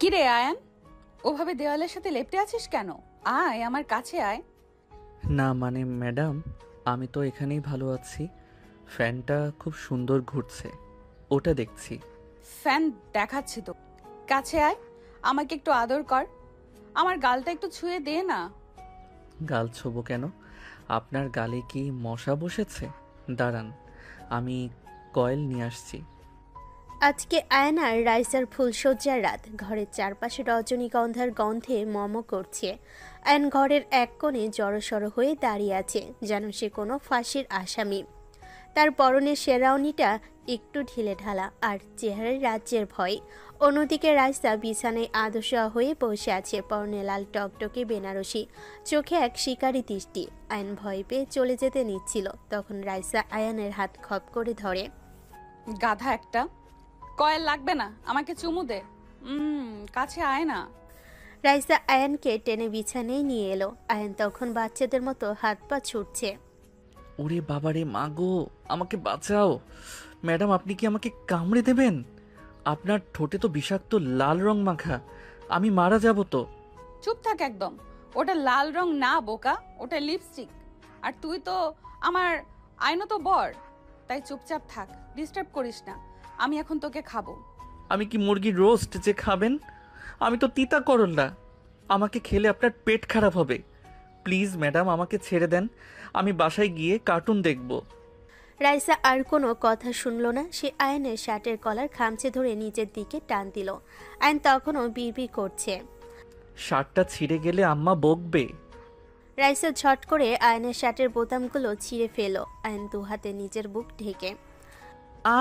কি রে আয়ান, ওভাবে দেওয়ালের সাথে লেপ্টে আছিস কেন? আয় আমার কাছে আয়। না মানে ম্যাডাম, আমি তো এখানেই ভালো আছি। ফ্যানটা খুব সুন্দর ঘুরছে, ওটা দেখছি। ফ্যান দেখাচ্ছি তো, কাছে আয়, আমাকে একটু আদর কর, আমার গালটা একটু ছুঁয়ে দে না। গাল ছোবো কেন? আপনার গালে কি মশা বসেছে? দাঁড়ান, আমি কয়েল নিয়ে আসছি। আজকে আয়নার রাইসার ফুলশয্যার রাত। ঘরের চারপাশে রজনীগন্ধার গন্ধে মম করছে। আয়ন ঘরের এক কোণে জড়সড় হয়ে দাঁড়িয়ে আছে, যেন সে কোনো ফাঁসির আসামি। তার পরনের শেরাওনিটা একটু ঢিলে ঢালা, আর চেহারায় রাজ্যের ভয়। অন্যদিকে রাইসা বিছানায় আদশোয়া হয়ে বসে আছে, পরনে লাল টকটকে বেনারসি, চোখে এক শিকারী দৃষ্টি। আয়ন ভয় পেয়ে চলে যেতে নিচ্ছিল, তখন রাইসা আয়ানের হাত খপ করে ধরে। গাধা একটা, কয়েল লাগবে না, আমাকে চুমু দে। কাছে আয় না। রাইসা আয়ানকে টেনে বিছানায় নিয়ে এলো। আয়ান তখন বাচ্চাদের মতো হাত পা ছুটছে। ওরে বাবারে, মা গো, আমাকে বাঁচাও। ম্যাডাম, আপনি কি আমাকে কামড়ে দেবেন? আপনার ঠোঁটে তো বিষাক্ত লাল রং মাখা, আমি মারা যাব তো। চুপ থাক একদম, ওটা লাল রং না বোকা, ওটা লিপস্টিক। আর তুই তো আমার আইনত বর, তাই চুপচাপ থাক, ডিস্টার্ব করিস না। আমি এখন তোকে খাবো। আমি কি মুরগির রোস্ট যে খাবেন? আমি তো তিতা করল্লা, আমাকে খেলে আপনার পেট খারাপ হবে। প্লিজ ম্যাডাম, আমাকে ছেড়ে দেন, আমি বাসায় গিয়ে কার্টুন দেখব। রাইসা আর কোনো কথা শুনল না। সে আয়নের শার্টের কলার খামচে ধরে নিচের দিকে টান দিল। আয়ন তখনও বিড়বিড় করছে। শার্টটা ছিঁড়ে গেলে আম্মা বকবে। রাইসা ঝট করে আয়নের শার্টের বোতামগুলো ছিঁড়ে ফেলো। আয়ন দু হাতে নিজের বুক ঢেকে আ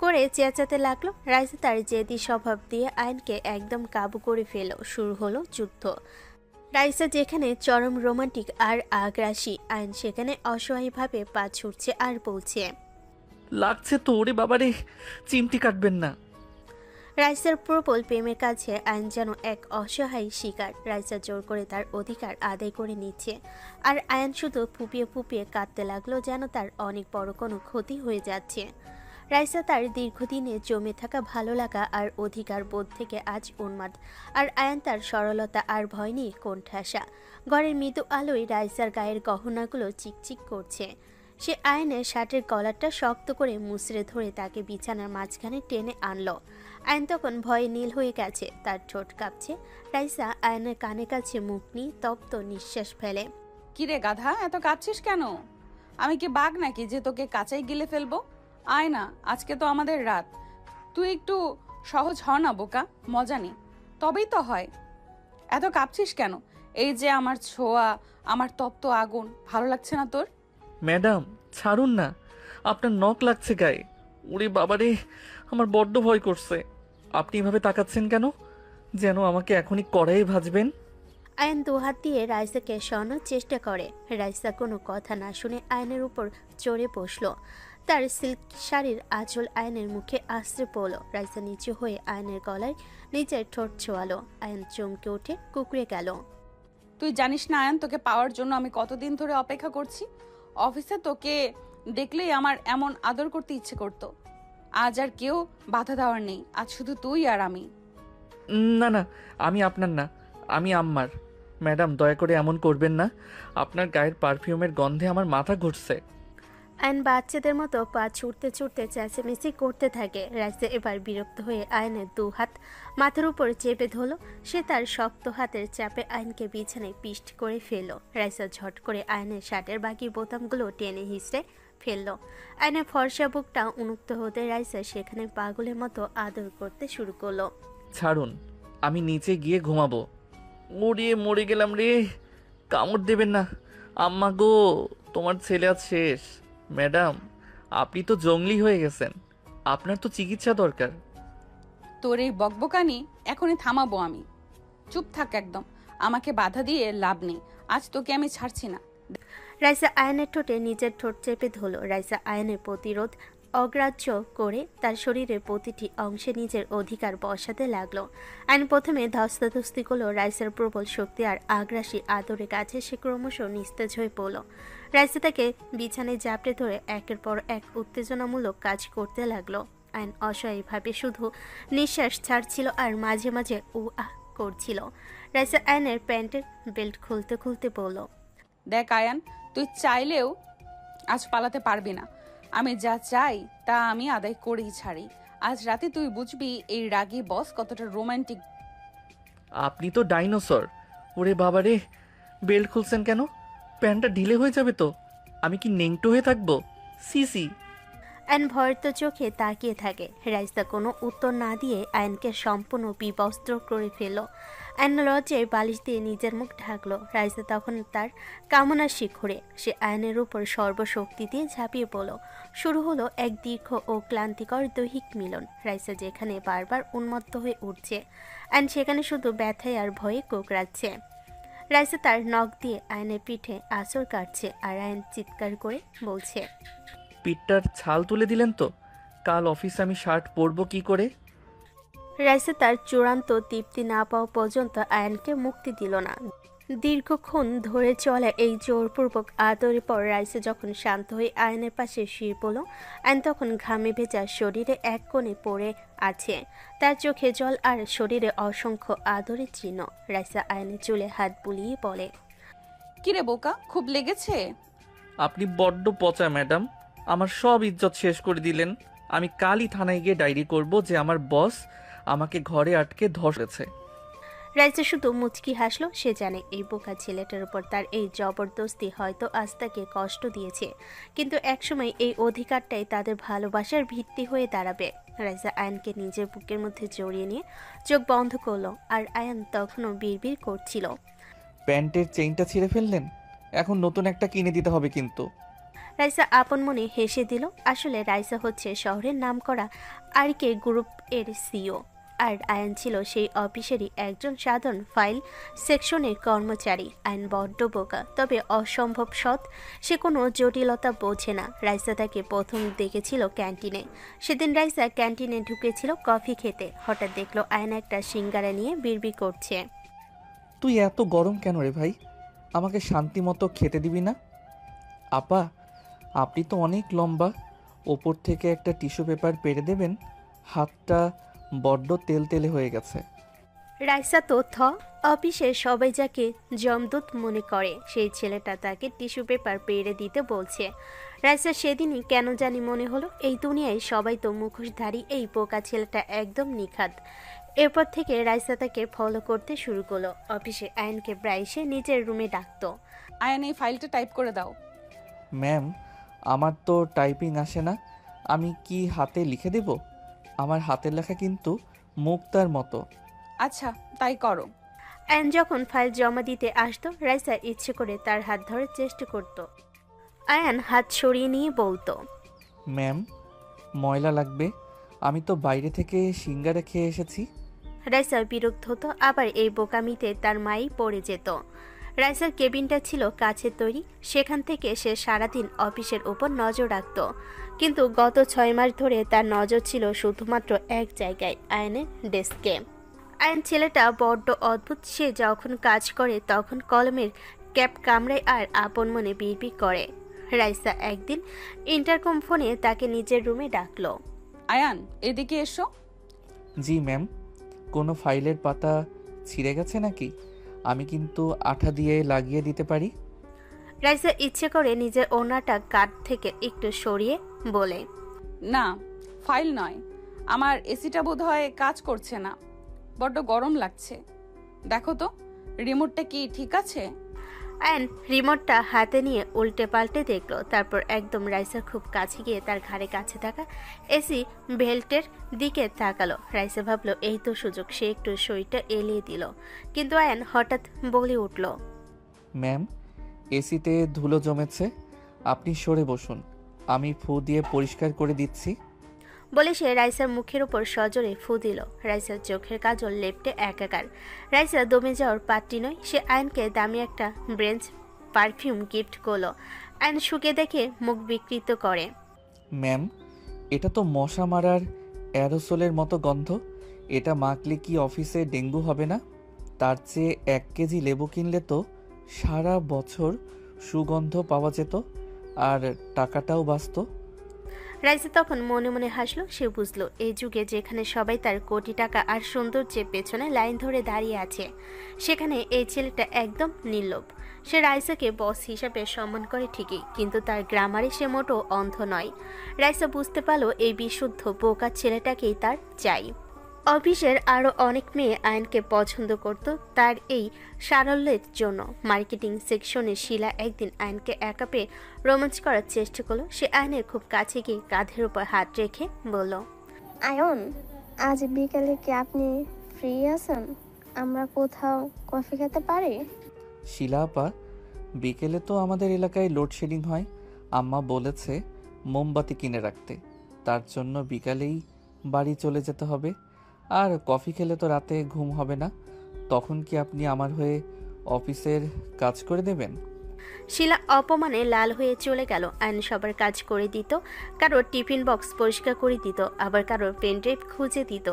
করে চেঁচাতে লাগলো। রাইসা তার জেদি স্বভাব দিয়ে আয়নকে একদম কাবু করে ফেলো। শুরু হলো যুদ্ধ। রাইসা যেখানে চরম রোমান্টিক আর আগ্রাসী, আয়ন সেখানে অসহায়ভাবে পা ছুটছে আর বলছে। লাগছে তো, ওরে বাবারে, চিমটি কাটবেন না। রাইসার প্রবল প্রেমের কাছে আয়ন যেন এক অসহায় শিকার। রাইসা জোর করে তার অধিকার আদায় করে নিচ্ছে, আর আয়ন শুধু ফুপিয়ে ফুপিয়ে কাঁদতে লাগলো, যেন তার অনেক বড় কোনো ক্ষতি হয়ে যাচ্ছে। রাইসা তার দীর্ঘদিনে জমে থাকা ভালো লাগা আর অধিকার বোধ থেকে আজ উন্মাদ, আর আয়ন তার সরলতা আর ভয় নিয়ে কোণঠাসা। ঘরের মৃদু আলোয় রাইসার গায়ের গহনাগুলো চিকচিক করছে। সে আয়নের শার্টের কলারটা শক্ত করে মুচড়ে ধরে তাকে বিছানার মাঝখানে টেনে আনলো। আয়ন তখন ভয়ে নীল হয়ে গেছে, তার ঠোঁট কাঁপছে। রাইসা আয়নের কানে কাছে মুখ নিয়ে তপ্ত নিঃশ্বাস ফেলে। কিরে গাধা, এত কাঁদছিস কেন? আমি কি বাঘ নাকি যে তোকে কাঁচাই গিলে ফেলবো? আয় না, আজকে তো আমাদের রাত। তুই একটু সহজ হ না বোকা, মজা নে, তবেই তো হয়। এত কাঁপছিস কেন? এই যে আমার ছোঁয়া, আমার তপ্ত আগুন, ভালো লাগছে না তোর? ম্যাডাম, ছাড়ুন না, আপনার নখ লাগছে গায়ে। ওরে বাবারে, আমার বড্ড ভয় করছে। আপনি এভাবে তাকাচ্ছেন কেন, যেন আমাকে এখনই কড়াইয়ে ভাজবেন? আয়ন দুহাত দিয়ে রাইসাকে সরানোর চেষ্টা করে। রাইসা কোনো কথা না শুনে আয়নের উপর চড়ে বসলো। তার সিল্ক শাড়ির আঁচল আয়নের মুখে আশ্রে পড়ল। রাইসা নিচু হয়ে আয়নের গলায় নিজের ঠোঁট ছোঁয়ালো। আয়ন চমকে উঠে কুকড়ে গেল। তুই জানিস না আয়ান, তোকে পাওয়ার জন্য আমি কতদিন ধরে অপেক্ষা করছি। অফিসে তোকে দেখলেই আমার এমন আদর করতে ইচ্ছে করতো। আজ আর কেউ বাধা দেওয়ার নেই, আজ শুধু তুই আর আমি। না না, আমি আপনার না, আমি আম্মার। ম্যাডাম, দয়া করে এমন করবেন না, আপনার গায়ের পারফিউমের গন্ধে আমার মাথা ঘুরছে। আয়ন বাচ্চাদের মতো পা ছুটতে ছুটতে চেঁচামেচি করতে থাকে। রাইসা এবার বিরক্ত হয়ে আয়নের দু হাত মাথার উপর চেপে ধরল। সে তার শক্ত হাতের চাপে আয়নকে বিছানায় পিষ্ট করে ফেলল। রাইসা ঝট করে আয়নের শার্টের বাকি বোতামগুলো টেনে হিঁচড়ে ফেলল। আয়নের ফর্সা বুকটা উন্মুক্ত হতে রাইসা সেখানে পাগলের মতো আদর করতে শুরু করলো। ছাড়ুন, আমি নিচে গিয়ে ঘুমাবো। ওরে মরে গেলাম রে, কামড় দেবেন না। আম্মা গো, তোমার ছেলে আজ শেষ। ম্যাডাম, আপনি তো জঙ্গলি হয়ে গেছেন, আপনার তো চিকিৎসা দরকার। তোর এই বকবকানি এখনই থামাবো আমি। চুপ থাক একদম, আমাকে বাধা দিয়ে লাভ নেই, আজ তোকে আমি ছাড়ছি না। রাইসা আয়নের ঠোঁটে নিজের ঠোঁট চেপে ধরল। রাইসা আয়নের প্রতিরোধ অগ্রাহ্য করে তার শরীরের প্রতিটি অংশে নিজের অধিকার বসাতে লাগলো। আইন প্রথমে ধস্তাধস্তি করলো। রাইসার প্রবল শক্তি আর আগ্রাসী আদরের কাছে সে ক্রমশ নিস্তেজ হয়ে পড়ল। রাইসা তাকে বিছানায় জাপটে ধরে একের পর এক উত্তেজনামূলক কাজ করতে লাগলো। আয়ন অসহায়ভাবে শুধু নিঃশ্বাস ছাড়ছিল আর মাঝে মাঝে উ আহ করছিল। রাইসা আয়নের প্যান্টের বেল্ট খুলতে খুলতে বলল, দেখ আয়ান, তুই চাইলেও আজ পালাতে পারবি না। আমি যা চাই তা আমি আদায় করেই ছাড়ি। আজ রাতে তুই বুঝবি এই রাগী বস কতটা রোমান্টিক। আপনি তো ডাইনোসর। ওরে বাবারে, বেল্ট খুলছেন কেন? প্যান্টটা ঢিলে হয়ে যাবে তো। আমি কি নেংটো হয়ে থাকবো? সিসি। আয়ন ভয়ত চোখে তাকিয়ে থাকে। রাইসা কোনো উত্তর না দিয়ে আয়নকে সম্পূর্ণ বিবস্ত্র করে ফেলল। আয়ন লজ্জায় বালিশ দিয়ে নিজের মুখ ঢাকলো। রাইসা তখন তার কামনার শিখরে। সে আয়নের উপর সর্বশক্তি দিয়ে ঝাঁপিয়ে পড়ল। শুরু হলো এক দীর্ঘ ও ক্লান্তিকর দৈহিক মিলন। রাইসা যেখানে বারবার উন্মত্ত হয়ে উঠছে, আয়ন সেখানে শুধু ব্যথায় আর ভয়ে কোঁকড়াচ্ছে। রাইসা তার নখ দিয়ে আয়নের পিঠে আঁচড় কাটছে আর আয়ন চিৎকার করে বলছে, পিঠটার ছাল তুলে দিলেন তো। কাল অফিসে আমি শার্ট পরবো কি করে? রাইসা তার চূড়ান্ত তৃপ্তি না পাওয়া পর্যন্ত আয়নকে মুক্তি দিল না। দীর্ঘক্ষণ ধরে চলে এই জোরপূর্বক আদরের পর রাইসা যখন শান্ত হয়ে আয়নের পাশে শুয়ে পড়ল, আয়ন তখন ঘামে ভেজা শরীরে এক কোণে পড়ে আছে। তার চোখে জল আর শরীরে অসংখ্য আদরের চিহ্ন। রাইসা আয়নের চুলে হাত বুলিয়ে বলে, কিরে বোকা, খুব লেগেছে? আপনি বড্ড পচা ম্যাডাম। আমার সব ইজ্জত শেষ করে দিলেন। আমি কালই থানায় গিয়ে ডায়েরি করব যে আমার বস আমাকে ঘরে আটকে ধরেছে। রাইসা শুধু মুচকি হাসলো। সে জানে এই বোকা ছেলেটার উপর তার এই জবরদস্তি হয়তো আজ তাকে কষ্ট দিয়েছে, কিন্তু একসময় এই অধিকারটাই তাদের ভালোবাসার ভিত্তি হয়ে দাঁড়াবে। রাইসা আয়নকে নিজের বুকের মধ্যে জড়িয়ে নিয়ে চোখ বন্ধ করলো, আর আয়ন তখনও বিড়বিড় করছিল, প্যান্টের চেইনটা ছিঁড়ে ফেললেন। এখন নতুন একটা কিনে দিতে হবে কিন্তু। রাইসা আপন মনে হেসে দিল। আসলে রাইসা হচ্ছে শহরের নামকরা আরকে গ্রুপ এর সিও, আর আয়ন ছিল সেই অফিসেরই একজন সাধারণ ফাইল সেকশনের কর্মচারী। আয়ন বড্ড বোকা, তবে অসম্ভব সৎ। সে কোনো জটিলতা বোঝে না। রাইসা তাকে প্রথম দেখেছিল ক্যান্টিনে। সেদিন রাইসা ক্যান্টিনে ঢুকেছিল কফি খেতে। হঠাৎ দেখলো আয়ন একটা সিঙ্গারা নিয়ে বিড়বিড় করছে। তুই এত গরম কেন রে ভাই? আমাকে শান্তি মতো খেতে দিবি না? আপা, আপনি তো অনেক লম্বা। ওপর থেকে একটা টিস্যু পেপার পেরে দেবেন? হাতটা বড্ড তেলতেলে হয়ে গেছে। রাইসা তো অফিসে সবাই যাকে জমদূত মনে করে, সেই ছেলেটা তাকে টিস্যু পেপার পেরে দিতে বলছে। রাইসা সেদিনই কেন জানি মনে হলো এই দুনিয়ায় সবাই তো মুখোশধারী, এই বোকা ছেলেটা একদম নিখাত। এরপর থেকে রাইসা তাকে ফলো করতে শুরু করলো। অফিসে আয়নকে প্রায় সে নিজের রুমে ডাকতো। আয়ান, এই ফাইলটা টাইপ করে দাও। ম্যাম, আমার তো টাইপিং আসে না। আমি কি হাতে লিখে দেব? আমার হাতের লেখা কিন্তু মুক্তার মতো। আচ্ছা, তাই করো। আয়ন যখন ফাইল জমা দিতে আসতো, রাইসা ইচ্ছে করে তার হাত ধরার চেষ্টা করত। আয়ন হাত সরিয়ে নিয়ে বলতো, ম্যাম, ময়লা লাগবে। আমি তো বাইরে থেকে সিঙ্গারা খেয়ে এসেছি। রাইসা বিরক্ত হতো, আবার এই বোকামিতে তার মাই পড়ে যেত। রাইসার কেবিনটা ছিল কাছের তৈরি। সেখান থেকে সে সারাদিন অফিসের উপর নজর রাখত, কিন্তু গত 6 মাস ধরে তার নজর ছিল শুধুমাত্র এক জায়গায়, আয়নের ডেস্কে। আয়ন ছেলেটা বড্ড অদ্ভুত। সে যখন কাজ করে তখন কলমের ক্যাপ কামড়ায় আর আপন মনে বিড়বিড় করে। রাইসা একদিন ইন্টারকম ফোনে তাকে নিজের রুমে ডাকলো। আয়ান, এদিকে এসো। জি ম্যাম। কোনো ফাইলের পাতা ছিঁড়ে গেছে নাকি? আমি কিন্তু আঠা দিয়ে লাগিয়ে দিতে পারি। রাইসা ইচ্ছে করে নিজের ওড়নাটা কাঁধ থেকে একটু সরিয়ে বলে, না, ফাইল নয়। আমার এসিটা বোধহয় কাজ করছে না, বড্ড গরম লাগছে। দেখো তো, রিমোটটা কি ঠিক আছে? আয়ন রিমোটটা হাতে নিয়ে উল্টে পাল্টে দেখলো, তারপর একদম রাইসার খুব কাছে গিয়ে তার ঘাড়ে কাছে থাকা এসি বেল্টের দিকে তাকালো। রাইসা ভাবলো এই তো সুযোগ, সে একটু শরীরটা এলিয়ে দিল। কিন্তু আয়ন হঠাৎ বলে উঠল, ম্যাম, এসিতে ধুলো জমেছে। আপনি সরে বসুন, আমি ফু দিয়ে পরিষ্কার করে দিচ্ছি। বলে সে রাইসার মুখের উপর সজোরে ফু দিল। রাইসার চোখের কাজল লেপটে একাকার। রাইসা দমে যাওয়ার পাত্রী নয়। সে আয়নকে দামি একটা ব্রেঞ্চ পারফিউম গিফট করলো। আয়ন শুকে দেখে মুখ বিকৃত করে। ম্যাম, এটা তো মশা মারার অ্যারোসোলের মতো গন্ধ। এটা মাখলে কি অফিসে ডেঙ্গু হবে না? তার চেয়ে 1 কেজি লেবু কিনলে তো সারা বছর সুগন্ধ পাওয়া যেত, আর টাকাটাও বাঁচত। রাইসা তখন মনে মনে হাসলো। সে বুঝলো এই যুগে যেখানে সবাই তার কোটি টাকা আর সৌন্দর্যের পেছনে লাইন ধরে দাঁড়িয়ে আছে, সেখানে এই ছেলেটা একদম নির্লোভ। সে রাইসাকে বস হিসাবে সম্মান করে ঠিকই, কিন্তু তার গ্রামারে সে মোটেও অন্ধ নয়। রাইসা বুঝতে পারলো এই বিশুদ্ধ বোকা ছেলেটাকেই তার চাই। অফিসের আরও অনেক মেয়ে আয়নকে পছন্দ করত তার এই সারল্যের জন্য। মার্কেটিং সেকশনে শিলা একদিন আয়নকে একা পেয়ে রোমাঞ্চ করার চেষ্টা করলো। সে আয়নের খুব কাছে গিয়ে কাঁধের উপর হাত রেখে বলল, আয়ন, আজ বিকেলে কি আপনি ফ্রি আছেন? আমরা কোথাও কফি খেতে পারি? শিলা আপা, বিকেলে তো আমাদের এলাকায় লোডশেডিং হয়। আম্মা বলেছে মোমবাতি কিনে রাখতে, তার জন্য বিকালেই বাড়ি চলে যেতে হবে। আর কফি খেলে তো রাতে ঘুম হবে না। তখন কি আপনি আমার হয়ে অফিসের কাজ করে দেবেন? শিলা অপমানে লাল হয়ে চলে গেল। আয়ন সবার কাজ করে দিত, কারোর টিফিন বক্স পরিষ্কার করে দিত, আবার কারোর পেনড্রাইভ খুঁজে দিত।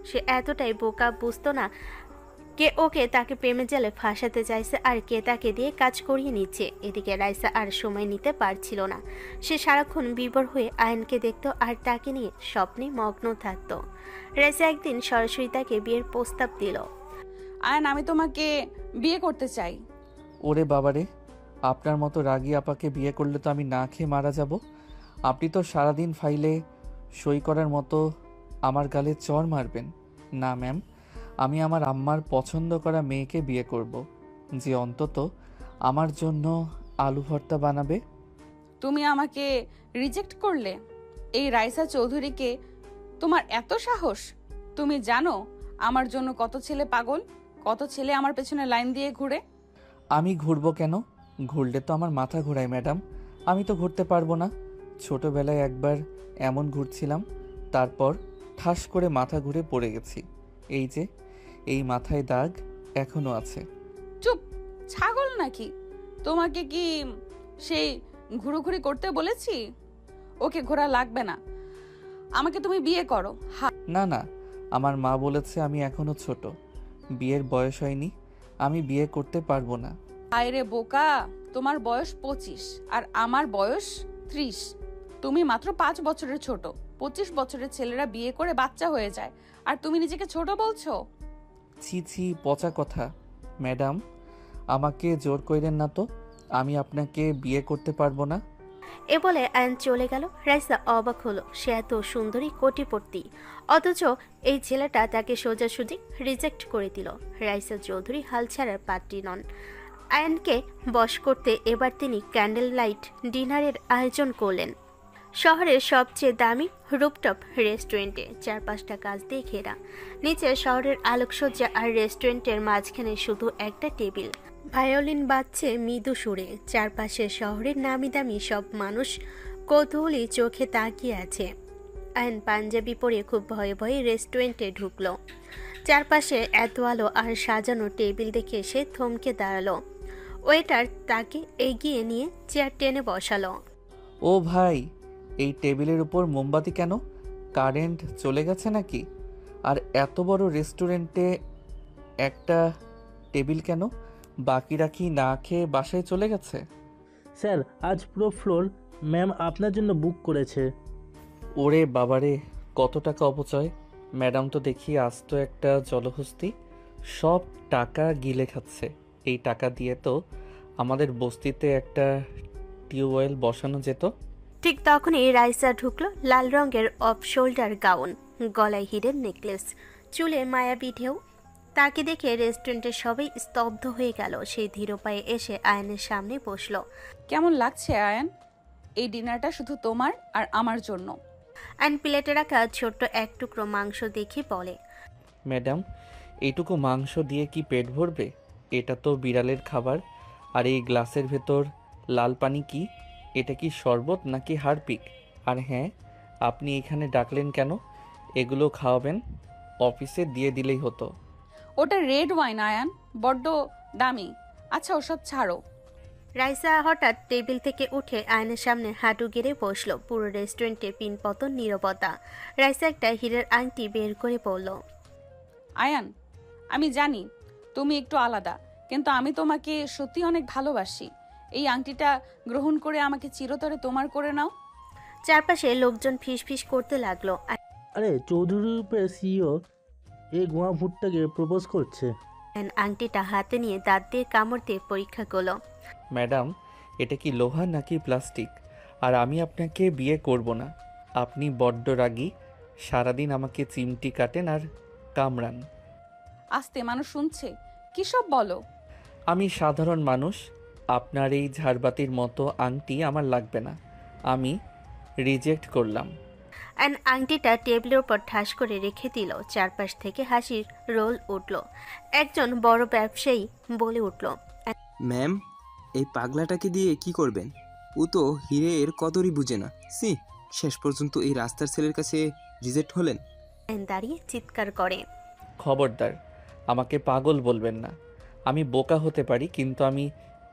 সে এতটাই বোকা, বুঝতো না কে ওকে তাকে প্রেমের জালে ফাঁসাতে চাইছে আর কে তাকে দিয়ে কাজ করিয়ে নিচ্ছে। এদিকে রাইসা আর সময় নিতে পারছিল না। সে সারাক্ষণ বিভোর হয়ে আয়নকে দেখতো আর তাকে নিয়ে স্বপ্নে মগ্ন থাকতো। রাইসা একদিন সরাসরি তাকে বিয়ের প্রস্তাব দিল। আয়ন, আমি তোমাকে বিয়ে করতে চাই। ওরে বাবারে, আপনার মতো রাগী আপাকে বিয়ে করলে তো আমি না খেয়ে মারা যাব। আপনি তো সারাদিন ফাইলে সই করার মতো আমার গালে চড় মারবেন। না ম্যাম, আমি আমার আম্মার পছন্দ করা মেয়েকে বিয়ে করব, যে অন্তত আমার জন্য আলু ভর্তা বানাবে। তুমি আমাকে রিজেক্ট করলে? এই রাইসা চৌধুরীকে তোমার এত সাহস? তুমি জানো আমার জন্য কত ছেলে পাগল, কত ছেলে আমার পেছনে লাইন দিয়ে ঘুরে? আমি ঘুরবো কেন? ঘুরলে তো আমার মাথা ঘোরায় ম্যাডাম। আমি তো ঘুরতে পারবো না। ছোটবেলায় একবার এমন ঘুরছিলাম, তারপর ঠাস করে মাথা ঘুরে পড়ে গেছি। এই যে এই মাথায় দাগ এখনো আছে। চুপ, ছাগল নাকি? তোমাকে কি সেই ঘুরোঘুরি করতে বলেছি? ওকে ঘোরা লাগবে না, আমাকে তুমি বিয়ে করো। না না, আমার মা বলেছে আমি এখনো ছোট, বিয়ের বয়স হয়নি, আমি বিয়ে করতে পারবো না। আরে বোকা, তোমার বয়স 25 আর আমার বয়স 30। তুমি মাত্র 5 বছরের ছোট। 25 বছরের ছেলেরা বিয়ে করে বাচ্চা হয়ে যায়, আর তুমি নিজেকে ছোট বলছো? ছি ছি, পচা কথা। ম্যাডাম, আমাকে জোর কইরেন না তো, আমি আপনাকে বিয়ে করতে পারবো না। এ বলে আয়ন চলে গেল। রাইসা অবাক হলো, সে এত সুন্দরী, কোটিপতি, অথচ এই ছেলেটা তাকে সোজাসুজি রিজেক্ট করে দিল। রাইসা চৌধুরী হাল ছাড়ার পাত্রী নন। আয়নকে বশ করতে এবার তিনি ক্যান্ডেল লাইট ডিনারের আয়োজন করলেন শহরের সবচেয়ে দামি রুপটপ রেস্টুরেন্টে। 4-5টা কাজ দিয়ে ঘেরা, নিচে শহরের আলোকসজ্জা আর রেস্টুরেন্টের মাঝখানে শুধু একটা টেবিল। ভায়োলিন বাজছে মৃদু সুরে। চারপাশে শহরের নামি দামি সব মানুষ কৌতূহলী চোখে তাকিয়ে আছে। আয়ন পাঞ্জাবি পরে খুব ভয়ে ভয়ে রেস্টুরেন্টে ঢুকলো। চারপাশে এত আলো আর সাজানো টেবিল দেখে সে থমকে দাঁড়ালো। ওয়েটার তাকে এগিয়ে নিয়ে চেয়ার টেনে বসালো। ও ভাই, এই টেবিলের উপর মোমবাতি কেন? কারেন্ট চলে গেছে নাকি? আর এত বড় রেস্টুরেন্টে একটা টেবিল কেন? বাকিরা কি না খেয়ে বাসায় চলে গেছে? স্যার, আজ পুরো ফ্লোর ম্যাম আপনার জন্য বুক করেছে। ওরে বাবারে, কত টাকা অপচয়! ম্যাডাম তো দেখি আস্ত একটা জলহস্তি, সব টাকা গিলে খাচ্ছে। এই টাকা দিয়ে তো আমাদের বস্তিতে একটা টিউবওয়েল বসানো যেত। ঠিক তখনই রাইসা ঢুকলো। লাল রঙের অফ শোল্ডার গাউন, গলায় হিরের নেকলেস, চুলে মায়াবী ঢেউ। তাকে দেখে রেস্টুরেন্টের সবাই স্তব্ধ হয়ে গেল। সেই ধীর পায়ে এসে আয়নের সামনে বসলো। কেমন লাগছে আয়ন? এই ডিনারটা শুধু তোমার আর আমার জন্য। আয়ন প্লেটে রাখা ছোট্ট এক টুকরো মাংস দেখে বলে, ম্যাডাম, এইটুকু মাংস দিয়ে কি পেট ভরবে? এটা তো বিড়ালের খাবার। আর এই গ্লাসের ভেতর লাল পানি কি? এটা কি শরবত নাকি হারপিক? আর হ্যাঁ, আপনি এখানে ডাকলেন কেন? এগুলো খাওয়াবেন? অফিসে দিয়ে দিলেই হতো। ওটা রেড ওয়াইন আয়ান, বড্ড দামি। আচ্ছা ওসব ছাড়ো। রাইসা হঠাৎ টেবিল থেকে উঠে আয়নের সামনে হাঁটু গেড়ে বসলো। পুরো রেস্টুরেন্টে পিনপতন নীরবতা। রাইসা একটা হীরের আংটি বের করে বলল, আয়ান, আমি জানি তুমি একটু আলাদা, কিন্তু আমি তোমাকে সত্যি অনেক ভালোবাসি। এই আংটিটা গ্রহণ করে আমাকে চিরতরে তোমার করে নাও। চারপাশে লোকজন ফিসফিস করতে লাগলো। আরে চৌধুরী রূপের সিইও এই গোয়া ভুট্টাকে প্রপোজ করছে। আয়ন আংটিটা হাতে নিয়ে দাঁত দিয়ে কামড় দিয়ে পরীক্ষা করলো। ম্যাডাম, এটা কি লোহা নাকি প্লাস্টিক? আর আমি আপনাকে বিয়ে করব না। আপনি বড্ড রাগী, সারাদিন আমাকে চিমটি কাটেন আর কামড়ান। আস্তে, মানুষ শুনছে, কি সব বলো? আমি সাধারণ মানুষ, আপনার এই ঝাড়বাতির মতো আংটি আমার লাগবে না। আমি রিজেক্ট করলাম। আয়ন আংটিটা টেবিলের উপর ঠাস করে রেখে দিল। চারপাশ থেকে হাসির রোল উঠল। একজন বড় ব্যবসায়ী বলে উঠল, ম্যাম, এই পাগলাটাকে দিয়ে কি করবেন? ও তো হিরে এর কদরই বুঝে না। সি, শেষ পর্যন্ত এই রাস্তার ছেলের কাছে রিজেক্ট হলেন। আয়ন দাঁড়িয়ে চিৎকার করে, খবরদার, আমাকে পাগল বলবেন না। আমি বোকা হতে পারি, কিন্তু আমি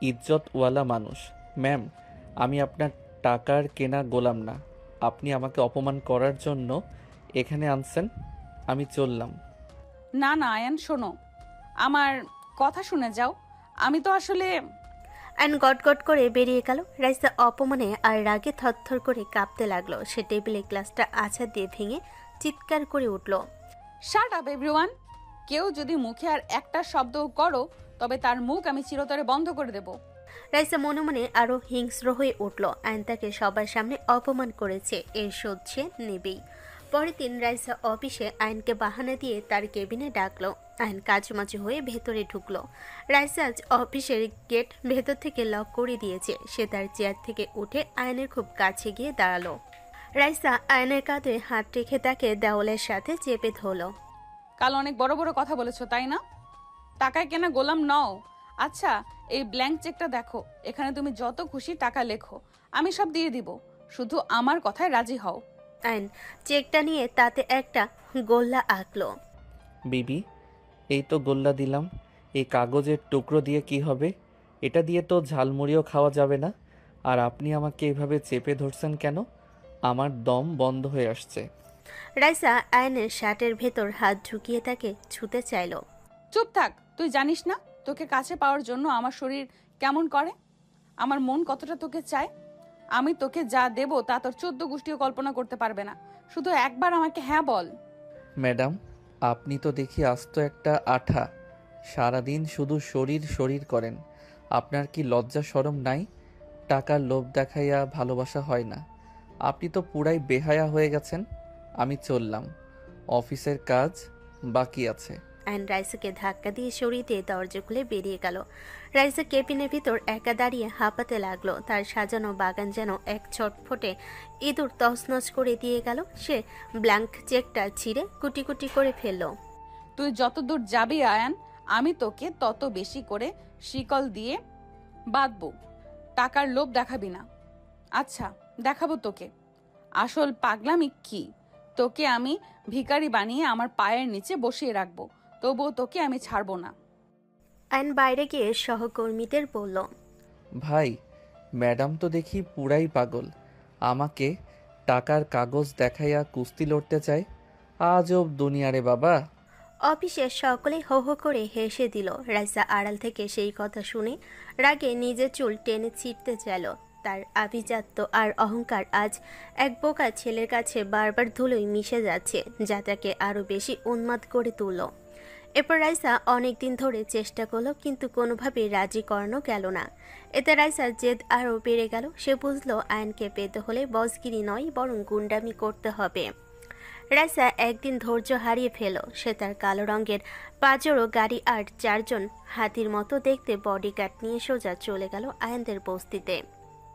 ইজ্জতওয়ালা মানুষ। ম্যাম, আমি আপনার টাকার কেনা গোলাম না। আপনি আমাকে অপমান করার জন্য এখানে আনছেন। আমি চললাম। না না আয়ান, শোনো, আমার কথা শুনে যাও। আমি তো আসলে আয়ন গটগট করে বেরিয়ে গেল। রাইসা অপমানে আর রাগে থরথর করে কাঁপতে লাগলো। সে টেবিলে গ্লাসটা আছাড় দিয়ে ভেঙে চিৎকার করে উঠল, শাট আপ এভরিওয়ান। কেউ যদি মুখে আর একটা শব্দ করো, তবে তার মুখ আমি চিরতরে বন্ধ করে দেব। রাইসা মনে মনে আরো হিংস্র হয়ে উঠল। আয়ন তাকে সবার সামনে অপমান করেছে, এর শোধ সে নেবেই। পরের দিন রাইসা অফিসে আয়নকে বাহানা দিয়ে তার কেবিনে ডাকলো। আয়ন কাজুমাজু হয়ে ভেতরে ঢুকলো। রাইসা আজ অফিসের গেট ভেতর থেকে লক করে দিয়েছে। সে তার চেয়ার থেকে উঠে আয়নের খুব কাছে গিয়ে দাঁড়ালো। রাইসা আয়নের কাঁধে হাত রেখে তাকে দেওয়ালের সাথে চেপে ধরলো। কাল অনেক বড় বড় কথা বলেছো, তাই না? টাকায় কেনা গোলাম নও। আচ্ছা, এই ব্ল্যাঙ্ক চেকটা দেখো। এখানে তুমি যত খুশি টাকা লেখো, আমি সব দিয়ে দিব। শুধু আমার কথায় রাজি হও। আয়ন চেকটা নিয়ে তাতে একটা গোল্লা আঁকলো। বিবি, এই তো গোল্লা দিলাম। এই কাগজের টুকরো দিয়ে কি হবে? এটা দিয়ে তো ঝালমুড়িও খাওয়া যাবে না। আর আপনি আমাকে এভাবে চেপে ধরছেন কেন? আমার দম বন্ধ হয়ে আসছে। রাইসা আয়নের শার্টের ভেতর হাত ঢুকিয়ে তাকে ছুতে চাইল। চুপ থাক, তুই জানিস না তোকে কাছে পাওয়ার জন্য আমার শরীর কেমন করে, আমার মন কতটা তোকে চায়। আমি তোকে যা দেব তা তোর 14 গোষ্ঠীও কল্পনা করতে পারবে না। শুধু একবার আমাকে হ্যাঁ বল। ম্যাডাম, আপনি তো দেখি আস্ত একটা আঠা। সারাদিন শুধু শরীর শরীর করেন। আপনার কি লজ্জা শরম নাই? টাকার লোভ দেখাইয়া ভালোবাসা হয় না। আপনি তো পুরাই বেহায়া হয়ে গেছেন। আমি চললাম, অফিসের কাজ বাকি আছে। আয়ন রাইসাকে ধাক্কা দিয়ে সরিয়ে দিয়ে দরজা খুলে বেরিয়ে গেল। রাইসা কেবিনের ভিতর একা দাঁড়িয়ে হাঁপাতে লাগলো। তার সাজানো বাগান যেন এক ছটফটে ইঁদুর তছনছ করে দিয়ে গেল। সে ব্ল্যাঙ্ক চেকটা ছিঁড়ে কুটি কুটি করে ফেললো। তুই যত দূর যাবি আয়ান, আমি তোকে তত বেশি করে শিকল দিয়ে বাঁধবো। টাকার লোভ দেখাবি না। আচ্ছা, দেখাবো তোকে আসল পাগলামি কি। তোকে আমি ভিখারি বানিয়ে আমার পায়ের নিচে বসিয়ে রাখবো, তবুও তোকে আমি ছাড়বো না। আয়ন বাইরে গিয়ে সহকর্মীদের বলল, ভাই, ম্যাডাম তো দেখি পুরাই পাগল। আমাকে টাকার কাগজ দেখাইয়া কুস্তি লড়তে চায়। আজব দুনিয়ারে বাবা। অফিসে সকলে হো হো করে হেসে দিল। রাইসা আড়াল থেকে সেই কথা শুনে রাগে নিজের চুল টেনে ছিঁড়তে চাইল। তার আভিজাত্য আর অহংকার আজ এক বোকা ছেলের কাছে বারবার ধুলোয় মিশে যাচ্ছে, যা তাকে আরো বেশি উন্মাদ করে তুলল। এরপর রাইসা অনেকদিন ধরে চেষ্টা করলো, কিন্তু কোনোভাবেই রাজি করানো গেল না। এতে রাইসার জেদ আরও বেড়ে গেল। সে বুঝলো আয়নকে পেতে হলে বসগিরি নয়, বরং গুন্ডামি করতে হবে। রাইসা একদিন ধৈর্য হারিয়ে ফেল। সে তার কালো রঙের পাজেরো গাড়ি আর 4 জন হাতির মতো দেখতে বডিগার্ড নিয়ে সোজা চলে গেল আয়নদের বস্তিতে।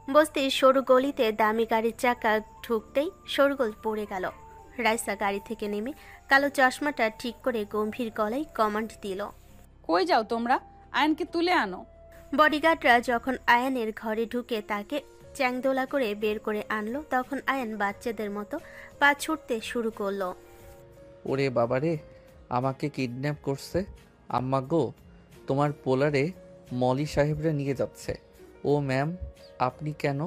বস্তির সরু গলিতে দামি গাড়ির চাকা ঢুকতেই শোরগোল পড়ে গেল। রাইসা গাড়ি থেকে নেমে কালো চশমাটা ঠিক করে গম্ভীর গলায় কমান্ড দিল, কই যাও তোমরা? আয়নকে তুলে আনো। বডিগার্ডরা যখন আয়নের ঘরে ঢুকে তাকে চ্যাংদোলা করে বের করে আনলো, তখন আয়ন বাচ্চাদের মতো পা ছুটতে শুরু করলো। ওরে বাবারে, আমাকে কিডন্যাপ করছে। আম্মা গো, তোমার পোলারে মলি সাহেবরা নিয়ে যাচ্ছে। ও ম্যাম, আপনি কেন?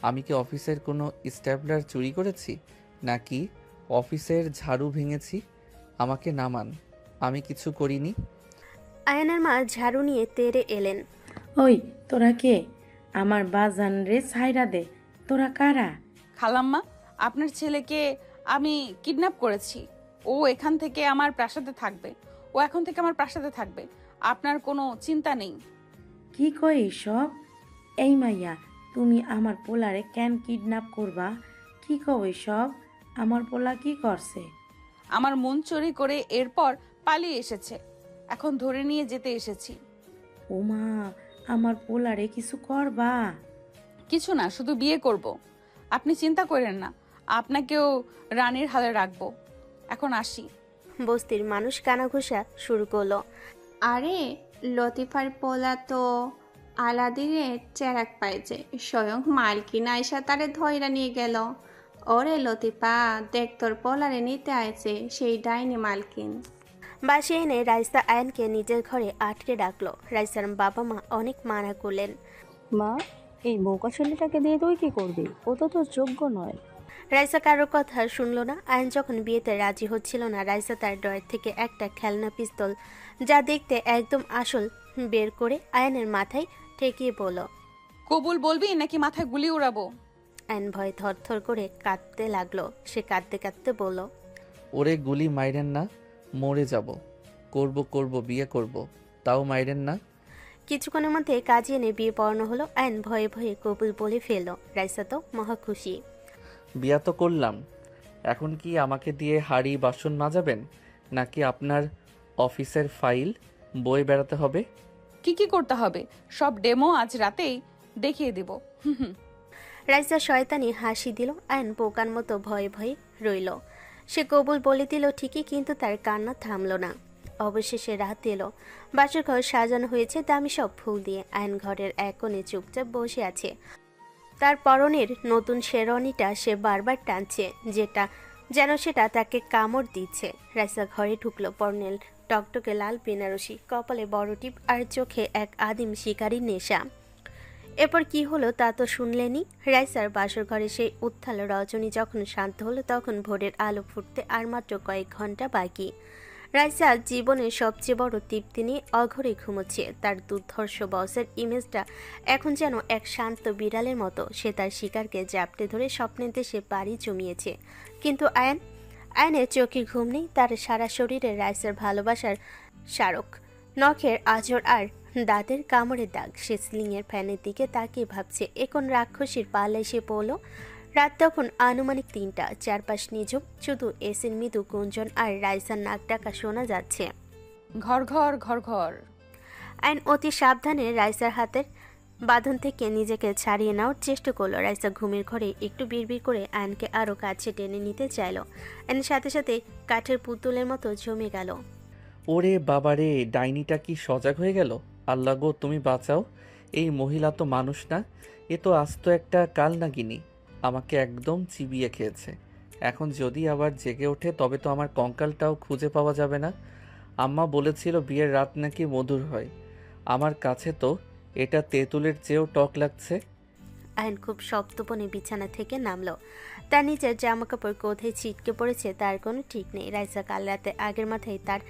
আমি কি অফিসের কোনো স্ট্যাপলার চুরি করেছি, নাকি অফিসের ঝাড়ু ভেঙেছি? আমাকে নামান, আমি কিছু করিনি। আয়নের মা ঝাড়ু নিয়ে তেড়ে এলেন। ওই তোরা কে? আমার বাজান রে ছাইরা দে। তোরা কারা? খালাম্মা, আপনার ছেলেকে আমি কিডন্যাপ করেছি। ও এখান থেকে আমার প্রাসাদে থাকবে, ও এখন থেকে আমার প্রাসাদে থাকবে, আপনার কোনো চিন্তা নেই। কি কই সব? এই মাইয়া, তুমি আমার পোলারে কেন কিডন্যাপ করবা? কি কই সব? আমার পোলা কি করছে? আমার মন চুরি করে এরপর পালিয়ে এসেছে, এখন ধরে নিয়ে যেতে এসেছি। ওমা, আমার পোলারে কিছু করবা? কিছু না, শুধু বিয়ে করব। আপনি চিন্তা করেন না, আপনাকেও রানীর হালে রাখবো। এখন আসি। বস্তির মানুষ কানাঘুষা শুরু করলো। আরে লতিফার পোলা তো আলাদিনের চেরাক পাইছে, স্বয়ং মালকিন আয়সা তারে ধইরা নিয়ে গেল। ওরে লতিফা, দেখ তোর পোলারে নিতে আইছে সেই ডাইনি মালকিন। বাসে এনে রাইসা আয়ানকে নিজের ঘরে আটকে রাখলো। রাইসার বাবা মা অনেক মানা করলেন। মা, এই বোকা ছেলেটাকে দিয়ে তুই কি করবি? ও তো তোর যোগ্য নয়। রাইসা কারোর কথা শুনলো না। আয়ন যখন বিয়েতে রাজি হচ্ছিল না, রাইসা তার ড্রয়ার থেকে একটা খেলনা পিস্তল, যা দেখতে একদম আসল, বের করে আয়নের মাথায় ঠেকিয়ে বলল। কবুল বলবি নাকি মাথায় গুলি উড়াবো? আয়ন ভয়ে থরথর করে কাঁদতে লাগলো। সে কাঁদতে কাঁদতে বলল, ওরে গুলি মাইরেন না, মরে যাব। করব বিয়ে করব, তাও মাইরেন না। কিছুক্ষণের মধ্যে কাজে এনে বিয়ে পড়ানো হলো। আয়ন ভয়ে ভয়ে কবুল বলে ফেলল। রাইসা তো মহা খুশি। বিয়া তো করলাম, এখন কি আমাকে দিয়ে হাঁড়ি বাসন মাজাবেন, নাকি আপনার অফিসের ফাইল বয়ে বেড়াতে হবে? কি কি করতে হবে সব ডেমো আজ রাতেই দেখিয়ে দিব। রাইসা শয়তানি হাসি দিল। আয়ন বোকার মতো ভয়ে ভয়ে রইল। সে কবুল বলে দিল ঠিকই, কিন্তু তার কান্না থামলো না। অবশেষে রাত এলো। বাসর ঘর সাজানো হয়েছে দামি সব ফুল দিয়ে। আয়ন ঘরের এক কোণে চুপচাপ বসে আছে। তার পরনের নতুন শেরওয়ানিটা সে বারবার টানছে, যেন সেটা তাকে কামড় দিচ্ছে। রাইসা ঘরে ঢুকলো। পরনের টকটকে লাল বেনারসি, কপালে বড় টিপ আর চোখে এক আদিম শিকারী নেশা। এরপর কি হলো তা তো শুনলেনি। রাইসার বাসর ঘরে সেই উত্থাল রজনী যখন শান্ত হলো, তখন ভোরের আলো ফুটতে আর মাত্র কয়েক ঘন্টা বাকি। রাইসা জীবনের সবচেয়ে বড় তৃপ্তি নিয়ে অঘরে ঘুমোচ্ছে। তার দুর্ধর্ষ বসের ইমেজটা এখন যেন এক শান্ত বিড়ালের মতো। সে তার শিকারকে জাপটে ধরে স্বপ্নের দেশে পাড়ি জমিয়েছে। কিন্তু আয়নের চোখে ঘুম নেই। তার সারা শরীরে রাইসার ভালোবাসার স্মারক, নখের আঁচড় আর দাঁতের কামড়ের দাগ। সে সিলিংয়ের ফ্যানের দিকে তাকিয়ে ভাবছে, এখন রাক্ষসীর পাল্লায় সে পড়ল। রাত তখন আনুমানিক ৩টা। চারপাশ নিঝুম, শুধু এসির মৃদু গুঞ্জন আর রাইসার নাক ডাকা শোনা যাচ্ছে। ঘর ঘর ঘর ঘর। আইন অতি সাবধানে রাইসার হাতের বাঁধন থেকে নিজেকে ছাড়িয়ে নেওয়ার চেষ্টা করলো। রাইসা ঘুমের ঘরে একটু বিড়বিড় করে আয়নকে আরও কাছে টেনে নিতে চাইল। আয়নের সাথে সাথে কাঠের পুতুলের মতো জমে গেল। ওরে বাবারে, ডাইনিটা কি সজাগ হয়ে গেল! আল্লাহ গো, তুমি বাঁচাও। এই মহিলা তো মানুষ না, এ তো আস্ত একটা কালনাগিনী। আমাকে একদম চিবিয়ে খেয়েছে। এখন যদি আবার জেগে ওঠে তবে তো আমার কঙ্কালটাও খুঁজে পাওয়া যাবে না। আম্মা বলেছিল বিয়ের রাত নাকি মধুর হয়। আমার কাছে তো এটা তেঁতুলের চেয়েও টক লাগছে। আয়ন খুব শক্তপণে বিছানা থেকে নামলো। তার নিজের জামাকাপড় কোথায় ছিটকে পড়েছে তার কোনো ঠিক নেই। রাইসা কাল রাতে আগের মাথায় তার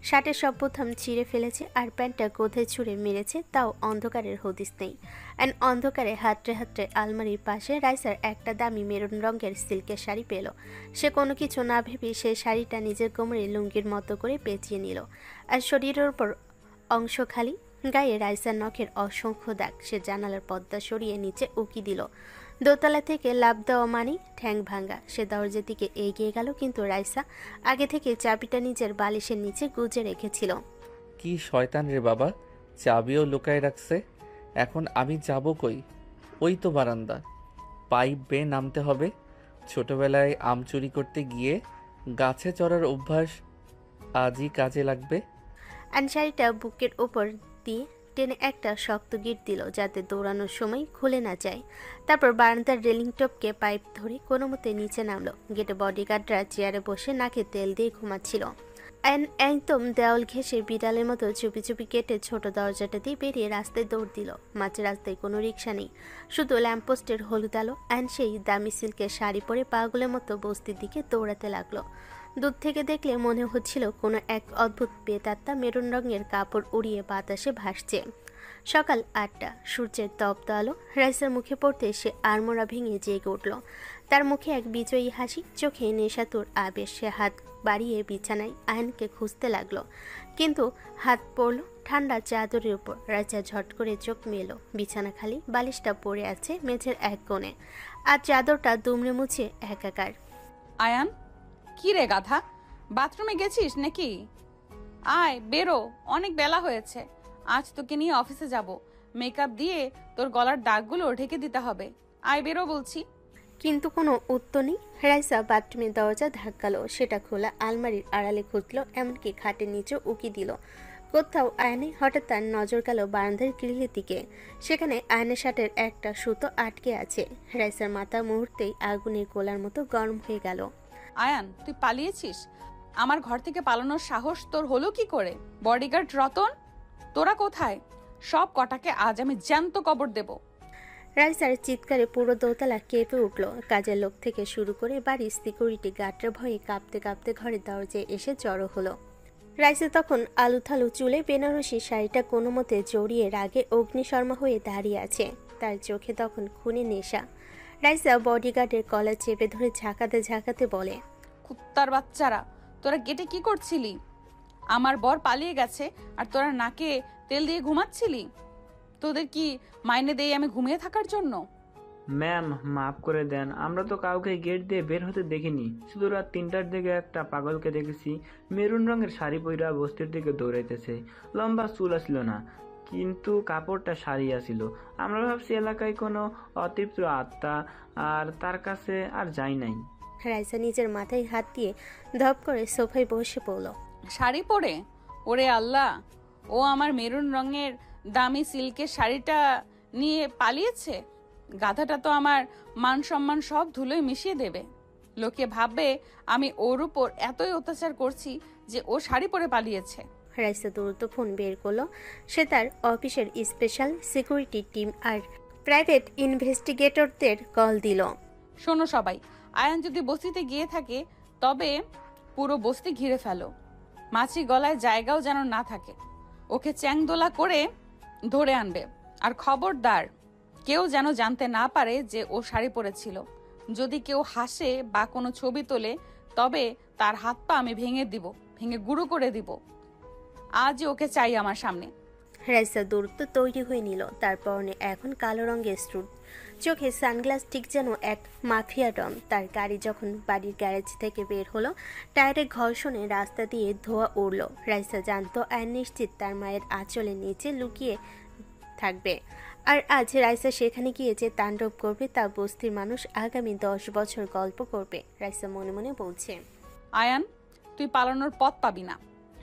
শার্টের সব বোতাম ছিঁড়ে ফেলেছে, আর প্যান্টটা কোথায় ছুঁড়ে মেরেছে তাও অন্ধকারের হদিস নেই। আয়ন অন্ধকারে হাতড়ে হাতড়ে আলমারির পাশে রাইসার একটা দামি মেরুন রঙের সিল্কের শাড়ি পেল। সে কোনো কিছু না ভেবে সেই শাড়িটা নিজের কোমরে লুঙ্গির মতো করে পেঁচিয়ে নিল। আর শরীরের ওপর অংশ খালি, গায়ে রাইসার নখের অসংখ্য দাগ। সে জানালার পর্দা সরিয়ে নিচে উকি দিল। দোতলা থেকে লাফ দেওয়া মানে ঠ্যাং ভাঙ্গা। সে দরজার দিকে এগিয়ে গেল, কিন্তু রাইসা আগে থেকে চাবিটা নিজের বালিশের নিচে গুজে রেখেছিল। কি শয়তান রে বাবা, চাবিও লুকায় রাখছে। এখন আমি যাব কই? ওই তো বারান্দা। পাইপ বেয়ে নামতে হবে। ছোটবেলায় আম চুরি করতে গিয়ে গাছে চড়ার অভ্যাস আজই কাজে লাগবে। আনসারিটা বুকের উপর দিয়ে টেনে একটা শক্ত গিট দিল, যাতে দৌড়ানোর সময় খুলে না যায়। তারপর বারান্দার রেলিং টপকে পাইপ ধরে কোনো মতে নিচে নামলো। গেটে বডিগার্ডরা চেয়ারে বসে নাকে তেল দিয়ে ঘুমাচ্ছিল। একদম দেওয়াল ঘেঁষে বিড়ালের মতো চুপি চুপি কেটে ছোট দরজাটা দিয়ে বেরিয়ে রাস্তায় দৌড় দিল। মাঝ রাস্তায় কোনো রিক্সা নেই, শুধু ল্যাম্পপোস্টের হলুদ আলো। সেই দামি সিল্কের শাড়ি পরে পাগলের মতো বস্তির দিকে দৌড়াতে লাগলো। দূর থেকে দেখলে মনে হচ্ছিল কোনো এক অদ্ভুত পেতাত্তা মেরুন রঙের কাপড় উড়িয়ে বাতাসে ভাসছে। সকাল 8টা, সূর্যের তপ্ত আলো রাইসার মুখে পড়তে সে আড়মোড়া ভেঙে জেগে উঠল। তার মুখে এক বিজয়ী হাসি, চোখে নেশাতুর আবেশ। সে হাত বাড়িয়ে বিছানায় আয়নকে খুঁজতে লাগলো, কিন্তু হাত পড়ল ঠান্ডা চাদরের উপর। রাইসা ঝট করে চোখ মেলো, বিছানা খালি, বালিশটা পড়ে আছে মেঝের এক কোণে, আর চাদরটা দুমড়ে মুছে একাকার। আয়ান, কি রে গাধা, বাথরুমে গেছিস নাকি? আয় বেরো, অনেক বেলা হয়েছে। আজ তোকে নিয়ে অফিসে যাব, মেকআপ দিয়ে তোর গলার দাগগুলো ঢেকে দিতে হবে। আয় বেরো বলছি। কিন্তু কোনো উত্তর নেই। রাইসা বাথরুমের দরজা ধাক্কালো, সেটা খোলা, আলমারির আড়ালে খুঁজলো, এমনকি খাটের নিচে উকি দিল। কোথাও আয়নে। হঠাৎ তার নজর গেল বারান্দার গ্রিলের দিকে। সেখানে আয়নের শার্টের একটা সুতো আটকে আছে। রাইসার মাথা মুহূর্তেই আগুনের গোলার মতো গরম হয়ে গেল। আয়ান, তুই পালিয়েছিস? আমার ঘর থেকে পালানোর সাহস তোর হলো কি করে? বডিগার্ড রতন, তোরা কোথায়? সব কটাকে আজ আমি জ্যান্ত কবর দেব। রাইসার চিৎকারে পুরো দোতলা কেঁপে উঠল। কাজের লোক থেকে শুরু করে বাড়ির সিকিউরিটি গার্ডের ভয়ে কাঁপতে কাঁপতে ঘরের দরজায় এসে জড়ো হলো। রাইসা তখন আলুথালু চুলে বেনারসি শাড়িটা কোনো মতে জড়িয়ে রাগে অগ্নিশর্মা হয়ে দাঁড়িয়ে আছে। তার চোখে তখন খুনে নেশা। রাইসা বডিগার্ডের কলার চেপে ধরে ঝাঁকাতে ঝাঁকাতে বলে, কুত্তার বাচ্চারা, তোরা গেটে কি করছিলি? আমার বর পালিয়ে গেছে আর তোরা নাকে তেল দিয়ে ঘুমাচ্ছিলি? তোদের কি মাইনে দেই আমি ঘুমিয়ে থাকার জন্য? ম্যাম মাফ করে দেন, আমরা তো কাউকে গেট দিয়ে বের হতে দেখিনি। শুধু রাত 3টার দিকে একটা পাগলকে দেখেছি, মেরুন রঙের শাড়ি পইরা বস্তির দিকে দৌড়াইতেছে। লম্বা চুল আসছিল না, কিন্তু কাপড়টা শাড়ি আসিল। আমরা ভাবছি এলাকায় কোনো অতৃপ্ত আত্মা, আর তার কাছে আর যাই নাই। রাইসা নিজের মাথায় হাত দিয়ে ধপ করে সোফায় বসে পড়ল। শাড়ি পরে? ওরে আল্লাহ, ও আমার মেরুন রঙের দামি সিল্কের শাড়িটা নিয়ে পালিয়েছে। গাধাটা তো আমার মান সম্মান সব ধুলোয় মিশিয়ে দেবে। লোকে ভাববে আমি ওর উপর এতই অত্যাচার করছি যে ও শাড়ি পরে পালিয়েছে। রাইসা দ্রুত ফোন বের করলো। সে তার অফিসের স্পেশাল সিকিউরিটি টিম আর প্রাইভেট ইনভেস্টিগেটরদের কল দিল। শোনো সবাই, আয়ান যদি বস্তিতে গিয়ে থাকে তবে পুরো বস্তি ঘিরে ফেলো। মাছি গলায় জায়গাও যেন না থাকে। ওকে চ্যাংদোলা করে ধরে আনবে। আর খবরদার, কেউ যেন জানতে না পারে যে ও শাড়ি পরেছিল। যদি কেউ হাসে বা কোনো ছবি তোলে তবে তার হাত পা আমি ভেঙে গুঁড়ো করে দিব। আজই ওকে চাই আমার সামনে। রাইসা দূরত্ব তৈরি হয়ে নিল। তার পরনে এখন কালো রঙের স্যুট, চোখে সানগ্লাস, ঠিক যেন এক মাফিয়া ডন। তার গাড়ি যখন বাড়ির গ্যারেজ থেকে বের হলো, টায়ারের ঘর্ষণে রাস্তা দিয়ে ধোঁয়া উড়ল। রাইসা জানতো আর নিশ্চিত তার মায়ের আঁচলের নিচে লুকিয়ে থাকবে। আর আজ রাইসা সেখানে গিয়ে যে তাণ্ডব করবে তা বস্তির মানুষ আগামী 10 বছর গল্প করবে। রাইসা মনে মনে বলছে, আয়ান, তুই পালানোর পথ পাবি না।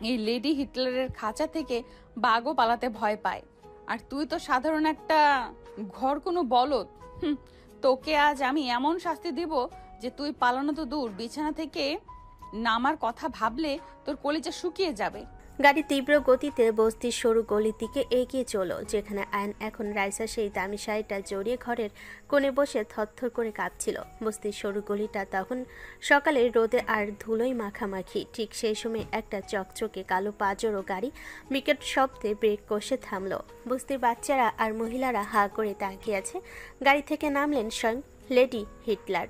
এই লেডি হিটলারের খাঁচা থেকে বাঘও পালাতে ভয় পায়। আর তুই তো সাধারণ একটা ঘর কোনো বলদ। তোকে আজ আমি এমন শাস্তি দিব যে তুই পালানো তো দূর, বিছানা থেকে নামার কথা ভাবলে তোর কলিজা শুকিয়ে যাবে। গাড়ি তীব্র গতিতে বস্তির সরু গলির দিকে এগিয়ে চলো, যেখানে আয়ন এখন রাইসা সেই দামি শাড়িটা জড়িয়ে ঘরের কোণে বসে থরথর করে কাঁপছিল। বস্তির সরু গলিটা তখন সকালের রোদে আর ধুলোয় মাখামাখি। ঠিক সেই সময় একটা চকচকে কালো পাজরো গাড়ি বিকট শব্দে ব্রেক কষে থামলো। বস্তির বাচ্চারা আর মহিলারা হা করে তাকিয়ে আছে। গাড়ি থেকে নামলেন স্বয়ং লেডি হিটলার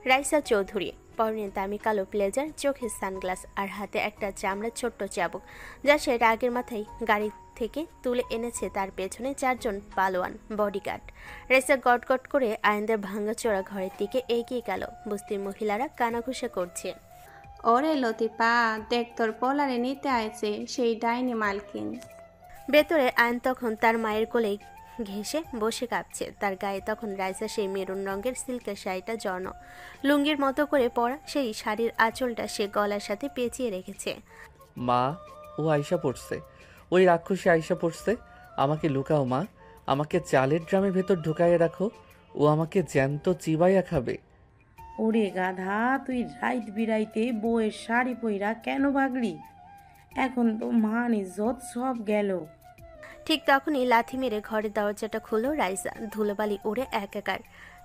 রাইসা চৌধুরী। পরনে দামি কালো ব্লেজার, চোখে সানগ্লাস আর হাতে একটা চামড়ার ছোট্ট চাবুক, যা সে রাগের মাথায় গাড়ি থেকে তুলে এনেছে তার পেছনে 4 জন পালোয়ান বডিগার্ড। রাইসা গটগট করে আয়নদের ভাঙাচোরা ঘরের দিকে এগিয়ে গেল। বস্তির মহিলারা কানাঘুষা করছে। ওরে লতিপা, দেখ তোর পোলারে নিতে আইছে সেই ডাইনি মালকিন। ভেতরে আয়ন তখন তার মায়ের কোলে ঘেঁষে বসে কাঁপছে। তার গায়ে তখন রাইসা সেই মেরুন রঙের সিল্কের শাড়িটা জড়ানো, লুঙ্গির মতো করে পরা সেই শাড়ির আঁচলটা সে গলার সাথে পেঁচিয়ে রেখেছে। মা, ও আয়শা পড়ছে, ওই রাক্ষসী আয়শা পড়ছে। আমাকে লুকাও মা, আমাকে চালের ড্রামের ভেতর ঢুকাইয়ে রাখো। ও আমাকে জ্যান্ত চিবাইয়া খাবে। ওরে গাধা, তুই রাইত বিরাইতে বউয়ের শাড়ি পইরা কেন ভাগলি? এখন তো মান ইজ্জত সব গেল। ঠিক তখনই লাথি মেরে ঘরের দরজাটা খুলল রাইসা। ধুলোবালি উড়ে একাকার।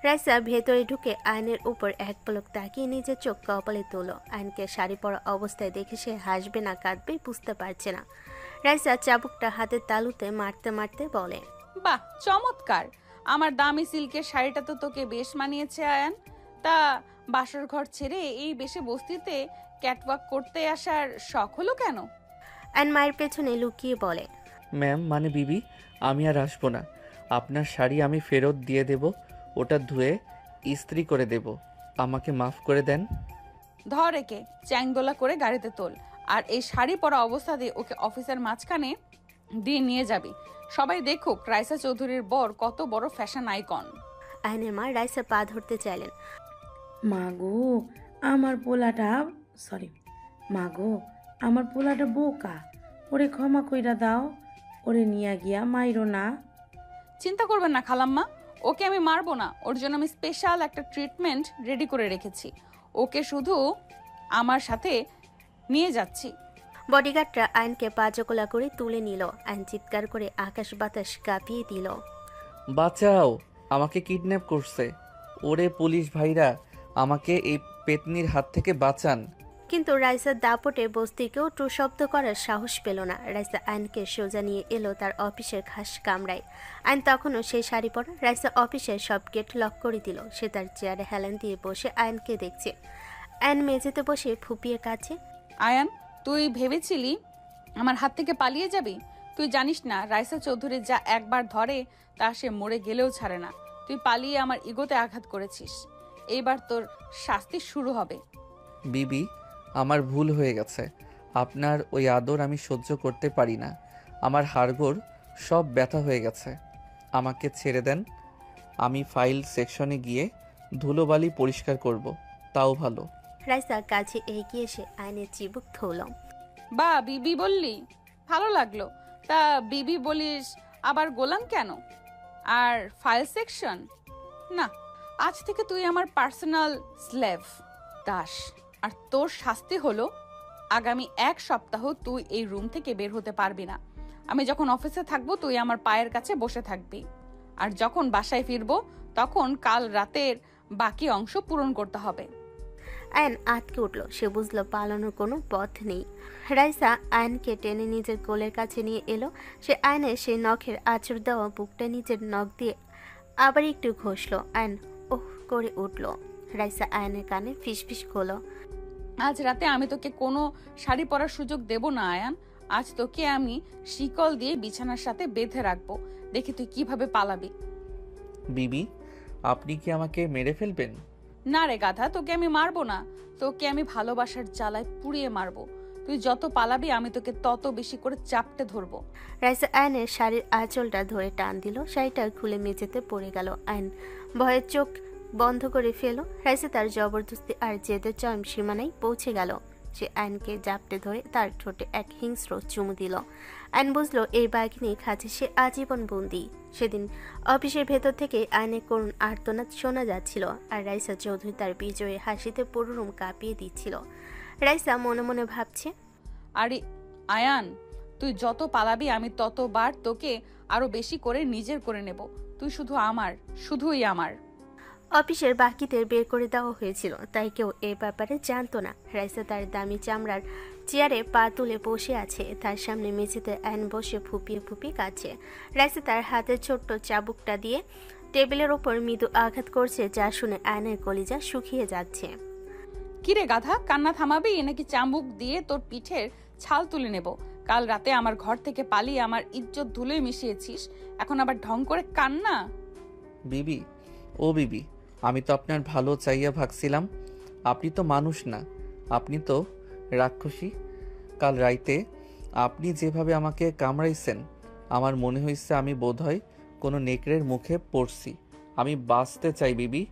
রাইসা ভেতরে ঢুকে আয়নের উপর এক পলক তাকিয়ে নিজের চোখ কপালে তোলো। আয়নকে শাড়ি পরা অবস্থায় দেখে সে হাসবে না কাঁদবে বুঝতে পারছে না। রাইসা চাবুকটা হাতের তালুতে মারতে মারতে বলে, বাহ, চমৎকার। আমার দামি সিল্কের শাড়িটা তো তোকে বেশ মানিয়েছে আয়ান। তা বাসর ঘর ছেড়ে এই বেশে বস্তিতে ক্যাটওয়াক করতে আসার শখ হলো কেন? আয়ন মায়ের পেছনে লুকিয়ে বলে, ম্যাম মানে বিবি, আমি আর আসবো না। আপনার শাড়ি আমি ফেরত দিয়ে দেব, ওটা ধুয়ে ইস্ত্রি করে দেব। আমাকে মাফ করে দেন। ধর একে, চ্যাংদোলা করে গাড়িতে তোল, আর এই শাড়ি পরা অবস্থাতে ওকে অফিসের মাঝখানে দিয়ে নিয়ে যাবি। সবাই দেখুক রাইসা চৌধুরীর বর কত বড় ফ্যাশন আইকন। আয়নের মা রাইসা পা ধরতে চাইলেন। মাগো আমার পোলাটা মাগো আমার পোলাটা বোকা, ওরে ক্ষমা কইরা দাও, ওরে নিয়া গিয়া মাইরো না। চিন্তা করবেন না খালাম্মা, ওকে আমি মারবো না। ওর জন্য আমি স্পেশাল একটা ট্রিটমেন্ট রেডি করে রেখেছি। ওকে শুধু আমার সাথে নিয়ে যাচ্ছি। বডিগার্ডরা আয়নকে পা জোকলা করে তুলে নিল। আয়ন চিৎকার করে আকাশ বাতাস কাঁপিয়ে দিল। বাঁচাও, আমাকে কিডন্যাপ করছে। ওরে পুলিশ ভাইরা, আমাকে এই পেতনির হাত থেকে বাঁচান। কিন্তু রাইসার দাপটে বস্তিকেও টু শব্দ করার সাহস পেল না। রাইসা আয়নকে সোজা নিয়ে এলো তার অফিসের খাস কামরায়। আয়ন তখনও সেই শাড়ি পরা। রাইসা অফিসের সব গেট লক করে দিল। সে তার চেয়ারে হেলান দিয়ে বসে আয়নকে দেখছে। আয়ন মেঝেতে বসে ফুপিয়ে কাছে। আয়ান, তুই ভেবেছিলি আমার হাত থেকে পালিয়ে যাবি? তুই জানিস না রাইসা চৌধুরী যা একবার ধরে তা সে মরে গেলেও ছাড়ে না। তুই পালিয়ে আমার ইগোতে আঘাত করেছিস। এইবার তোর শাস্তি শুরু হবে। বিবি, আমার ভুল হয়ে গেছে। আপনার ওই আদর আমি সহ্য করতে পারি না। আমার হাড়গোড় সব ব্যথা হয়ে গেছে। আমাকে ছেড়ে দেন। আমি ফাইল সেকশনে গিয়ে ধুলোবালি পরিষ্কার করব, তাও ভালো। রাইসা কাছে এগিয়ে এসে আয়নের চিবুক ধরল। বা বিবি বললি, ভালো লাগলো। তা বিবি বলিস আবার গোলাম কেন? আর ফাইল সেকশন না, আজ থেকে তুই আমার পার্সোনাল স্লেভ, দাস। আর তোর শাস্তি হলো আগামী 1 সপ্তাহ তুই এই রুম থেকে বের হতে পারবি না। আমি যখন অফিসে থাকবো তুই আমার পায়ের কাছে বসে থাকবি, আর যখন বাসায় ফিরবো তখন কাল রাতের বাকি অংশ পূরণ করতে হবে। আয়ন আটকে উঠল। সে বুঝলো পালানোর কোনো পথ নেই। রাইসা আয়নকে টেনে নিজের কোলের কাছে নিয়ে এলো। সে আয়নের সেই নখের আঁচড় দেওয়া বুকটা নিজের নখ দিয়ে আবার একটু ঘষলো। আয়ন ওহ করে উঠল। রাইসা আয়নের কানে ফিসফিস করলো, আজ রাতে আমি তোকে কোনো শাড়ি পরার সুযোগ দেব না আয়ান। আজ তোকে আমি শিকল দিয়ে বিছানার সাথে বেঁধে রাখবো, দেখি তুই কিভাবে পালাবি। বিবি, আপনি কি আমাকে মেরে ফেলবেন? না রে গাধা, তোকে আমি মারবো না। তোকে আমি ভালোবাসার জ্বালায় পুড়িয়ে মারবো। তুই যত পালাবি আমি তোকে তত বেশি করে চাপটে ধরবো। রাইসা আয়নের শাড়ির আঁচলটা ধরে টান দিল। শাড়িটা খুলে মেঝেতে পড়ে গেল। আয়ন ভয়ের চোখ বন্ধ করে ফেল। রাইসা তার জবরদস্তি আর জেদের চরম সীমানায় পৌঁছে গেল। সে আয়নকে জাপটে ধরে তার ঠোঁটে এক হিংস্র চুমু দিল। আয়ন বুঝলো এই বাঘিনী খাঁচে সে আজীবন বন্দি। সেদিন অফিসের ভেতর থেকে আয়নের করুণ আর্তনাদ শোনা যাচ্ছিল, আর রাইসা চৌধুরী তার বিজয়ে হাসিতে পুরো রুম কাঁপিয়ে দিচ্ছিল। রাইসা মনে মনে ভাবছে, আরে আয়ান, তুই যত পালাবি আমি ততবার তোকে আরো বেশি করে নিজের করে নেব। তুই শুধু আমার, শুধুই আমার। অফিসের বাকিদের বের করে দেওয়া হয়েছিল, তাই কেউ এ ব্যাপারে জানতো না। রাইসা তার দামি চামড়ার চেয়ারে পা তুলে বসে আছে। তার সামনে মেঝেতে আয়ন বসে ফুপিয়ে ফুপিয়ে কাছে। রাইসা তার হাতের ছোট্ট চাবুকটা দিয়ে টেবিলের ওপর মৃদু আঘাত করছে, যা শুনে আয়নের কলিজা শুকিয়ে যাচ্ছে। কিরে গাধা, কান্না থামাবি নাকি চাম্বুক দিয়ে তোর পিঠের ছাল তুলে নেব? কাল রাতে আমার ঘর থেকে পালিয়ে আমার ইজ্জত ধুলোয় মিশিয়েছিস, এখন আবার ঢং করে কান্না? বিবি, ও বিবি, আমি তো আপনার ভালো চাইয়া ভাগছিলাম। আপনি তো মানুষ না, আপনি তো রাক্ষসী। কাল রাইতে আপনি যেভাবে আমাকে কামড়াইছেন, আমার মনে হয়েছে আমি বোধহয় কোনো নেকড়ের মুখে পড়ছি। আমি বাঁচতে চাই বিবি,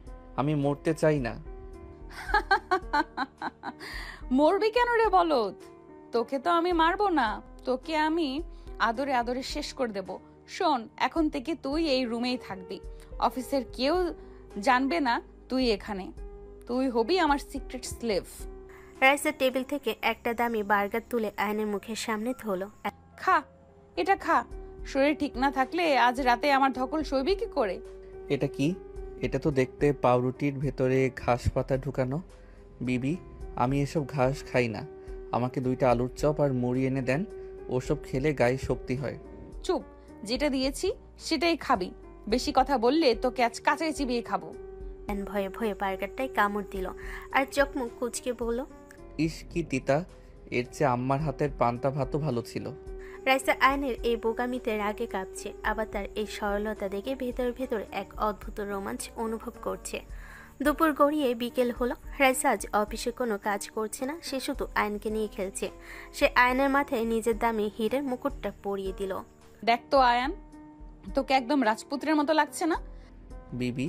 আমি মরতে চাই না। মরবি কেন রে বলদ? তোকে তো আমি মারবো না, তোকে আমি আদরে আদরে শেষ করে দেব। শোন, এখন থেকে তুই এই রুমেই থাকবি। অফিসের কেউ জানবে না তুই এখানে। তুই হবি আমার সিক্রেট স্লেভ। রাইসা টেবিল থেকে একটা দামি বার্গার তুলে আয়নের মুখের সামনে ধরল। খা, এটা খা। শরীর ঠিক না থাকলে আজ রাতে আমার ধকল সইবি কি করে? এটা কি? এটা তো দেখতে পাউরুটির ভেতরে ঘাস পাতা ঢুকানো। বিবি, আমি এসব ঘাস খাই না। আমাকে 2টা আলুর চপ আর মুড়ি এনে দেন। ওসব খেলে গায়ে শক্তি হয়। চুপ, যেটা দিয়েছি সেটাই খাবি। বেশি কথা বললে তোকে আজ কাঁচায় চিবিয়ে খাবো। আয়ন ভয়ে ভয়ে বার্গারটাই কামড় দিল আর চোখ মুখ কুচকে বলল, ইস কি তিতা, এর চেয়ে আম্মার হাতের পান্তা ভাতও ভালো ছিল। রাইসা আয়নের এই বোকামিতে রাগে কাঁপছে, আবার তার এই সরলতা দেখে ভেতর ভেতর এক অদ্ভুত রোমাঞ্চ অনুভব করছে। দুপুর গড়িয়ে বিকেল হলো। রাইসা আজ অফিসে কোনো কাজ করছে না, সে শুধু আয়নকে নিয়ে খেলছে। সে আয়নের মাথায় নিজের দামি হীরের মুকুটটা পরিয়ে দিল। দেখ তো আয়ান, তোকে একদম রাজপুত্রের মতো লাগছে না? বিবি,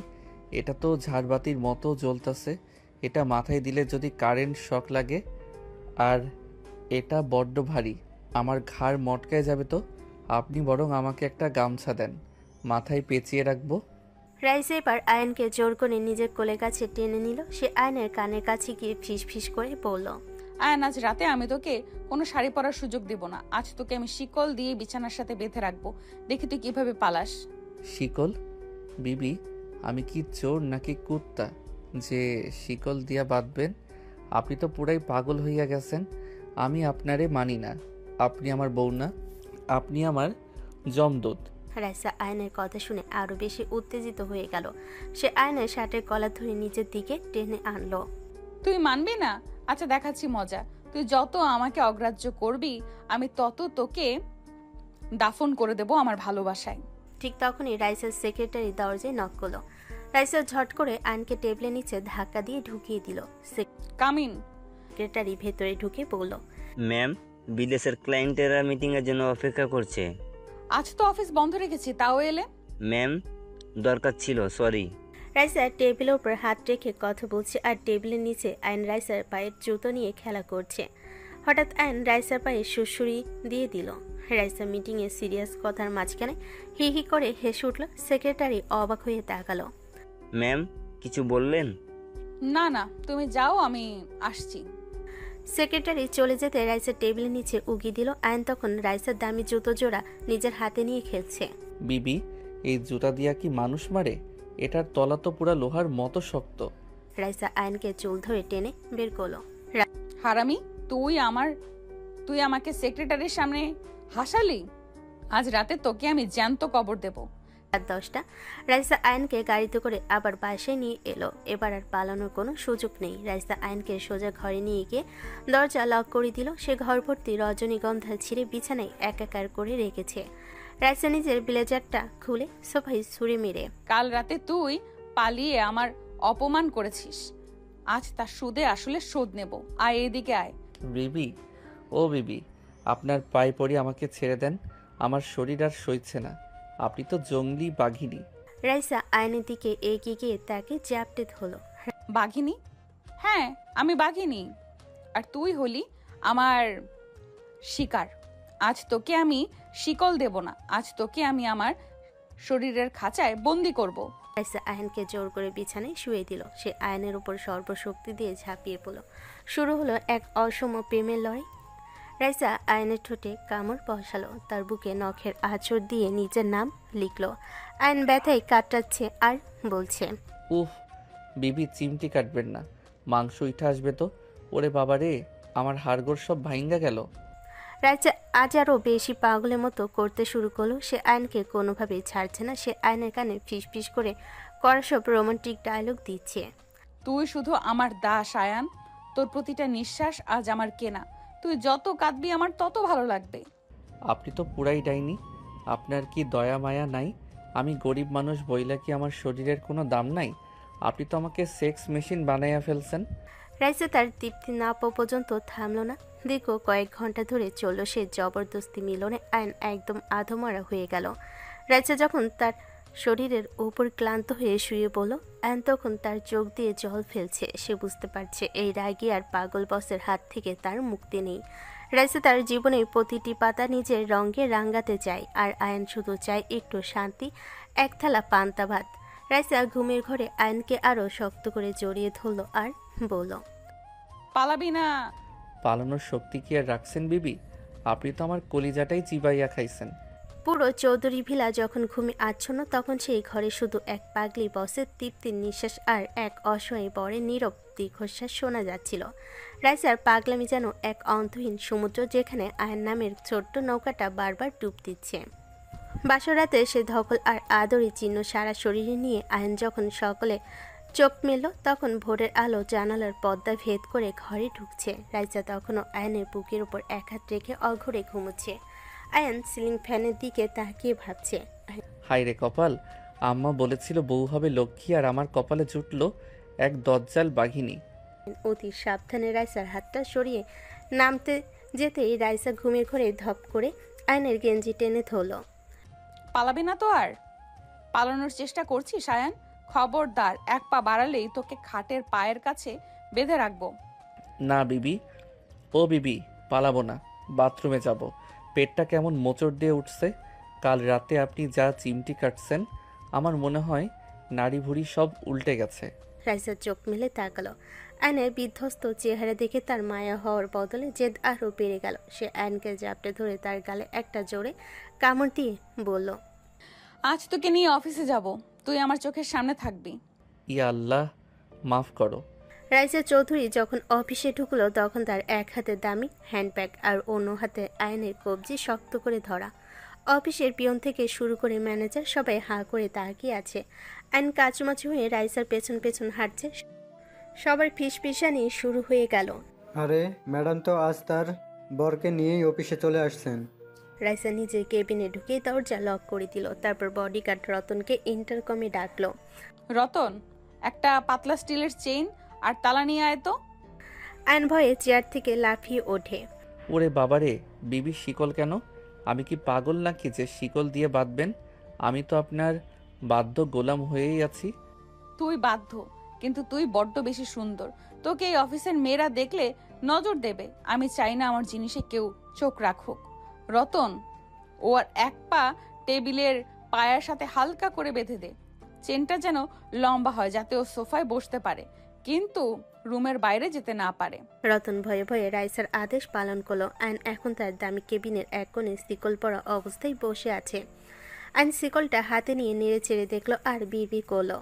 এটা তো ঝাড়বাতির মতো জ্বলতেছে। এটা মাথায় দিলে যদি কারেন্ট শক লাগে। আর এটা বড্ড ভারী, আমার ঘাড় মটকায় যাবে তো। আপনি বরং আমাকে একটা গামছা দেন, মাথায় পেঁচিয়ে রাখবো। রাইসা এবার আয়নকে জোর করে নিজের কোলের কাছে টেনে নিল। সে আয়নের কানের কাছে গিয়ে ফিস ফিস করে বলল, আয়ান, আজ রাতে আমি তোকে কোনো শাড়ি পরার সুযোগ দিব না। আজ তোকে আমি শিকল দিয়ে বিছানার সাথে বেঁধে রাখবো, দেখি তুই কিভাবে পালাস। শিকল? বিবি, আমি কি চোর নাকি কুত্তা যে শিকল দিয়া বাঁধবেন? আপনি তো পুরাই পাগল হইয়া গেছেন। আমি আপনারে মানি না। আপনি আমার বউ না, আপনি আমার যমদূত। রাইসা আয়নের কথা শুনে আরো বেশি উত্তেজিত হয়ে গেল। সে আয়নের শার্টের কলার ধরে নিজের দিকে টেনে আনলো। তুই মানবি না? আচ্ছা, দেখাচ্ছি মজা। তুই যত আমাকে অগ্রাহ্য করবি, আমি তত তোকে দাফন করে দেব আমার ভালোবাসায়। ঠিক তখনই রাইসার সেক্রেটারি দরজায় নক করলো। রাইসা ঝট করে আয়নকে টেবিলের নিচে ধাক্কা দিয়ে ঢুকিয়ে দিল। কামিন। সেক্রেটারি ভেতরে ঢুকে বলল, ম্যাম, বিদেশের ক্লায়েন্টেরা মিটিংয়ের জন্য অপেক্ষা করছে। আজ তো অফিস বন্ধ রেখেছি, তাও এলে? ম্যাম, দরকার ছিল, সরি। রাইসা টেবিলের উপর হাত রেখে কথা বলছে আর টেবিলের নিচে আয়ন রাইসার পায়ের জুতো নিয়ে খেলা করছে। হঠাৎ আয়ন রাইসার পায়ে সুড়সুড়ি দিয়ে দিল। রাইসা মিটিংয়ে সিরিয়াস কথার মাঝখানে হি হি করে হেসে উঠল। সেক্রেটারি অবাক হয়ে তাকালো। ম্যাম, কিছু বললেন? না না, তুমি যাও, আমি আসছি। সেক্রেটারি চলে যেতে রাইসার টেবিলের নিচে উগি দিল। আয়ন তখন রাইসার দামি জুতো জোড়া নিজের হাতে নিয়ে খেলছে। বিবি, এই জুতা দিয়া কি মানুষ মারে? এটার তলা তো পুরা লোহার মতো শক্ত। রাইসা আয়নকে চুল ধরে টেনে বের করলো। হারামি, তুই আমাকে সেক্রেটারির সামনে হাসালি? আজ রাতে তোকে আমি জ্যান্ত কবর দেব। রাত 10টা। রাইসা আয়নকে গাড়িতে করে আবার বাসায় নিয়ে এলো। এবার আর পালানোর কোনো সুযোগ নেই। রাইসা আয়নকে সোজা ঘরে নিয়ে গিয়ে দরজা লক করে দিল। সে ঘর ভর্তি রজনীগন্ধা ছিঁড়ে বিছানায় একাকার করে রেখেছে। রাইসা নিজের ব্লেজারটা খুলে সোফায় ছুঁড়ে মেরে, কাল রাতে তুই পালিয়ে আমার অপমান করেছিস, আজ তার সুদে আসলে শোধ নেব। আয়, এদিকে আয়। বিবি, ও বিবি, আপনার পায়ে পড়ি আমাকে ছেড়ে দেন। আমার শরীর আর সইছে না। আপনি তো জঙ্গলি বাঘিনী। রাইসা আয়নের দিকে এগিয়ে গিয়ে তাকে চ্যাপটে ধরল। বাঘিনী? হ্যাঁ, আমি বাঘিনী। আর তুই হলি আমার শিকার। আজ তোকে আমি শিকল দেব না, আজ তোকে আমি আমার শরীরের খাঁচায় বন্দি করব। রাইসা আয়নকে জোর করে বিছানায় শুয়ে দিল। সে আয়নের উপর সর্বশক্তি দিয়ে ঝাঁপিয়ে পড়ল। শুরু হলো এক অসম প্রেমের লড়াই। রাইসা আয়নের ঠোঁটে কামড় বসালো, তার বুকে নখের আঁচড় দিয়ে নিজের নাম লিখলো। আয়ন ব্যথায় কাটাচ্ছে আর বলছে, উফ বিবি, চিমটি কাটবেন না, মাংস উঠে আসবে তো। ওরে বাবা রে, আমার হাড়গোড় সব ভাঙ্গা গেল। রাইসা আজ আরও বেশি পাগলের মতো করতে শুরু করলো। সে আয়নকে কোনোভাবেই ছাড়ছে না। সে আয়নের কানে ফিস ফিস করে কড়া সব রোমান্টিক ডায়লগ দিচ্ছে। তুই শুধু আমার দাস আয়ান, তোর প্রতিটা নিঃশ্বাস আজ আমার কেনা। তুই যত কাঁদবি আমার তত ভালো লাগবে। আপনি তো পুরাই ডাইনি। আপনার কি দয়া মায়া নাই? আমি গরিব মানুষ বইলা কি আমার শরীরের কোনো দাম নাই? আপনি তো আমাকে সেক্স মেশিন বানাইয়া ফেলছেন। রাইসা তার তৃপ্তি না পাওয়া পর্যন্ত থামল না। দীর্ঘ কয়েক ঘন্টা ধরে চলল সে জবরদস্তি মিলনে। আয়ন একদম আধমরা হয়ে গেল। রাইসা যখন তার শরীরের উপর ক্লান্ত হয়ে শুয়ে পড়ল, আয়ন তখন তার চোখ দিয়ে জল ফেলছে। সে বুঝতে পারছে এই রাগী আর পাগল বসের হাত থেকে তার মুক্তি নেই। রাইসা তার জীবনের প্রতিটি পাতা নিজের রঙে রাঙাতে চায়, আর আয়ন শুধু চায় একটু শান্তি, এক থালা পান্তা ভাত। রাইসা ঘুমের ঘরে আয়নকে আরো শক্ত করে জড়িয়ে ধরল আর বলল, পালাবি না। পালানোর শক্তি কি আর রাখছেন বিবি? আপনি তো আমার কলিজাটাই চিবাইয়া খাইছেন। পুরো চৌধুরী ভিলা যখন ঘুমে আচ্ছন্ন, তখন সেই ঘরে শুধু এক পাগলি বসের তৃপ্তির নিঃশ্বাস আর এক অসহায় বরের নীরব দীর্ঘশ্বাস শোনা যাচ্ছিল। রাইসার পাগলামি যেন এক অন্তহীন সমুদ্র, যেখানে আয়ন নামের ছোট্ট নৌকাটা বারবার ডুব দিচ্ছে। বাসরাতে সে ধকল আর আদরি চিহ্ন সারা শরীরে নিয়ে আয়ন যখন সকলে চোখ মেলল, তখন ভোরের আলো জানালার পর্দা ভেদ করে ঘরে ঢুকছে। রাইসা তখনও আয়নের বুকের উপর এক হাত রেখে অঘরে ঘুমোচ্ছে। আয়ন সিলিং ফ্যানের দিকে তাকিয়ে ভাবছে, হায় রে কপাল, আম্মা বলেছিল বউ হবে লক্ষ্মী, আর আমার কপালে জুটলো এক দজ্জাল বাঘিনী। অতি সাবধানে রাইসার হাতটা সরিয়ে নামতে যেতেই রাইসা ঘুমের ঘরে ধপ করে আয়নের গেঞ্জি টেনে ধরল। পালাবি না তো আর? পালানোর চেষ্টা করছিস আয়ান? খবরদার, এক পা বাড়ালেই তোকে খাটের পায়ের কাছে বেঁধে রাখবো। না বিবি, ও বিবি, পালাবো না, বাথরুমে যাব। পেটটা কেমন মোচড় দিয়ে উঠছে। কাল রাতে আপনি যা চিমটি কাটছেন, আমার মনে হয় নাড়ি ভুড়ি সব উল্টে গেছে। রাইসার চোখ মেলে তাকালো। আয়নের বিধ্বস্ত চেহারা দেখে তার মায়া হওয়ার বদলে জেদ আরও বেড়ে গেল। সে আয়নকে জাপটে ধরে তার গালে একটা জোরে কামড় দিয়ে বলল, আজ তোকে নিয়ে অফিসে যাব, তুই আমার চোখের সামনে থাকবি। ইয়া আল্লাহ, মাফ করো। রাইসা চৌধুরী যখন অফিসে ঢুকলো, তখন তার এক হাতে দামি হ্যান্ডব্যাগ আর অন্য হাতে আয়নের কবজি শক্ত করে ধরা। অফিসের পিয়ন থেকে শুরু করে ম্যানেজার সবাই হাঁ করে তাকিয়ে আছে। আয়ন কাচুমাচু হয়ে রাইসার পেছন পেছন হাঁটছে। সবার ফিসফিসানি শুরু হয়ে গেল। আরে ম্যাডাম তো আজ তার বরকে নিয়েই অফিসে চলে আসছেন। রাইসা নিজের কেবিনে ঢুকে দরজা লক করে দিল। তারপর বডিগার্ড রতনকে ইন্টারকমে ডাকলো। রতন, একটা পাতলা স্টিলের চেইন আর তালা নিয়ে আয় তো। আয়ন ভয়ে চেয়ার থেকে লাফিয়ে ওঠে। ওরে বাবারে, বিবি শিকল কেন? আমি কি পাগল নাকি যে শিকল দিয়ে বাঁধবেন? আমি তো আপনার বাধ্য গোলাম হয়েই আছি। তুই বাধ্য, কিন্তু তুই বড্ড বেশি সুন্দর। তোকে এই অফিসের মেয়েরা দেখলে নজর দেবে। আমি চাই না আমার জিনিসে কেউ চোখ রাখুক। রতন, ও আর এক পা টেবিলের পায়ার সাথে হালকা করে বেঁধে দে। চেনটা যেন লম্বা হয়, যাতে ও সোফায় বসতে পারে, কিন্তু রুমের বাইরে যেতে না পারে। রতন ভয়ে ভয়ে রাইসার আদেশ পালন করলো। আয়ন এখন তার দামি কেবিনের এক কোণে শিকল পরা অবস্থায় বসে আছে। আয়ন শিকলটা হাতে নিয়ে নেড়ে চেড়ে দেখলো আর বিড়বিড় করলো,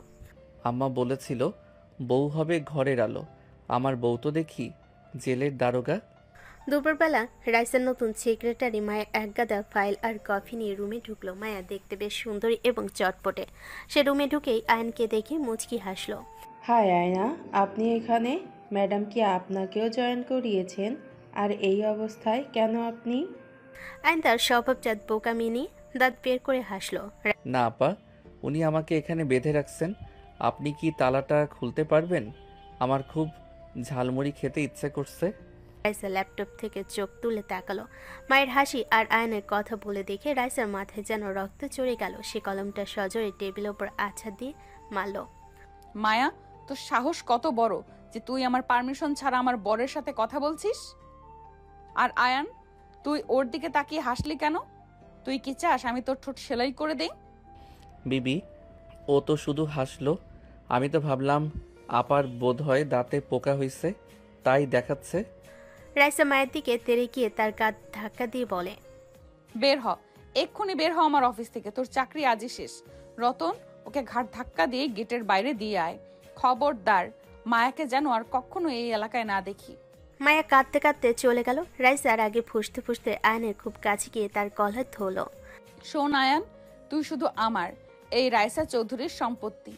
আম্মা বলেছিল বউ হবে ঘরের আলো, আমার বউ তো দেখি জেলের দারোগা। দুপুরবেলা রাইসার নতুন সেক্রেটারি মায়া একগাদা ফাইল আর কফি নিয়ে রুমে ঢুকলো। মায়া দেখতে বেশ সুন্দরী এবং চটপটে। সে রুমে ঢুকেই আয়নকে দেখে মুচকি হাসলো। হাই আয়না, আপনি এখানে? ম্যাডাম কি আপনাকেও জয়েন করিয়েছেন? আর এই অবস্থায় কেন আপনি? আয়ন তার স্বভাবজাত বোকামি নিয়ে দাঁত বের করে হাসলো। না আপা, উনি আমাকে এখানে বেঁধে রাখছেন। আপনি কি তালাটা খুলতে পারবেন? আমার খুব ঝালমুড়ি খেতে ইচ্ছে করছে। রাইসা ল্যাপটপ থেকে চোখ তুলে তাকালো। মায়ের হাসি আর আয়নের কথা বলে দেখে রাইসার মাথায় যেন রক্ত চড়ে গেল। সে কলমটা সজোরে টেবিলের উপর আছাড় দিয়ে মারল। মায়া, তোর সাহস কত বড় যে তুই আমার পারমিশন ছাড়া আমার বরের সাথে কথা বলছিস? আর আয়ান, তুই ওর দিকে তাকিয়ে হাসলি কেন? তুই কি চাস আমি তোর ঠোঁট সেলাই করে দেই? বিবি, ও তো শুধু হাসলো। আমি তো ভাবলাম আপার বোধহয় দাঁতে পোকা হয়েছে, তাই দেখাচ্ছে। রাইসা মায়ের দিকে তেড়ে গিয়ে তার কাঁধ ধাক্কা দিয়ে বলে, বের হ, এক্ষুনি বের হ আমার অফিস থেকে। তোর চাকরি আজই শেষ। রতন, ওকে ঘাট ধাক্কা দিয়ে গেটের বাইরে দিয়ে আয়। খবরদার, মায়াকে যেন আর কখনো এই এলাকায় না দেখি। মায়া কাঁদতে কাঁদতে চলে গেল। রাইসার আগে ফুসতে ফুসতে আয়নের খুব কাছে গিয়ে তার কলার ধরল। শোন আয়ান, তুই শুধু আমার, এই রাইসা চৌধুরীর সম্পত্তি।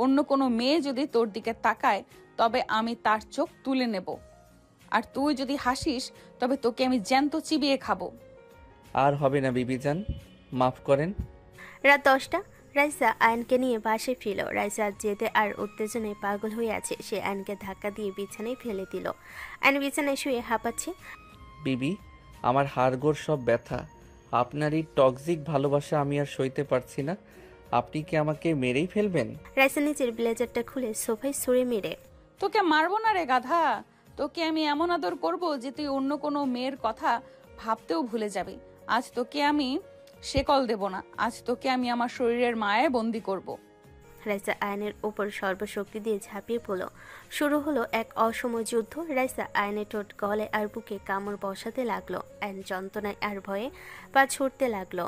অন্য কোনো মেয়ে যদি তোর দিকে তাকায়, তবে আমি তার চোখ তুলে নেব। আর তুই যদি হাসিস, তবে তোকে আমি জ্যান্ত চিবিয়ে খাবো। আর হবে না বিবিজান, মাফ করেন। রাত 10টা। রাইসা আয়নকে নিয়ে বাসে ফিরল। রাইসা জেদে আর উত্তেজনায় পাগল হয়ে আছে। সে আয়নকে ধাক্কা দিয়ে বিছানায় ফেলে দিল। আয়ন বিছানায় শুয়ে হাঁপাচ্ছে। বিবি, আমার হাড়গোড় সব ব্যথা। আপনার এই টক্সিক ভালোবাসা আমি আর সইতে পারছি না। আপনি কি আমাকে মেরেই ফেলবেন? রাইসা নিজের ব্লেজারটা খুলে সোফায় ছুঁড়ে মেরে, তোকে মারবো না রে গাধা। তোকে আমি এমন আদর করব যে তুই অন্য কোনো মেয়ের কথা ভাবতেও ভুলে যাবি। আজ তোকে আমি শেকল দেব না, আজ তোকে আমি আমার শরীরের মায়ায় বন্দি করব। রাইসা আয়নের উপর সর্বশক্তি দিয়ে ঝাঁপিয়ে পড়ল। শুরু হলো এক অসময় যুদ্ধ। রাইসা আয়নের ঠোঁট গলে আর বুকে কামড় বসাতে লাগলো। আয়ন যন্ত্রণায় আর ভয়ে পা ছুটতে লাগলো।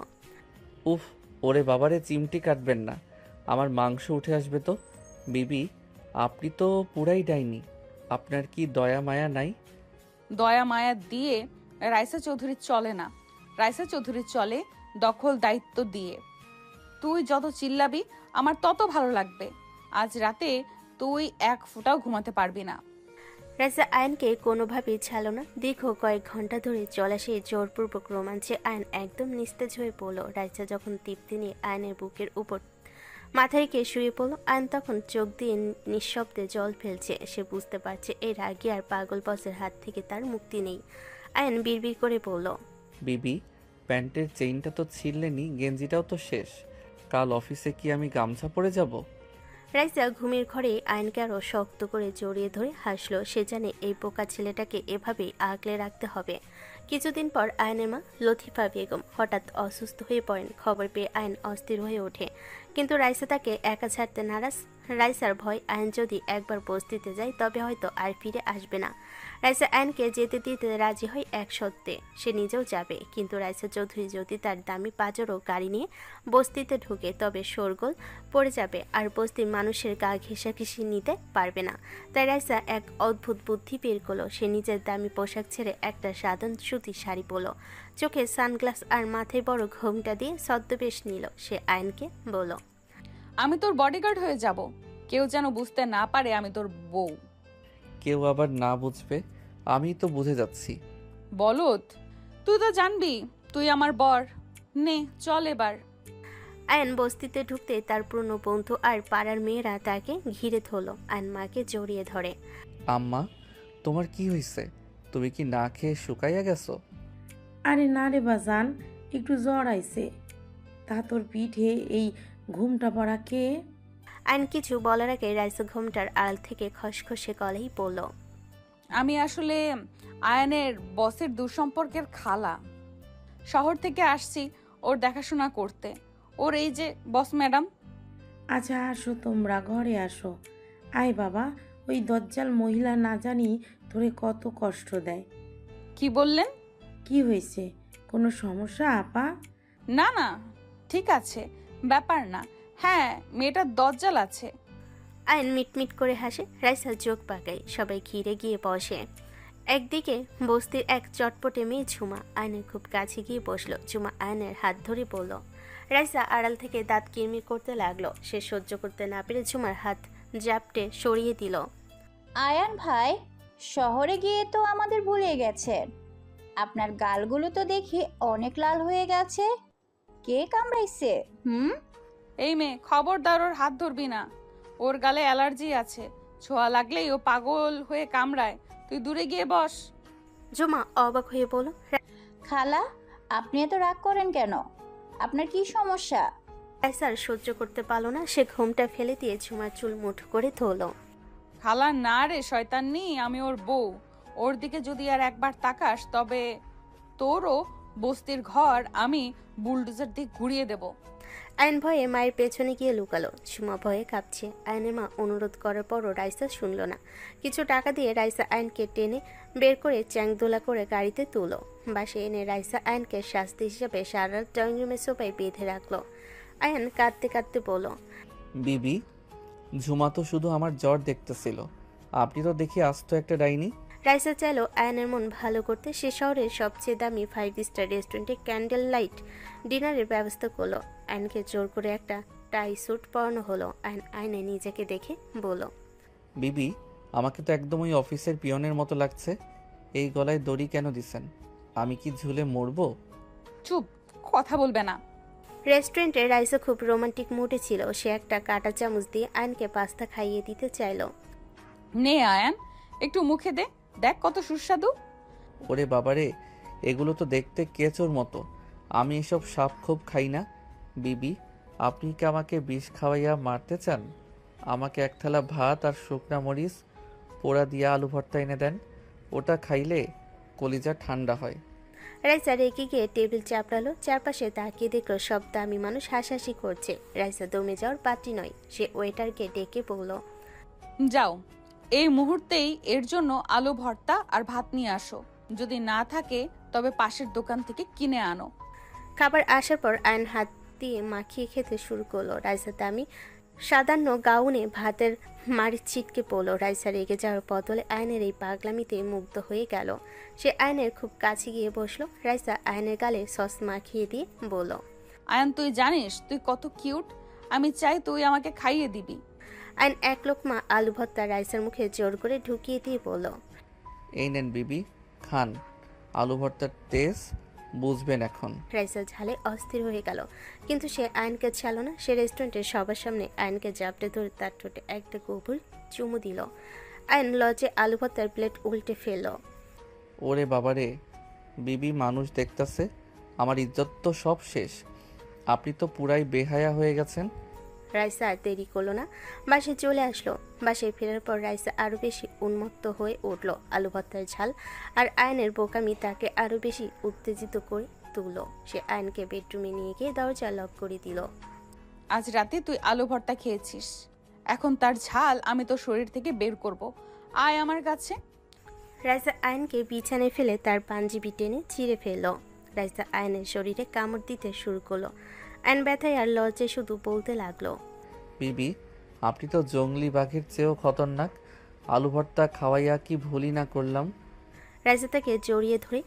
উফ, ওরে বাবারে, চিমটি কাটবেন না, আমার মাংস উঠে আসবে তো। বিবি, আপনি তো পুরাই ডাইনি, আপনার কি দয়া মায়া নাই? দয়া মায়া দিয়ে রাইসা চৌধুরী চলে না, রাইসা চৌধুরী চলে দখল দায়িত্ব দিয়ে। তুই যত চিল্লাবি আমার তত ভালো লাগবে। আজ রাতে তুই এক ফোঁটাও ঘুমাতে পারবি না। রাইসা আয়নকে কোনোভাবেই ছাড়ল না। দীর্ঘ কয়েক ঘন্টা ধরে চলা সেই জোরপূর্বক রোমাঞ্চে আয়ন একদম নিস্তেজ হয়ে পড়ল। রাইসা যখন তৃপ্তি নিয়ে আয়নের বুকের উপর মাথা রেখে শুয়ে পড়ল, আয়ন তখন চোখ দিয়ে নিঃশব্দে জল ফেলছে। সে বুঝতে পারছে এই রাগী আর পাগল বসের হাত থেকে তার মুক্তি নেই। আয়ন বিড়বিড় করে বলল, বিবি, প্যান্টের চেইনটা তো ছিঁড়লেনি, গেঞ্জিটাও তো শেষ। কাল অফিসে কি আমি গামছা পরে যাব? রাইসা ঘুমের ঘরে আয়নকে আরও শক্ত করে জড়িয়ে ধরে হাসলো। সে জানে এই বোকা ছেলেটাকে এভাবেই আগলে রাখতে হবে। কিছুদিন পর আয়নের মা লতিফা বেগম হঠাৎ অসুস্থ হয়ে পড়েন। খবর পেয়ে আয়ন অস্থির হয়ে ওঠে, কিন্তু রাইসা তাকে একা ছাড়তে নারাজ। রাইসার ভয় আয়ন যদি একবার বস্তিতে যায় তবে হয়তো আর ফিরে আসবে না। রাইসা আয়নকে যেতে দিতে রাজি হয় এক শর্তে, সে নিজেও যাবে। কিন্তু রাইসা চৌধুরী যদি তার দামি পাজরো গাড়ি নিয়ে বস্তিতে ঢুকে তবে শোরগোল পড়ে যাবে আর বস্তির মানুষের গা ঘেঁষাঘেঁষি নিতে পারবে না। তাই রাইসা এক অদ্ভুত বুদ্ধি বের করলো। সে নিজের দামি পোশাক ছেড়ে একটা সাধারণ সুতির শাড়ি পরল, চোখে সানগ্লাস আর মাথায় বড় ঘোমটা দিয়ে ছদ্মবেশ নিল। সে আয়নকে বলল, আমি তোর বডিগার্ড হয়ে যাব, কেউ যেন বুঝতে না পারে আমি তোর বউ। কেউ আবার না বুঝবে, আমি তো বুঝে যাচ্ছি। বলত, তুই তো জানবি তুই আমার বর। নে চল এবার। আয়ন বস্তিতে ঢুকতে তার পুরনো বন্ধু আর পাড়ার মেয়েরা তাকে ঘিরে ধরল। আয়ন মাকে জড়িয়ে ধরে, আম্মা, তোমার কি হয়েছে? তুমি কি না খেয়ে শুকাইয়া গেছো? আরে না রে বাজান, একটু জ্বর আইছে। তা তোর পিঠে এই ঘুমটা পড়া কে? আয়ন কিছু বলার আগে রাইসা ঘুমটার আড়াল থেকে খসখসে গলেই বলল, আমি আসলে আয়নের বসের দুঃসম্পর্কের খালা। শহর থেকে আসছি ওর দেখাশোনা করতে। ওর এই যে বস ম্যাডাম। আচ্ছা আসো, তোমরা ঘরে আসো। আয় বাবা, ওই দজ্জাল মহিলা না জানি তোরে কত কষ্ট দেয়। কি বললেন? কি হয়েছে, কোনো সমস্যা আপা? না না, ঠিক আছে, ব্যাপার না। হ্যাঁ, মেয়েটার দজ্জাল আছে। আয়ন মিটমিট করে হাসে। রাইসা চোখ পাকায়, সবাই ঘিরে গিয়ে বসে। একদিকে বস্তির এক চটপটে মেয়ে ঝুমা আয়নের খুব কাছে গিয়ে বসলো। ঝুমা আয়নের হাত ধরে বলল। রাইসা আড়াল থেকে দাঁত কিরমির করতে লাগলো। সে সহ্য করতে না পেরে ঝুমার হাত জাপটে সরিয়ে দিল। আয়ান ভাই, শহরে গিয়ে তো আমাদের ভুলে গেছেন। আপনার গালগুলো তো দেখি অনেক লাল হয়ে গেছে। কে কামড়াইছে? এই মেয়ে, খবরদার ওর হাত ধরবি না। ওর গালে অ্যালার্জি আছে, ছোঁয়া লাগলেই ও পাগল হয়ে কামড়ায়। তুই দূরে গিয়ে বস। ঝুমা অবাক হয়ে বলল, খালা, আপনি এত রাগ করেন কেন? আপনার কি সমস্যা? রাইসার সহ্য করতে পারলো না। সে ঘুমটা ফেলে দিয়ে ঝুমার চুল মুঠো করে ধরল। খালা না রে শয়তান্নি, আমি ওর বউ। ওর দিকে যদি আর একবার তাকাস তবে তোরও বস্তির ঘর আমি বুলডোজার দিয়ে ঘুরিয়ে দেব। আয়ন ভয়ে মায়ের পেছনে গিয়ে লুকালো। ঝুমা ভয়ে কাঁপছে। আয়নের মা অনুরোধ করার পরও রাইসা শুনল না। কিছু টাকা দিয়ে রাইসা আয়নকে টেনে বের করে চ্যাংদোলা করে গাড়িতে তুলো। বাসে এনে রাইসা আয়নকে শাস্তি হিসেবে সারা রাত ড্রয়িং রুমের সোফায় বেঁধে রাখলো। আয়ন কাঁদতে কাঁদতে বলল, বিবি, ঝুমা তো শুধু আমার জ্বর দেখতেছিল, আপনি তো দেখি আস্ত একটা ডাইনি। রাইসা চাইলো আয়নের মন ভালো করতে। সে শহরের সবচেয়ে দামি 5 স্টার রেস্টুরেন্টে ক্যান্ডেল লাইট ডিনারের ব্যবস্থা করলো। আয়নকে জোর করে একটা টাই স্যুট পরানো হলো। আয়ন আয়নে নিজেকে দেখে বলল, বিবি, আমাকে তো একদম ওই অফিসের পিয়নের মতো লাগছে। এই গলায় দড়ি কেন দিছেন? আমি কি ঝুলে মরবো? চুপ, কথা বলবে না। রেস্টুরেন্টে রাইসা খুব রোমান্টিক মুডে ছিল। সে একটা কাঁটা চামচ দিয়ে আয়নকে পাস্তা খাইয়ে দিতে চাইলো। নে আয়ান, একটু মুখে দে, দেখ কত সুস্বাদু। ওরে বাবারে, এগুলো তো দেখতে কেঁচোর মতো। আমি এসব সাপ খুব খাই না। বিবি, আপনি কি আমাকে বিষ খাওয়াইয়া মারতে চান? আমাকে এক থালা ভাত আর শুকনা মরিচ পোড়া দিয়া আলু ভর্তা এনে দেন। ওটা খাইলে কলিজা ঠান্ডা হয়। রাইসা রেগে গিয়ে টেবিল চাপড়ালো। চারপাশে তাকিয়ে দেখলো সব দামি মানুষ হাসাহাসি করছে। রাইসা দমে যাওয়ার পাত্রী নয়। সে ওয়েটারকে ডেকে বলল, যাও, এই মুহূর্তেই এর জন্য আলু ভর্তা আর ভাত নিয়ে আসো। যদি না থাকে তবে পাশের দোকান থেকে কিনে আনো। খাবার আসার পর আয়ন হাত দিয়ে মাখিয়ে খেতে শুরু করলো। রাইসা দামি সাধারণ গাউনে ভাতের মাড়ি ছিটকে পড়লো। রাইসা রেগে যাওয়ার বদলে আয়নের এই পাগলামিতে মুগ্ধ হয়ে গেল। সে আয়নের খুব কাছে গিয়ে বসলো। রাইসা আয়নের গালে সস মাখিয়ে দিয়ে বলল, আয়ান তুই জানিস তুই কত কিউট, আমি চাই তুই আমাকে খাইয়ে দিবি। আয়ন এক লোকমা আলু ভর্তা রাইসার মুখে জোর করে ঢুকিয়ে দিয়ে বলল, এই নেন বিবি, খান। আলু ভর্তার টেস্ট বুঝবেন এখন। রাইসা ঝালে অস্থির হয়ে গেল, কিন্তু সে আয়নকে ছাড়ল না। সে রেস্টুরেন্টের সবার সামনে আয়নকে জাপটে ধরে তার ঠোঁটে একটা গভীর চুমু দিল। আয়ন লজে আলু ভর্তার প্লেট উল্টে ফেলল। ওরে বাবারে, বিবি মানুষ দেখতাছে, আমার ইজ্জত তো সব শেষ। আপনি তো পুরাই বেহায়া হয়ে গেছেন। রাইসা আর দেরি করলো না, বাসায় চলে আসলো। বাসায় ফেরার পর রাইসা আরো বেশি উন্মত্ত হয়ে উঠল। আলু ভর্তার ঝাল আর আয়নের বোকামি তাকে আরো বেশি উত্তেজিত করে তুলল। সে আয়নকে বেডরুমে নিয়ে গিয়ে দরজা লক করে দিল। আজ রাতে তুই আলু ভর্তা খেয়েছিস, এখন তার ঝাল আমি তোর শরীর থেকে বের করব। আয় আমার কাছে। রাইসা আয়নকে বিছানায় ফেলে তার পাঞ্জাবি টেনে ছিঁড়ে ফেলল। রাইসা আয়নের শরীরে কামড় দিতে শুরু করলো। আয়ন ব্যথায় আর লজ্জায় শুধু বলতে লাগলো, বিবি আপনি তো জংলি বাঘের চেয়েও খতরনাক। আলু ভর্তা খাওয়াইয়া কি ভুলই না করলাম। রাইসা তাকে জড়িয়ে ধরে,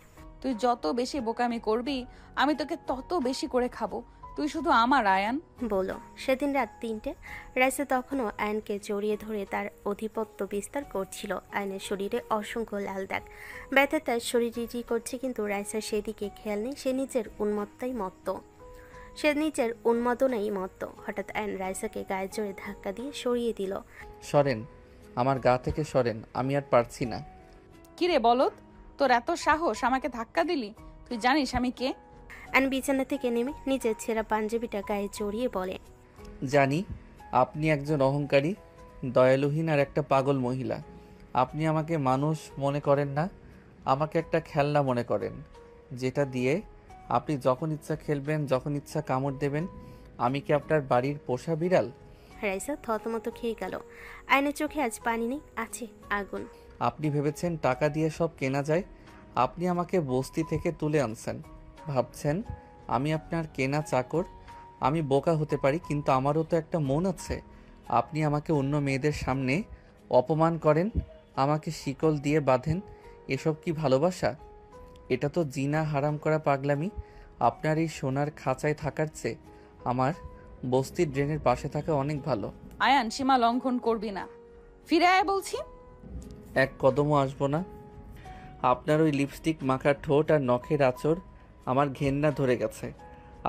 তুই যত বেশি বোকামি করবি আমি তোকে তত বেশি করে খাবো। তুই শুধু আমার আয়ান বলল। সেদিন রাত 3টে। রাইসা তখনও আয়নকে জড়িয়ে ধরে তার আধিপত্য বিস্তার করছিল। আয়নের শরীরে অসংখ্য লাল দাগ, ব্যথা তার শরীর রিটি করছে, কিন্তু রাইসার সেদিকে খেয়াল নেই। সে নিজের উন্মাদনাই মত্ত। হঠাৎ আয়ন রাইসাকে গায়ে জোরে ধাক্কা দিয়ে সরিয়ে দিল। সরেন, আমার গা থেকে সরেন, আমি আর পারছি না। কিরে বলত, তোর এত সাহস আমাকে ধাক্কা দিলি? তুই জানিস আমি কে? আয়ন বিছানা থেকে নেমে নিজের ছেঁড়া পাঞ্জাবিটা গায়ে জড়িয়ে বলে, জানি আপনি একজন অহংকারী, দয়ালুহীন আর একটা পাগল মহিলা। আপনি আমাকে মানুষ মনে করেন না, আমাকে একটা খেলনা মনে করেন, যেটা দিয়ে আপনি যখন ইচ্ছা খেলবেন, যখন ইচ্ছা কামড় দেবেন। আমি কি আপনার বাড়ির পোষা বিড়াল? রাইসা থতমত খেয়ে গেল। আয়নের চোখে আজ পানি নেই, আছে আগুন। আপনি ভেবেছেন টাকা দিয়ে সব কেনা যায়? আপনি আমাকে বস্তি থেকে তুলে আনছেন, ভাবছেন আমি আপনার কেনা চাকর। আমি বোকা হতে পারি, কিন্তু আমারও তো একটা মন আছে। আপনি আমাকে অন্য মেয়েদের সামনে অপমান করেন, আমাকে শিকল দিয়ে বাঁধেন। এসব কি ভালোবাসা? এটা তো জিনা হারাম করা পাগলামি। আপনার এই সোনার খাঁচায় থাকার চেয়ে আমার বস্তির ড্রেনের পাশে থাকা অনেক ভালো। আয়ান সীমা লঙ্ঘন করবি না, ফিরে আয় বলছি। এক কদমও আসবো না। আপনার ওই লিপস্টিক মাখা ঠোঁট আর নখের আঁচড় আমার ঘেন্না ধরে গেছে।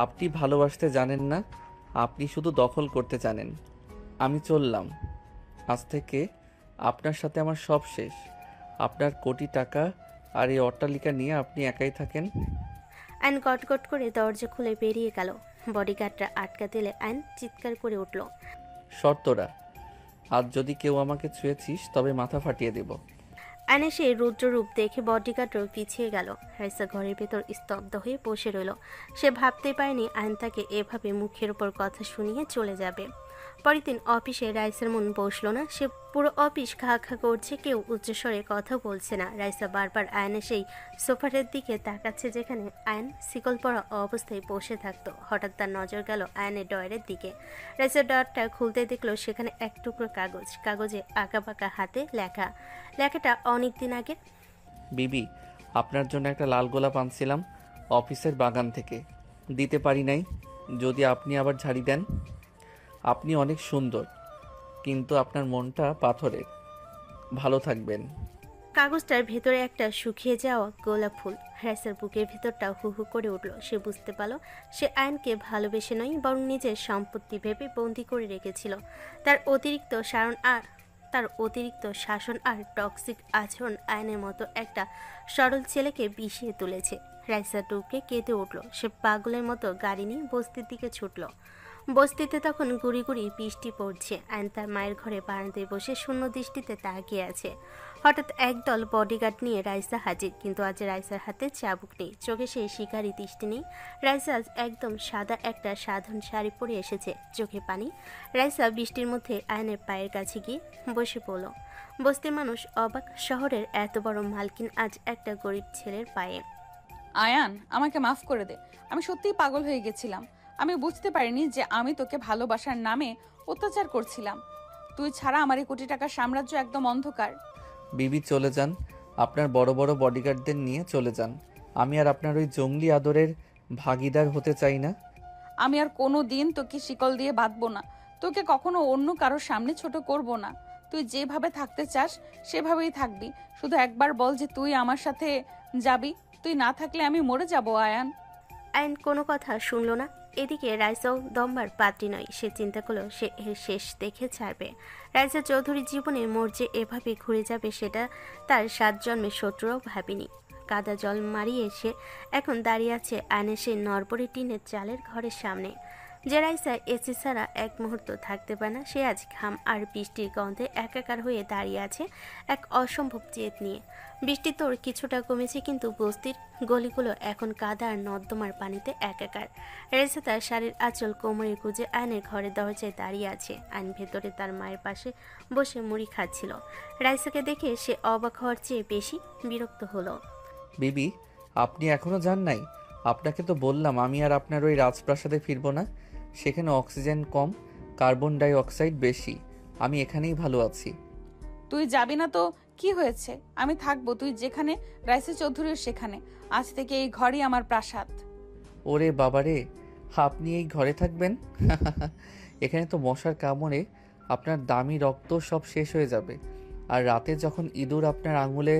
আপনি ভালোবাসতে জানেন না, আপনি শুধু দখল করতে জানেন। আমি চললাম, আজ থেকে আপনার সাথে আমার সব শেষ। আপনার কোটি টাকা আর এই অট্টালিকা নিয়ে আপনি একাই থাকেন। আইন গটগট করে দরজা খুলে বেরিয়ে গেল। বডিগার্ডরা আটকা দিলে আইন চিৎকার করে উঠল, শর্তরা, আজ যদি কেউ আমাকে ছুঁয়েছিস তবে মাথা ফাটিয়ে দেব। আয়নে সে রুদ্ররূপ দেখে বডিগার্ডও পিছিয়ে গেল। রাইসা ঘরের ভেতর স্তব্ধ হয়ে বসে রইল। সে ভাবতে পারেনি আয়ন তাকে এভাবে মুখের উপর কথা শুনিয়ে চলে যাবে। পরের দিন অফিসে রাইসার মন বসলো না। সে পুরো অফিস খা খা করছে, কেউ উচ্চস্বরে কথা বলছে না। রাইসা বারবার আয়নের সেই সোফারের দিকে তাকাচ্ছে যেখানে আয়ন শিকল পরা অবস্থায় বসে থাকতো। হঠাৎ তার নজর গেল আয়নের ডয়ারের দিকে। রাইসার ডয়ারটা খুলতে দেখলো সেখানে এক টুকরো কাগজ, কাগজে আঁকাবাঁকা হাতে লেখা। লেখাটা অনেক দিন আগে। বিবি, আপনার জন্য একটা লাল গোলাপ আনছিলাম অফিসের বাগান থেকে, দিতে পারি নাই। যদি আপনি আবার ঝাড়ি দেন। আপনি অনেক সুন্দর, কিন্তু আপনার মনটা পাথরের। ভালো থাকবেন। কাগজটার ভেতরে একটা শুকিয়ে যাওয়া গোলাপ ফুল। রাইসার বুকের ভেতরটা হু হু করে উঠল। সে বুঝতে পারল সে আয়নকে ভালোবেসে নয়, বরং নিজের সম্পত্তি ভেবে বন্দি করে রেখেছিল। তার অতিরিক্ত শাসন আর টক্সিক আচরণ আয়নের মতো একটা সরল ছেলেকে বিষিয়ে তুলেছে। রাইসা ডুবকে কেঁদে উঠল। সে পাগলের মতো গাড়ি নিয়ে বস্তির দিকে ছুটল। বস্তিতে তখন গুড়ি গুড়ি বৃষ্টি পড়ছে। আয়ন তার মায়ের ঘরে বারান্দায় বসে শূন্য দৃষ্টিতে তাকিয়ে আছে। হঠাৎ একদল বডিগার্ড নিয়ে রাইসা হাজির, কিন্তু আজ রাইসার হাতে চাবুক নেই, চোখে সেই শিকারি দৃষ্টি নেই। রাইসা একদম সাদা একটা সাধারণ শাড়ি পরে এসেছে, চোখে পানি। রাইসা বৃষ্টির মধ্যে আয়নের পায়ের কাছে গিয়ে বসে পড়ল। বস্তির মানুষ অবাক, শহরের এত বড় মালকিন আজ একটা গরিব ছেলের পায়ে। আয়ান আমাকে মাফ করে দে, আমি সত্যিই পাগল হয়ে গেছিলাম। আমি বুঝতে পারিনি যে আমি তোকে ভালোবাসার নামে অত্যাচার করছিলাম। তুই ছাড়া আমার এই কোটি টাকার সাম্রাজ্য একদম অন্ধকার। বিবি চলে যান, আপনার বড় বড় বডিগার্ডদের নিয়ে চলে যান। আমি আর আপনার ওই জঙ্গলি আদরের ভাগিদার হতে চাই না। আমি আর কোনো দিন তোকে শিকল দিয়ে বাঁধবো না, তোকে কখনো অন্য কারোর সামনে ছোট করব না। তুই যেভাবে থাকতে চাস সেভাবেই থাকবি। শুধু একবার বল যে তুই আমার সাথে যাবি। তুই না থাকলে আমি মরে যাব আয়ান। আয়ন কোনো কথা শুনল না। এদিকে রাইসাও দমবার পাত্রী নয়। সে চিন্তা করলো সে এর শেষ দেখে ছাড়বে। রাইসা চৌধুরী জীবনে মোড় যে এভাবে ঘুরে যাবে সেটা তার 7 জন্মের শত্রুরাও ভাবেনি। কাদা জল মারিয়ে সে এখন দাঁড়িয়ে আছে আয়নের সেই নরবরে টিনের চালের ঘরের সামনে। যে রাইসা এসি ছাড়া এক মুহূর্ত থাকতে পারে না, সে আজ ঘাম আর বৃষ্টির গন্ধে একাকার হয়ে দাঁড়িয়ে আছে এক অসম্ভব জেদ নিয়ে। বৃষ্টি তোর কিছুটা কমেছে, কিন্তু বস্তির গলিগুলো এখন কাদা আর নর্দমার পানিতে একাকার। রাইসা তার শাড়ির আঁচল কোমরে গুজে আয়নের ঘরের দরজায় দাঁড়িয়ে আছে। আয়ন ভেতরে তার মায়ের পাশে বসে মুড়ি খাচ্ছিল। রাইসাকে দেখে সে অবাক হওয়ার চেয়ে বেশি বিরক্ত হলো। বিবি, আপনি এখনো যান নাই? আপনাকে তো বললাম আমি আর আপনার ওই রাজপ্রাসাদে ফিরবো না। সেখানে অক্সিজেন কম, কার্বন ডাই অক্সাইড বেশি। আমি এখানেই ভালো আছি। তুই যাবি না তো কি হয়েছে? আমি থাকবো, তুই যেখানে রাইসা চৌধুরীর সেখানে। আজ থেকে এই ঘরই আমার প্রাসাদ। ওরে বাবারে, আপনি এই ঘরে থাকবেন? এখানে তো মশার কামড়ে আপনার দামি রক্ত সব শেষ হয়ে যাবে। আর রাতে যখন ইঁদুর আপনার আঙুলে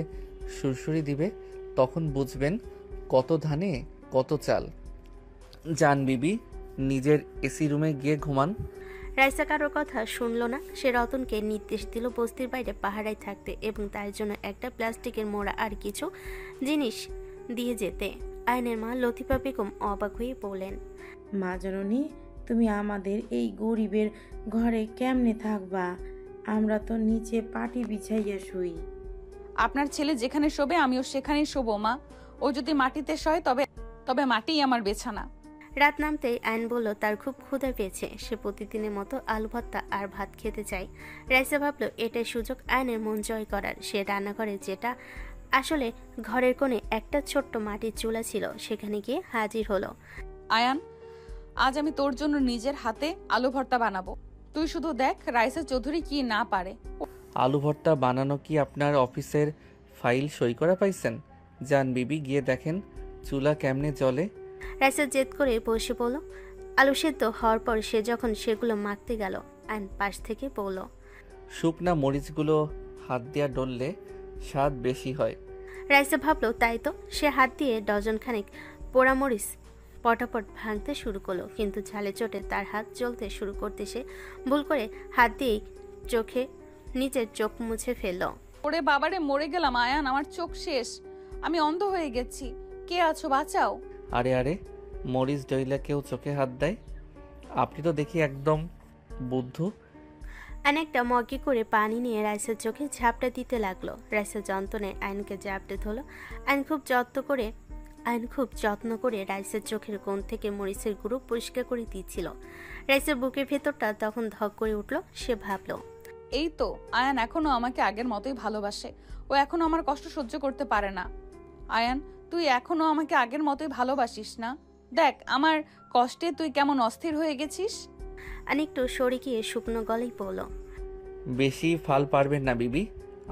সুরসুরি দিবে তখন বুঝবেন কত ধানে কত চাল। যান বিবি, নিজের এসি রুমে গিয়ে ঘুমান। রাইসা কারোর কথা শুনল না। সে রতনকে নির্দেশ দিল বস্তির বাইরে পাহারায় থাকতে এবং তার জন্য একটা প্লাস্টিকের মোড়া আর কিছু জিনিস দিয়ে যেতে। আয়নের মা লতিফা বেগম অবাক হয়ে বললেন, মা জননী, তুমি আমাদের এই গরিবের ঘরে কেমনে থাকবা? আমরা তো নিচে পাটি বিছাইয়া শুই। আপনার ছেলে যেখানে শোবে আমিও সেখানেই শোবো মা। ও যদি মাটিতে শয় তবে মাটিই আমার বিছানা। রাত নামতেই আয়ন বলল তার খুব ক্ষুধা পেয়েছে। সে প্রতিদিনের মতো আলু ভর্তা আর ভাত খেতে চায়। রাইসা ভাবল এটাই সুযোগ আয়নের মন জয় করার। সে রান্নাঘরে, যেটা আসলে ঘরের কোণে একটা ছোট্ট মাটির চুলা ছিল, সেখানে গিয়ে হাজির হলো। আয়ান, আজ আমি তোর জন্য নিজের হাতে আলু ভর্তা বানাবো। তুই শুধু দেখ রাইসা চৌধুরী কি না পারে। আলু ভর্তা বানানো কি আপনার অফিসের ফাইল সই করা পাইছেন? যান বিবি, গিয়ে দেখেন চুলা কেমনে জ্বলে। রাইসা জেদ করে বসে পড়ল। আলু সেদ্ধ হওয়ার পর সে যখন সেগুলো মাখতে গেল, আয়ন পাশ থেকে বলল, শুকনা মরিচগুলো হাত দিয়া ডললে স্বাদ বেশি হয়। রাইসা ভাবলো তাই তো। সে হাত দিয়ে ডজন খানেক পোড়ামরিচ পটাপট ভাঙতে শুরু করলো, কিন্তু ঝালে চোটে তার হাত জ্বলতে শুরু করতে সে ভুল করে হাত দিয়েই নিজের চোখ মুছে ফেলল। ওরে বাবারে, মরে গেলাম আয়ান, আমার চোখ শেষ। আমি অন্ধ হয়ে গেছি। কে আছো, বাঁচাও। আরে আরে, মরিচ ডইলা কেউ চোখে হাত দেয়? আপনি তো দেখি একদম বুদ্ধ। অনেকটা মগে করে পানি নিয়ে রাইসার চোখে ঝাপটা দিতে লাগলো। রাইসা যন্ত্রণায় আয়নকে ঝাপটে ধরলো। আয়ন খুব যত্ন করে রাইসের চোখের কোণ থেকে মরিচের গুঁড়ো পরিষ্কার করে দিচ্ছিল। রাইসের বুকের ভেতরটা তখন ধক করে উঠল। সে ভাবল, এই তো আয়ান এখনো আমাকে আগের মতোই ভালোবাসে। ও এখনো আমার কষ্ট সহ্য করতে পারে না। আয়ান, তুই এখনো আমাকে আগের মতোই ভালোবাসিস না? দেখ আমার কষ্টে তুই কেমন অস্থির হয়ে গেছিস। অনেকটু সরে গিয়ে শুকনো গলায় বলল, বেশি ফাল পারবেন না বিবি।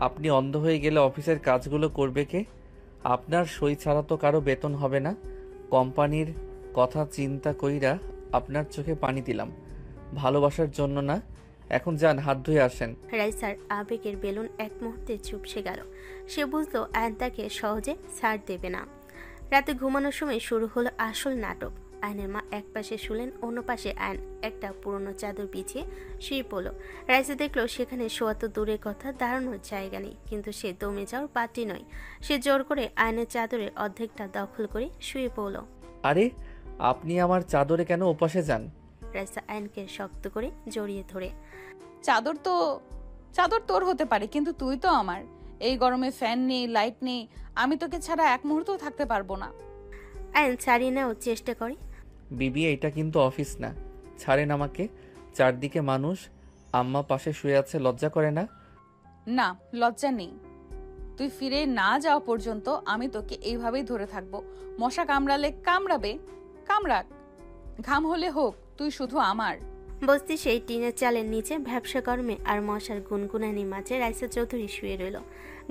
আপনি অন্ধ হয়ে গেলে অফিসের কাজগুলো করবে কে? আপনার সই ছাড়া তো কারো বেতন হবে না। কোম্পানির কথা চিন্তা কইরা আপনার চোখে পানি দিলাম, ভালোবাসার জন্য না। এখন যান, হাত ধুয়ে আসেন। রাইসার আবেগের বেলুন এক মুহূর্তে চুপসে গেল। সে বুঝলো আয়ন তাকে সহজে ছাড় দেবে না। রাতে ঘুমানোর সময় শুরু হলো আসল নাটক। আয়নের মা এক পাশে শুলেন, অন্য পাশে আয়ন একটা পুরনো চাদর বিছিয়ে শুয়ে পড়ল। রাইসা দেখলো সেখানে শোয়া তো দূরের কথা, দাঁড়ানোর জায়গা নেই। কিন্তু সে দমে যাওয়ার পার্টি নয়। সে জোর করে আয়নের চাদরের অর্ধেকটা দখল করে শুয়ে পড়ল। আরে, আপনি আমার চাদরে কেন ওপাশে যান? রাইসা আয়নকে শক্ত করে জড়িয়ে ধরে, চাদর তোর হতে পারে, কিন্তু তুই তো আমার। এই গরমে ফ্যান নেই, লাইট নেই, আমি তোকে ছাড়া এক মুহূর্তও থাকতে পারবো না। আয়ন ছাড়িয়ে নেওয়ার চেষ্টা করে। বিবি, এটা কিন্তু অফিস না, ছাড়েন আমাকে। চারদিকে মানুষ, আম্মা পাশে শুয়ে আছে, লজ্জা করে না? না, লজ্জা নেই। তুই ফিরে না যাওয়া পর্যন্ত আমি তোকে এইভাবেই ধরে থাকবো। মশা কামড়ালে কামড়াবে, কামড়াক। ঘাম হলে হোক, তুই শুধু আমার। বস্তি সেই টিনের চালের নিচে ভ্যাবসা গরমে আর মশার গুনগুনানি মাঝে রাইসা চৌধুরী শুয়ে রইল।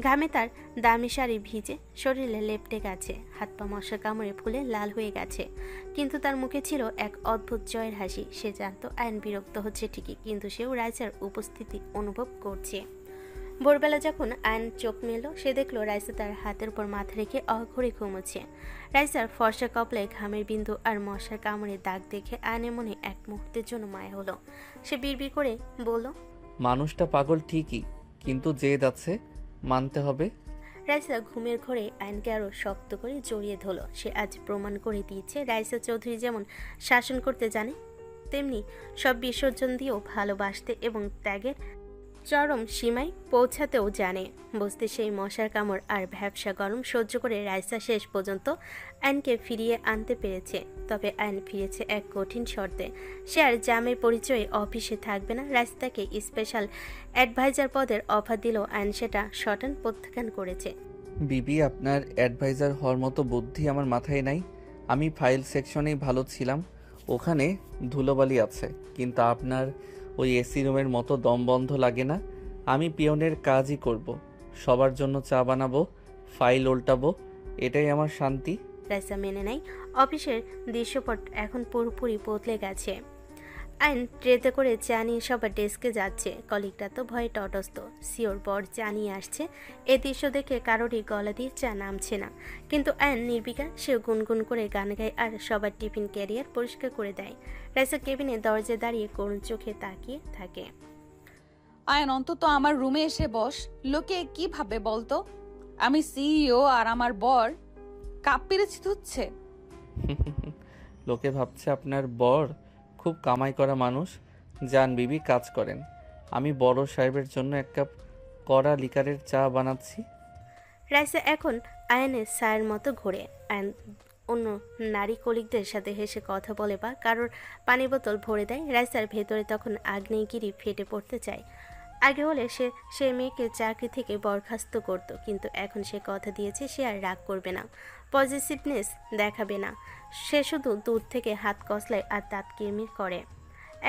ঘামে তার দামি শাড়ি ভিজে শরীরে লেপটে গেছে, হাত পা মশা কামড়ে ফুলে লাল হয়ে গেছে, কিন্তু তার মুখে ছিল এক অদ্ভুত জয়ের হাসি। সে জানতো আয়ন বিরক্ত হচ্ছে ঠিকই, কিন্তু সেও রাইসার উপস্থিতি অনুভব করছে। ভোরবেলা যখন আয়ন চোখ মেলল, সে দেখলো রাইসা তার হাতের উপর মাথা রেখে অঘরে ঘুমোচ্ছে। রাইসার ফর্সা কপালে ঘামের বিন্দু আর মশার কামড়ে দাগ দেখে আয়নের মনে এক মুহূর্তের জন্য মায়া হলো। সে বিড়বিড় করে বলল, মানুষটা পাগল ঠিকই, কিন্তু জেদ আছে, মানতে হবে। রাইসা ঘুমের ঘরে আয়নকে আরো শক্ত করে জড়িয়ে ধরল। সে আজ প্রমাণ করে দিয়েছে রাইসা চৌধুরী যেমন শাসন করতে জানে, তেমনি সব বিসর্জন দিয়েও ভালোবাসতে এবং ত্যাগের চরম সীমায় পৌঁছাতেও জানে। বসতে সেই মশার কামড় আর ভ্যাবসা গরম সহ্য করে রাইসা শেষ পর্যন্ত আয়নকে ফিরিয়ে আনতে পেরেছে। তবে আয়ন ফিরেছে এক কঠিন শর্তে। সে আর জামের পরিচয়ে অফিসে থাকবে না। রাইসা তাকে স্পেশাল অ্যাডভাইজার পদের অফার দিল, আয়ন সেটা শটান প্রত্যাখ্যান করেছে। বিবি, আপনার অ্যাডভাইজার হওয়ার মতো বুদ্ধি আমার মাথায় নাই। আমি ফাইল সেকশনেই ভালো ছিলাম, ওখানে ধুলোবালি আছে, কিন্তু আপনার ওই এসি রুমের মতো দম বন্ধ লাগে না। আমি পিয়নের কাজই করব, সবার জন্য চা বানাবো, ফাইল উল্টাবো, এটাই আমার শান্তি। রাইসা মেনে নেয়। অফিসের দৃশ্যপট এখন পুরোপুরি বদলে গেছে। আইন ট্রেতে করে চা নিয়ে সবার ডেস্কে যাচ্ছে। কলিগটা তো ভয়ে তটস্থ, সিওর বর চা নিয়ে আসছে। এ দৃশ্য দেখে কারোরই গলা দিয়ে চা নামছে না, কিন্তু আইন নির্বিকার। সেও গুনগুন করে গান গায় আর সবার টিফিন ক্যারিয়ার পরিষ্কার করে দেয়। রাইসা কেবিনে দরজায় দাঁড়িয়ে করুণ চোখে তাকিয়ে থাকে। আয়ন, অন্তত আমার রুমে এসে বস। লোকে কি ভাবে বলতো? আমি সিইও আর আমার বর কাপ পেরেছি ধুচ্ছে। লোকে ভাবছে আপনার বর খুব কামাই করা মানুষ। যান বিবি, কাজ করেন। আমি বড় সাহেবের জন্য এক কাপ কড়া লিকারের চা বানাচ্ছি। রাইসা এখন আয়নের ছায়ের মতো ঘোরে। আয়ন অন্য নারী কলিগদের সাথে হেসে কথা বলে বা কারোর পানি বোতল ভরে দেয়। রাইসার ভেতরে তখন আগ্নেয়গিরি ফেটে পড়তে চায়। আগে হলে সে মেয়েকে চাকরি থেকে বরখাস্ত করত, কিন্তু এখন সে কথা দিয়েছে সে আর রাগ করবে না, পজিটিভনেস দেখাবে না। সে শুধু দূর থেকে হাত কসলায় আর দাঁত কিরমির করে।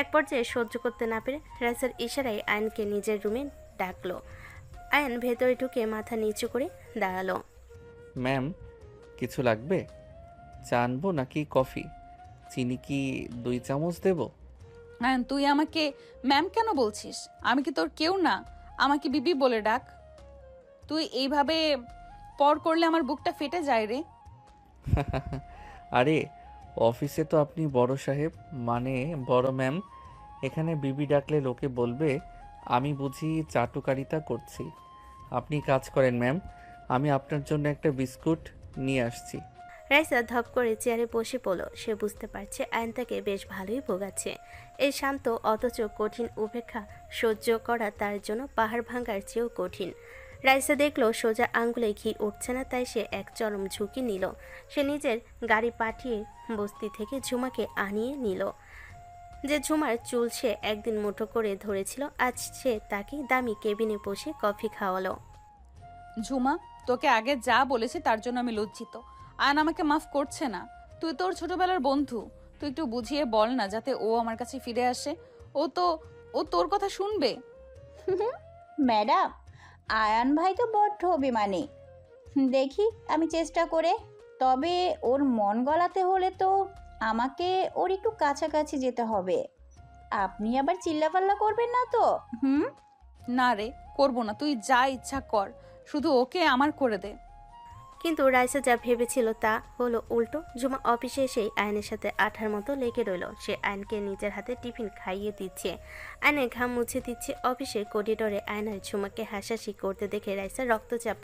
এক পর্যায়ে সহ্য করতে না পেরে রাইসার ইশারায় আয়নকে নিজের রুমে ডাকলো। আয়ন ভেতরে ঢুকে মাথা নিচু করে দাঁড়ালো। ম্যাম, কিছু লাগবে? চা আনবো নাকি কফি? চিনি কি 2 চামচ দেবো? আয়ন, তুই আমাকে ম্যাম কেন বলছিস? আমি কি তোর কেউ না? আমাকে বিবি বলে ডাক। তুই এইভাবে পর করলে আমার বুকটা ফেটে যায় রে। আরে অফিসে তো আপনি বড় সাহেব, মানে বড় ম্যাম। এখানে বিবি ডাকলে লোকে বলবে আমি বুঝি চাটুকারিতা করছি। আপনি কাজ করেন ম্যাম, আমি আপনার জন্য একটা বিস্কুট নিয়ে আসছি। রাইসা ধপ করে চেয়ারে বসে পড়ল। সে বুঝতে পারছে আয়ন তাকে বেশ ভালোই ভোগাচ্ছে। এই শান্ত অথচ কঠিন উপেক্ষা সহ্য করা তার জন্য পাহাড় ভাঙার চেয়েও কঠিন। রাইসা দেখলো সোজা আঙ্গুলে ঘি উঠছে না, তাই সে এক চরম ঝুঁকি নিল। সে নিজের গাড়ি পাঠিয়ে বস্তি থেকে ঝুমাকে আনিয়ে নিল। যে ঝুমার চুল সে একদিন মুঠো করে ধরেছিল, আজ সে তাকে দামি কেবিনে বসে কফি খাওয়ালো। ঝুমা, তোকে আগে যা বলেছি তার জন্য আমি লজ্জিত। আয়ন আমাকে মাফ করছে না। তুই তোর ছোটবেলার বন্ধু, তুই একটু বুঝিয়ে বল না যাতে ও আমার কাছে ফিরে আসে। ও তোর কথা শুনবে। ম্যাডাম, আয়ান ভাই তো বড্ড অভিমানী। দেখি আমি চেষ্টা করে। তবে ওর মন গলাতে হলে তো আমাকে ওর একটু কাছাকাছি যেতে হবে। আপনি আবার চিল্লাপাল্লা করবেন না তো? না রে, করবো না। তুই যা ইচ্ছা কর, শুধু ওকে আমার করে দে। কিন্তু রাইসা যা ভেবেছিল তা হলো উল্টো। ঝুমা অফিসে এসেই আয়নের সাথে আঠার মতো লেগে রইল। সে আয়নকে নিজের হাতে টিফিন খাইয়ে দিচ্ছে, আয়নের ঘাম মুছে দিচ্ছে। অফিসের করিডোরে আয়নার ঝুমাকে হাসাহাসি করতে দেখে রাইসার রক্তচাপ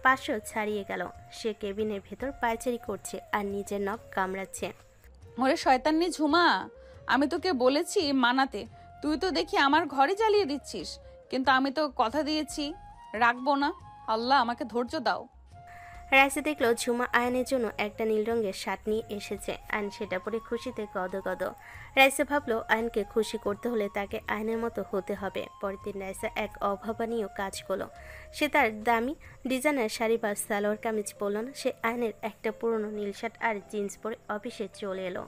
500 ছাড়িয়ে গেল। সে কেবিনের ভেতর পায়চারি করছে আর নিজের নখ কামড়াচ্ছে। ওরে শয়তান্নি ঝুমা, আমি তোকে বলেছি মানাতে, তুই তো দেখি আমার ঘরে জ্বালিয়ে দিচ্ছিস। কিন্তু আমি তো কথা দিয়েছি রাখবো না। আল্লাহ আমাকে ধৈর্য দাও। রাইসা দেখলো ঝুমা আয়নের জন্য একটা নীল রঙের শার্ট নিয়ে এসেছে। আয়ন সেটা পরে খুশিতে গদগদ। রাইসা ভাবলো আয়নকে খুশি করতে হলে তাকে আয়নের মতো হতে হবে। পরের দিন রাইসা এক অভাবনীয় কাজ করলো। সে তার দামি ডিজাইনার শাড়ি বা সালোয়ার কামিজ পরল না। সে আয়নের একটা পুরনো নীল শার্ট আর জিন্স পরে অফিসে চলে এলো।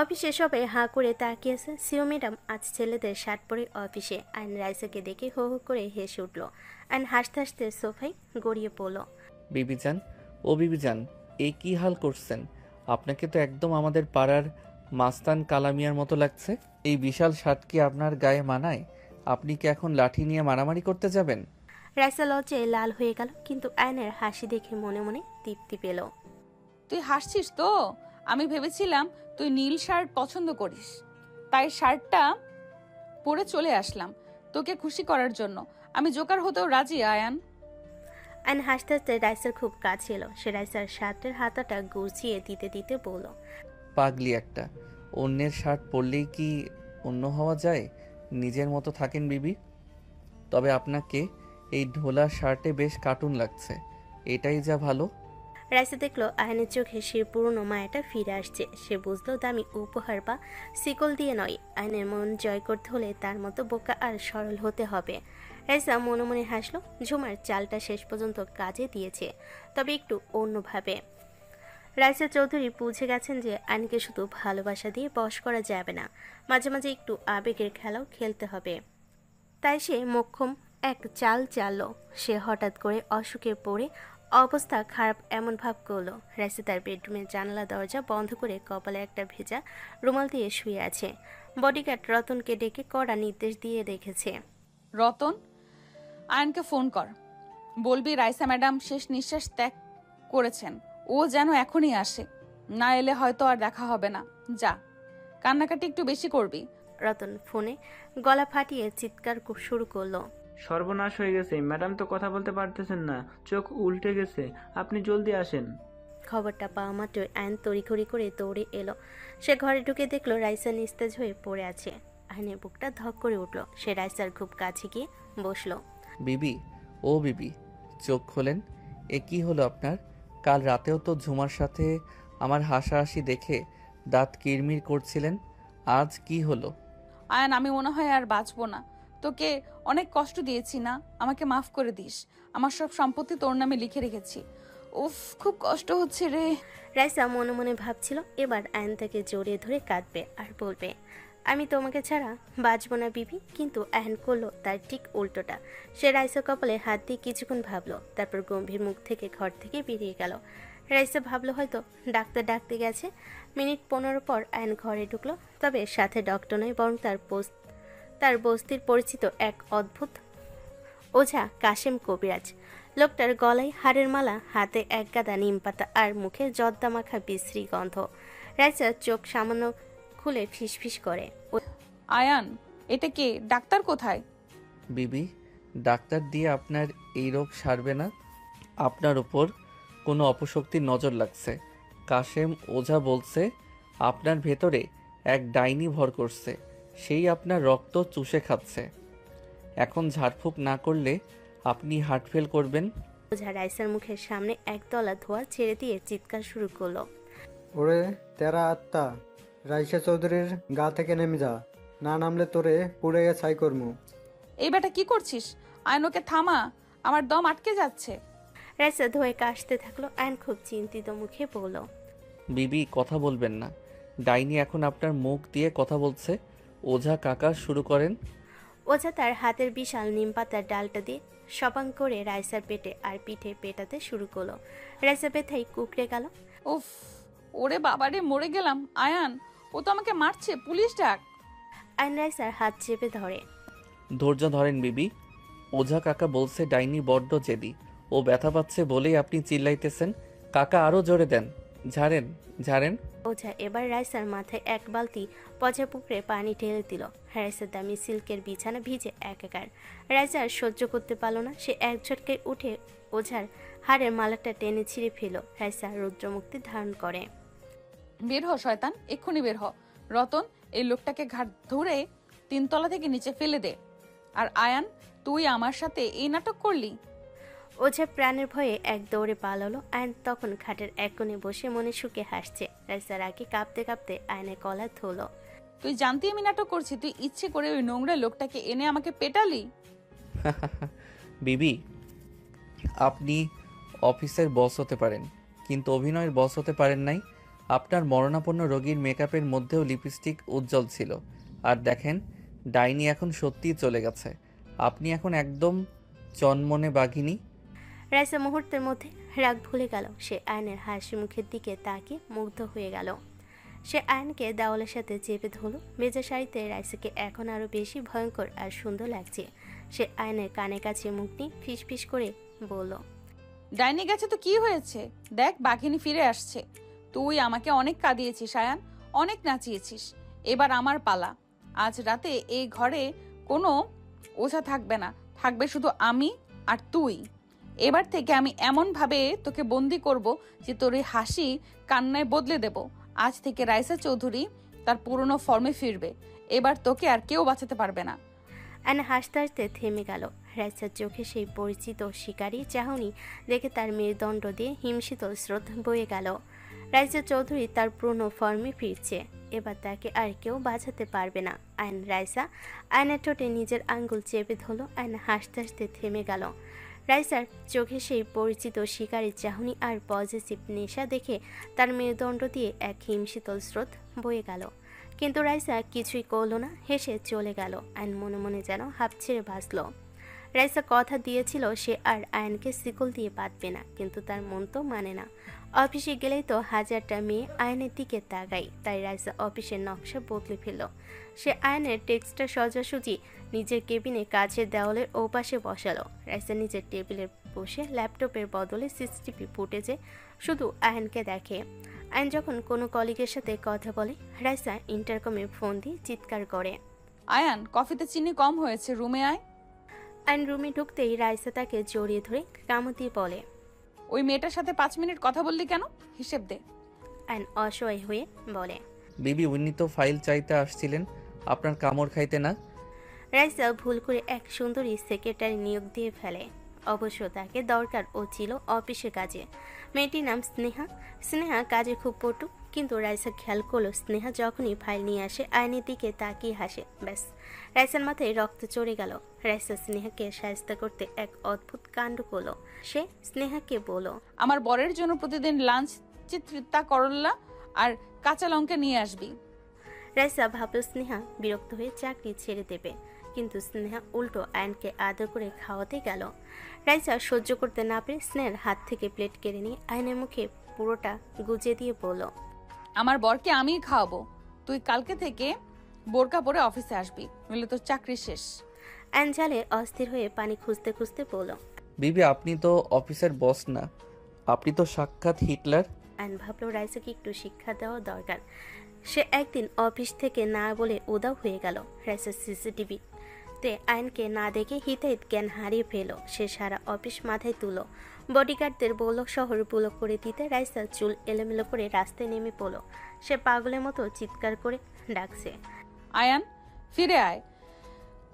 অফিসে সবাই হাঁ করে তাকিয়েছে। সিও ম্যাডাম আজ ছেলেদের শার্ট পরে অফিসে। আইন রাইসাকে দেখে হো হো করে হেসে উঠল। আইন হাসতে হাসতে সোফায় গড়িয়ে পড়ল। বিবিজান, ও বিবিজান, এই কি হাল করছেন? আপনাকে তো একদম আমাদের পাড়ার মাস্তান কালামিয়ার মতো লাগছে। এই বিশাল শার্ট কি আপনার গায়ে মানায়? আপনি কি এখন লাঠি নিয়ে মারামারি করতে যাবেন? রাইসা লজ্জায় লাল হয়ে গেল, কিন্তু আয়নের হাসি দেখে মনে মনে তৃপ্তি পেল। তুই হাসছিস তো? আমি ভেবেছিলাম তুই নীল শার্ট পছন্দ করিস, তাই শার্টটা পরে চলে আসলাম তোকে খুশি করার জন্য। আমি জোকার হতেও রাজি আয়ান। আয়ন হাসতে হাসতে রাইসার খুব কাছে এলো। সে রাইসার শার্টের হাতাটা গুছিয়ে দিতে দিতে বলল, পাগলি একটা, অন্যের শার্ট পরলেই কি অন্য হওয়া যায়? নিজের মতো থাকেন বিবি। তবে আপনাকে এই ঢোলা শার্টে বেশ কার্টুন লাগছে, এটাই যা ভালো। রাইসা দেখলো আয়নের চোখে সে পুরনো মায়াটা ফিরে আসছে। সে বুঝলো দামি উপহার বা শিকল দিয়ে নয়, আয়নের মন জয় করতে হলে তার মতো বোকা আর সরল হতে হবে। রাইসা মনে মনে হাসলো। ঝুমার চালটা শেষ পর্যন্ত কাজে দিয়েছে, তবে একটু অন্যভাবে। রাইসা চৌধুরী বুঝে গেছেন যে আয়নকে শুধু ভালোবাসা দিয়ে বশ করা যাবে না, মাঝে মাঝে একটু আবেগের খেলাও খেলতে হবে। তাই সে মোক্ষম এক চাল চালল। সে হঠাৎ করে অসুখে পড়ে অবস্থা খারাপ এমন ভাব করলো। রাইসা তার বেডরুমের জানালা দরজা বন্ধ করে কপালে একটা ভেজা রুমাল দিয়ে শুয়ে আছে। বডিগার্ড রতনকে ডেকে কড়া নির্দেশ দিয়ে রেখেছে। রতন, আয়নকে ফোন কর, বলবি রাইসা ম্যাডাম শেষ নিঃশ্বাস ত্যাগ করেছেন, ও যেন এখনই আসে, না এলে হয়তো আর দেখা হবে না। যা, কান্নাকাটি একটু বেশি করবি। রতন ফোনে গলা ফাটিয়ে চিৎকার শুরু করলো। সর্বনাশ হয়ে গেছে, ম্যাডাম তো কথা বলতে পারতেছেন না, চোখ উল্টে গেছে, আপনি জলদি আসেন। খবরটা পাওয়া মাত্র আয়ন তড়িঘড়ি করে দৌড়ে এলো। সে ঘরে ঢুকে দেখলো রাইসা নিস্তেজ হয়ে পড়ে আছে। আয়নের বুকটা ধক করে উঠল। সে রাইসার খুব কাছে গিয়ে বসলো। বিবি, ও বিবি, চোখ খোলেন। এ কি হলো আপনার? কাল রাতেও তো ঝুমার সাথে আমার হাসাহাসি দেখে দাঁত কিরমির করছিলেন, আজ কি হলো? আয়ান, আমি মনে হয় আর বাঁচবো না। তোকে অনেক কষ্ট দিয়েছি না, আমাকে মাফ করে দিস। আমার সব সম্পত্তি তোর নামে লিখে রেখেছি। উফ, খুব কষ্ট হচ্ছে রে। রাইসা মনে মনে ভাবছিল এবার আয়ন তাকে জড়িয়ে ধরে কাঁদবে আর বলবে, আমি তোমাকে ছাড়া বাঁচবো না বিবি। কিন্তু আয়ন করলো তার ঠিক উল্টোটা। সে রাইসা কপালে হাত দিয়ে কিছুক্ষণ ভাবলো, তারপর গম্ভীর মুখ থেকে ঘর থেকে বেরিয়ে গেল। রাইসা ভাবলো হয়তো ডাক্তার ডাকতে গেছে। মিনিট 15 পর আয়ন ঘরে ঢুকলো, তবে সাথে ডক্টর নয়, বরং তার বস্তির পরিচিত এক অদ্ভুত ওঝা কাশেম কবিরাজ। লোকটার গলায় হাড়ের মালা, হাতে এক গাদা নিম পাতা আর মুখে জর্দা মাখা বিশ্রী গন্ধ। রাইসা চোখ সামান্য খুলে ফিসফিস করে, আয়ান, এটা কে? ডাক্তার কোথায়? বিবি, ডাক্তার দিয়ে আপনার এই রোগ সারবে না। আপনার উপর কোনো অপশক্তির নজর লাগছে। কাশেম ওঝা বলছে আপনার ভেতরে এক ডাইনি ভর করছে, সেই আপনার রক্ত চুষে খাচ্ছে। এখন ঝাড়ফুঁক না করলে আপনি হার্ট ফেল করবেন। ওঝা রাইসার মুখের সামনে একতলা ধোয়া ছেড়ে দিয়ে চিৎকার শুরু করলো, ওরে তেরা আত্মা, রাইসা চৌধুরীর গা থেকে নেমে যা, না নামলে তোরে পুড়ে গে ছাই করমু। এই বেটা কি করছিস? আয়নকে থামা, আমার দম আটকে যাচ্ছে। রাইসা ধোয়ে কাশতে থাকলো। আয়ন খুব চিন্তিত মুখে বলল, বিবি, কথা বলবেন না, ডাইনি এখন আপনার মুখ দিয়ে কথা বলছে। ওঝা কাকা শুরু করেন। ওঝা তার হাতের বিশাল নিম পাতার ডালটা দিয়ে সপাং করে রাইসার পেটে আর পিঠে পেটাতে শুরু করলো। রাইসা ব্যথায় কুকড়ে গেল। উফ, ওরে বাবারে, মরে গেলাম। আয়ান, ও তো আমাকে মারছে, পুলিশ ডাক। আয়ন রাইসার হাত চেপে ধরে, ধৈর্য ধরেন বিবি, ওঝা কাকা বলছে ডাইনি বড্ড জেদি, ও ব্যথা পাচ্ছে বলেই আপনি চিল্লাইতেছেন। কাকা আরো জোরে দেন, ঝাড়েন ঝাড়েন। ওঝা এবার রাইসার মাথায় এক বালতি পচা পুকুরে পানি ঢেলে দিল। রাইসার দামি সিল্কের বিছানা ভিজে একাকার। রাইসা আর সহ্য করতে পারল না। সে এক ঝটকায় উঠে ওঝার হাড়ের মালাটা টেনে ছিঁড়ে ফেল। রাইসা রুদ্রমুক্তি ধারণ করে। বের হ শয়তান, এক্ষুনি বের হ। রতন, এই লোকটাকে ঘাট ধরে 3 তলা থেকে নিচে ফেলে দে। আর আয়ান, তুই আমার সাথে এই নাটক করলি? ওঝা প্রাণের ভয়ে এক দৌড়ে পালালো। আয়ন তখন খাটের এক কোণে বসে মনে সুখে হাসছে। রাইসার আগে কাঁপতে কাঁপতে আয়নের কলা ধরল, তুই জানতি আমি নাটক করছি? তুই ইচ্ছে করে ওই নোংরা লোকটাকে এনে আমাকে পেটালি? বিবি, আপনি অফিসের বস হতে পারেন, কিন্তু অভিনয়ের বস হতে পারেন নাই। আপনার মরণাপন্ন রোগীর মেকআপের মধ্যেও লিপস্টিক উজ্জ্বল ছিল। আর দেখেন, ডাইনি এখন সত্যিই চলে গেছে। আপনি এখন একদম চনমনে বাঘিনী। রাইসা মুহূর্তের মধ্যে রাগ ভুলে গেল। সে আয়নের হাসি মুখের দিকে তাকিয়ে মুগ্ধ হয়ে গেল। সে আয়নকে দেওয়ালের সাথে চেপে ধরল। ভেজা শাড়িতে রাইসাকে এখন আরো বেশি ভয়ঙ্কর আর সুন্দর লাগছে। সে আয়নের কানে কাছে মুখ নিয়ে ফিসফিস করে বলল, ডাইনি গেছে তো কি হয়েছে? দেখ, বাঘিনী ফিরে আসছে। তুই আমাকে অনেক কাঁদিয়েছিস আয়ান, অনেক নাচিয়েছিস। এবার আমার পালা। আজ রাতে এই ঘরে কোনো ওঝা থাকবে না, থাকবে শুধু আমি আর তুই। এবার থেকে আমি এমনভাবে তোকে বন্দি করব যে তোর এই হাসি কান্নায় বদলে দেব। আজ থেকে রাইসা চৌধুরী তার পুরনো ফর্মে ফিরবে। এবার তোকে আর কেউ বাঁচাতে পারবে না। আয়ন হাসতে হাসতে থেমে গেল। রাইসার চোখে সেই পরিচিত শিকারী চাহনি দেখে তার মেরুদণ্ড দিয়ে হিমশীতল স্রোত বয়ে গেল। রাইসা চৌধুরী তার পুরনো ফর্মে ফিরছে। এবার তাকে আর কেউ বাঁচাতে পারবে না। আয়নের ঠোঁটে নিজের আঙ্গুল চেপে ধরল। আয়ন হাসতে হাসতে থেমে গেল। রাইসার চোখে সেই পরিচিত শিকারীর চাহনি আর পজিটিভ নেশা দেখে তার মেরুদণ্ড দিয়ে এক হিমশীতল স্রোত বয়ে গেল। কিন্তু রাইসা কিছুই করল না, হেসে চলে গেল। আয়ন মনে মনে যেন হাঁপ ছেড়ে বাঁচল। রাইসা কথা দিয়েছিল সে আর আয়নকে শিকল দিয়ে বাঁধবে না, কিন্তু তার মন তো মানে না। অফিসে গেলেই তো হাজারটা মেয়ে আয়নের দিকে তাকাই। তাই রাইসা অফিসের নকশা বদলে ফেলল। সে আয়নের টেক্সটটা সোজাসুজি নিজের কেবিনে কাছের দেওয়ালের ওপাশে বসালো। রাইসা নিজের টেবিলে বসে ল্যাপটপের বদলে সিসিটিভি ফুটেজে শুধু আয়নকে দেখে। আয়ন যখন কোনো কলিগের সাথে কথা বলে, রাইসা ইন্টারকমে ফোন দিয়ে চিৎকার করে, আয়ান, কফিতে চিনি কম হয়েছে, রুমে আয়। আয়ন রুমে ঢুকতেই রাইসা তাকে জড়িয়ে ধরে কামড় দিয়ে বলে, ওই মেয়েটার সাথে 5 মিনিট কথা বললি কেন? হিসেব দে। আয়ন অসহায় হয়ে বলে, বিবি, উনি তো ফাইল চাইতে আসছিলেন, আপনার কামড় খাইতে না। রাইসা ভুল করে এক সুন্দরী সেক্রেটারি নিয়োগ দিয়ে ফেলে। অবশ্য তাকে দরকার ও ছিল অফিসের কাজে। মেয়েটির নাম স্নেহা। স্নেহা কাজে খুব পটু, কিন্তু রাইসা খেয়াল করলো স্নেহা যখনই ফাইল নিয়ে আসে আয়নের দিকে তাকিয়ে হাসে। ব্যাস, রাইসার মাথায় রক্ত চড়ে গেল। রাইসা স্নেহাকে সাহায্য করতে এক অদ্ভুত কাণ্ড করলো। সে স্নেহাকে বলল, আমার বরের জন্য প্রতিদিন লাঞ্চ চিত্রিতা করল্লা আর কাঁচা লঙ্কা নিয়ে আসবি। রাইসা ভাবল স্নেহা বিরক্ত হয়ে চাকরি ছেড়ে দেবে, কিন্তু স্নেহা উল্টো আয়নকে আদর করে খাওয়াতে গেল। রাইসা সহ্য করতে না পেরে স্নেহার হাত থেকে প্লেট কেড়ে নিয়ে আয়নের মুখে পুরোটা গুজে দিয়ে বলল, আমার বরকে আমিই খাওয়াবো। তুই কালকে থেকে বোরকা পরে অফিসে আসবি, নইলে তোর চাকরি শেষ। আয়ন ঝালে অস্থির হয়ে পানি খুঁজতে খুঁজতে বলল, বিবি, আপনি তো অফিসের বস না, আপনি তো সাক্ষাৎ হিটলার। আয়ন ভাবলো রাইসাকে একটু শিক্ষা দেওয়া দরকার। সে একদিন অফিস থেকে না বলে উদাও হয়ে গেল। রাইসা সিসিটিভিতে আয়নকে না দেখে হিতাহিত জ্ঞান হারিয়ে ফেল। সে সারা অফিস মাথায় তুলো। বডিগার্ডদের বলল শহর বুলক করে দিতে। রাইসা চুল এলোমেলো করে রাস্তায় নেমে পড়ল। সে পাগলের মতো চিৎকার করে ডাকছে, আয়ান, ফিরে আয়।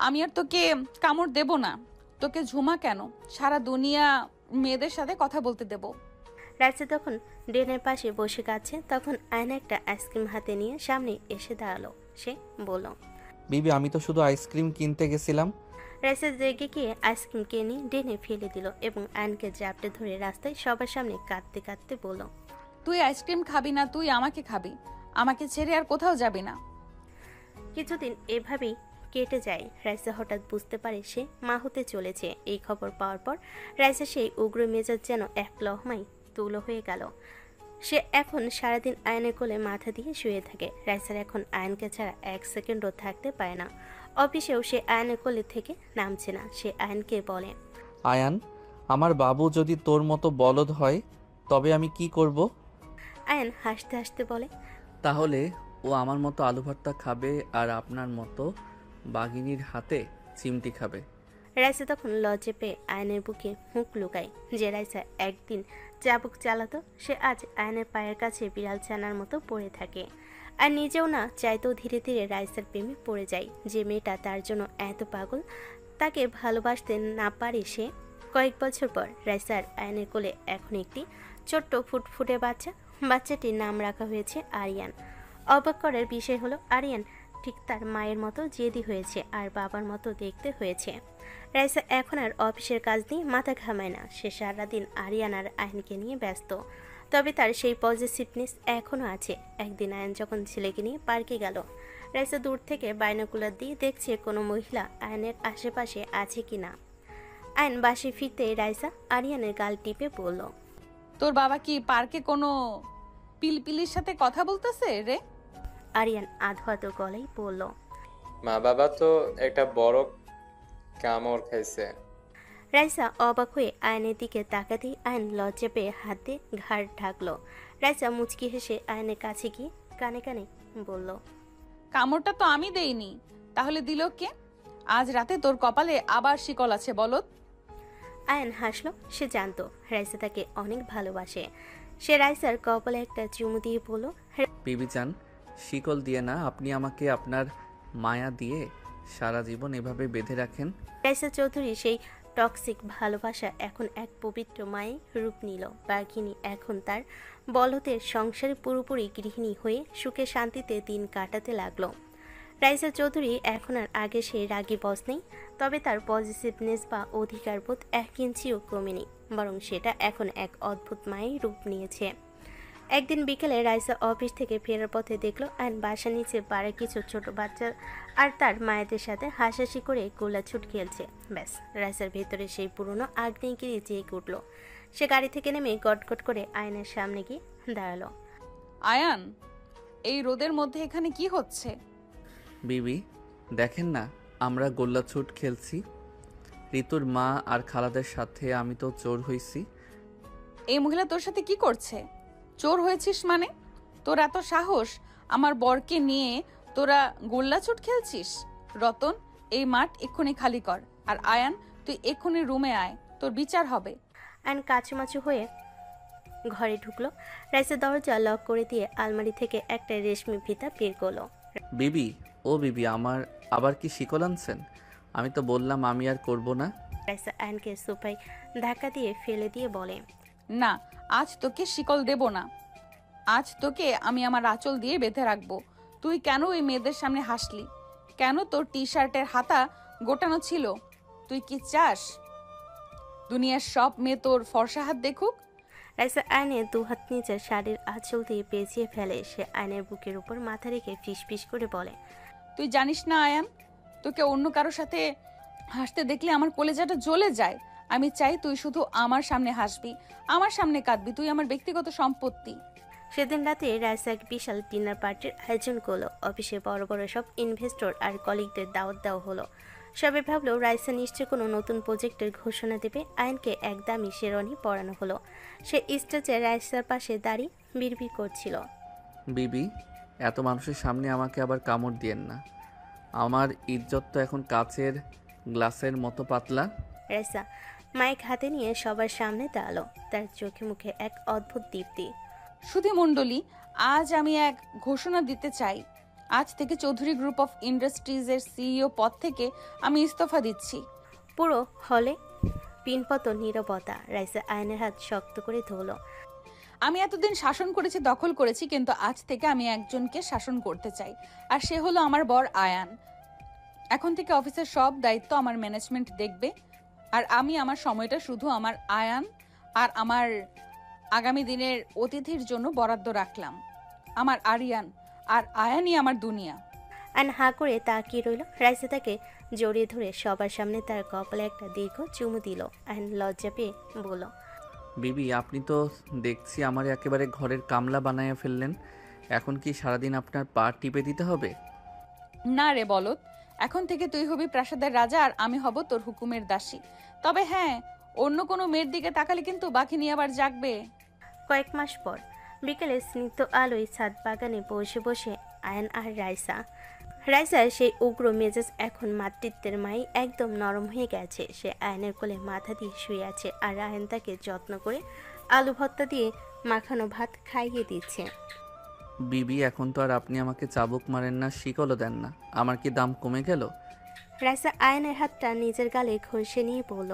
আমি আর তোকে কামড় দেব না। তোকে ঝুমা কেন, সারা দুনিয়া মেয়েদের সাথে কথা বলতে দেব। রাইসা তখন ড্রেনের পাশে বসে কাছে। তখন আয়ন একটা আইসক্রিম হাতে নিয়ে সামনে এসে দাঁড়ালো। সে বলল, বিবি, আমি তো শুধু আইসক্রিম কিনতে গেছিলাম। রাইসা জেগে গিয়ে আইসক্রিম কিনে ড্রেনে ফেলে দিল এবং আয়নকে জাপটে ধরে রাস্তায় সবার সামনে কাঁদতে কাঁদতে বলল, তুই আইসক্রিম খাবি না, তুই আমাকে খাবি। আমাকে ছেড়ে আর কোথাও যাবি না। কিছুদিন এভাবেই কেটে যায়। রাইসা হঠাৎ বুঝতে পারে সে মা হতে চলেছে। এই খবর পাওয়ার পর রাইসা সেই উগ্র মেজাজ যেন এক লহমায় তুলো হয়ে গেল। সে এখন সারাদিন আয়নের কোলে মাথা দিয়ে শুয়ে থাকে। রাইসার এখন আয়নকে ছাড়া 1 সেকেন্ডও থাকতে পারে না। অফিসেও সে আয়নের কোলে থেকে নামছে না। সে আয়নকে বলে, আয়ান, আমার বাবু যদি তোর মতো বলদ হয় তবে আমি কি করব? আয়ন হাসতে হাসতে বলে, তাহলে ও আমার মতো আলু ভর্তা খাবে আর আপনার মতো বাঘিনীর হাতে চিমটি খাবে। রাইসা তখন লজ্জে পেয়ে আয়নের বুকে মুখ লুকায়। যে রাইসা একদিন চাবুক চালাতো, সে আজ আয়নের পায়ের কাছে বিড়াল ছানার মতো পড়ে থাকে। আর নিজেও না চাইতেও ধীরে ধীরে রাইসার প্রেমে পড়ে যায়। যে মেয়েটা তার জন্য এত পাগল, তাকে ভালোবাসতে না পারে সে। কয়েক বছর পর রাইসার আয়নের কোলে এখন একটি ছোট্ট ফুটফুটে বাচ্চা। বাচ্চাটির নাম রাখা হয়েছে আরিয়ান। অবাক করার বিষয় হলো আরিয়ান ঠিক তার মায়ের মতো জেদি হয়েছে আর বাবার মতো দেখতে হয়েছে। রাইসা এখন আর অফিসের কাজ নিয়ে মাথা ঘামায় না। সে সারাদিন আরিয়ান আর আয়নকে নিয়ে ব্যস্ত। তবে তার সেই পজিটিভনেস এখনও আছে। একদিন আয়ন যখন ছেলেকে নিয়ে পার্কে গেল, রাইসা দূর থেকে বাইনোকুলার দিয়ে দেখছে কোনো মহিলা আয়নের আশেপাশে আছে কি না। আয়ন বাসে ফিরতে রাইসা আরিয়ানের গাল টিপে বলল, তোর বাবা কি পার্কে কোনো পিলপিলির সাথে কথা বলতেছে রে? আরিয়ান আধো আধো গলায় বলল, মা বাবা তো একটা বড় কামড় খাইছে। রাইসা অবাক হয়ে আয়নের দিকে তাকাতেই আয়ন লজ্জা পেয়ে হাত দিয়ে ঘাড় ঢাকলো। রাইসা মুচকি হেসে আয়নের কাছে গিয়ে কানে কানে বলল, কামড়টা তো আমি দেইনি, তাহলে দিল কে? আজ রাতে তোর কপালে আবার শিকল আছে বলত। আয়ন হাসলো। সে জানতো রাইসা তাকে অনেক ভালোবাসে। সে রাইসার কপালে একটা চুমু দিয়ে বলল, বিবি চান শিকল দিয়ে না, আপনি আমাকে আপনার মায়া দিয়ে সারা জীবন এভাবে বেঁধে রাখেন। রাইসা চৌধুরী সেই টক্সিক ভালোবাসা এখন এক পবিত্র মায়ে রূপ নিল। বাঘিনী এখন তার বলতের সংসারে পুরোপুরি গৃহিণী হয়ে সুখে শান্তিতে দিন কাটাতে লাগলো। রাইসা চৌধুরী এখন আর আগে সেই রাগী বস নেই, তবে তার পজিটিভনেস বা অধিকারবোধ 1 ইঞ্চিও কমেনি, বরং সেটা এখন এক অদ্ভুত মায়ের রূপ নিয়েছে। একদিন বিকেলে রাইসা অফিস থেকে ফেরার পথে দেখলো আয়ন বাসা নিচে পাড়ে কিছু ছোট বাচ্চা আর তার মায়েদের সাথে হাসাহাসি করে গোলাছুট খেলছে। ব্যাস, রাইসার ভেতরে সেই পুরনো আগ্নেয়গিরি জেগে উঠল। সে গাড়ি থেকে নেমে গটগট করে আয়নের সামনে গিয়ে দাঁড়ালো। আয়ান, এই রোদের মধ্যে এখানে কি হচ্ছে? বিবি দেখেন না, আমরা গোল্লাছুট খেলছি। ঋতুর মা আর খালাদের সাথে আমি তো চোর হইছি। এই মহিলা তোর সাথে কি করছে? চোর হয়েছিস মানে? তোর এত সাহস আমার বরকে নিয়ে তোরা গোল্লাছুট খেলছিস? রতন, এই মাঠ এক্ষুনি খালি কর। আর আয়ান, তুই এক্ষুনি রুমে আয়, তোর বিচার হবে। আয়ন কাচুমাচু হয়ে ঘরে ঢুকলো। রাইসা দরজা লক করে দিয়ে আলমারি থেকে একটা রেশমি ফিতা বের করলো। বিবি, ও বিবি, আমার আবার কি শিকল আনছেন? আমি তো বললাম আমি আর করব না। রাইসা আয়নকে সোফায় ধাক্কা দিয়ে ফেলে দিয়ে বলে, না, আজ তোকে শিকল দেব না। আজ তোকে আমি আমার আঁচল দিয়ে বেঁধে রাখবো। তুই কেন ওই মেয়েদের সামনে হাসলি? কেন তোর টি শার্টের হাতা গোটানো ছিল? তুই কি চাস দুনিয়ার সব মেয়ে তোর ফর্সা হাত দেখুক? রাইসা আয়নের 2 হাত নিচে শাড়ির আঁচল দিয়ে পেঁচিয়ে ফেলে। সে আয়নের বুকের উপর মাথা রেখে ফিস ফিস করে বলে, তুই জানিস না আয়ান, তোকে অন্য কারোর সাথে হাসতে দেখলে আমার কলেজাটা জ্বলে যায়। আমি চাই তুই শুধু আমার সামনে হাসবি, আমার সামনে কাঁদবি। তুই আমার ব্যক্তিগত সম্পত্তি। সেদিন রাতে রাইসা এক বিশাল ডিনার পার্টির আয়োজন করলো। অফিসে বড় বড় সব ইনভেস্টর আর কলিগদের দাওয়াত দেওয়া হলো। সবাই ভাবলো রাইসা নিশ্চয় কোনো নতুন প্রজেক্টের ঘোষণা দেবে। আয়নকে এক দামি শেরওয়ানি পরানো হলো। সে স্টেজে রাইসার পাশে দাঁড়িয়ে বিড়বিড় করছিল, বিবি, এত মানুষের সামনে আমাকে আবার কামড় দিয়েন না। আমার ইজ্জত তো এখন কাচের গ্লাসের মতো পাতলা। রাইসা মাইক হাতে নিয়ে সবার সামনে দাঁড়ালো। তার চোখে মুখে এক অদ্ভুত দীপ্তি। সুধী মণ্ডলী, আজ আমি এক ঘোষণা দিতে চাই। আজ থেকে চৌধুরী গ্রুপ অফ ইন্ডাস্ট্রিজের সিইও পদ থেকে আমি ইস্তফা দিচ্ছি। পুরো হলে পিনপত নীরবতা। রাইসা আয়নের হাত শক্ত করে ধরলো। আমি এতদিন শাসন করেছি, দখল করেছি, কিন্তু আজ থেকে আমি একজনকে শাসন করতে চাই, আর সে হলো আমার বর আয়ান। এখন থেকে অফিসের সব দায়িত্ব আমার ম্যানেজমেন্ট দেখবে, আর আমি আমার সময়টা শুধু আমার আয়ান আর আমার আগামী দিনের অতিথির জন্য বরাদ্দ রাখলাম। আমার আরিয়ান আর আয়ানই আমার দুনিয়া। আয়ন হাঁ করে তাকিয়ে রইল। রাইসা তাকে জড়িয়ে ধরে সবার সামনে তার কপালে একটা দীর্ঘ চুমু দিল। আয়ন লজ্জা পেয়ে বলল, বিবি, আপনি তো দেখছি আমার একেবারে ঘরের কামলা বানাইয়া ফেললেন। এখন কি সারাদিন আপনার পা টিপে দিতে হবে? না রে বলদ, এখন থেকে তুই হবি প্রাসাদের রাজা আর আমি হব তোর হুকুমের দাসী। তবে হ্যাঁ, অন্য কোনো মেয়ের দিকে তাকালে কিন্তু বাঘিনী আবার জাগবে। কয়েক মাস পর বিকেলে স্নিগ্ধ আলোয় ছাদ বাগানে বসে বসে আয়ন আর রাইসার সেই উগ্র মেজাজ এখন মাতৃত্বের মাই একদম নরম হয়ে গেছে। সে আয়নের কোলে মাথা দিয়ে শুয়ে আছে, আর আয়ন তাকে যত্ন করে আলু ভর্তা দিয়ে মাখানো ভাত খাইয়ে দিচ্ছে। বিবি, এখন তো আর আপনি আমাকে চাবুক মারেন না, শিকলও দেন না। আমার কি দাম কমে গেল? রাইসা আয়নের হাতটা নিজের গালে ঘষে নিয়ে বলল,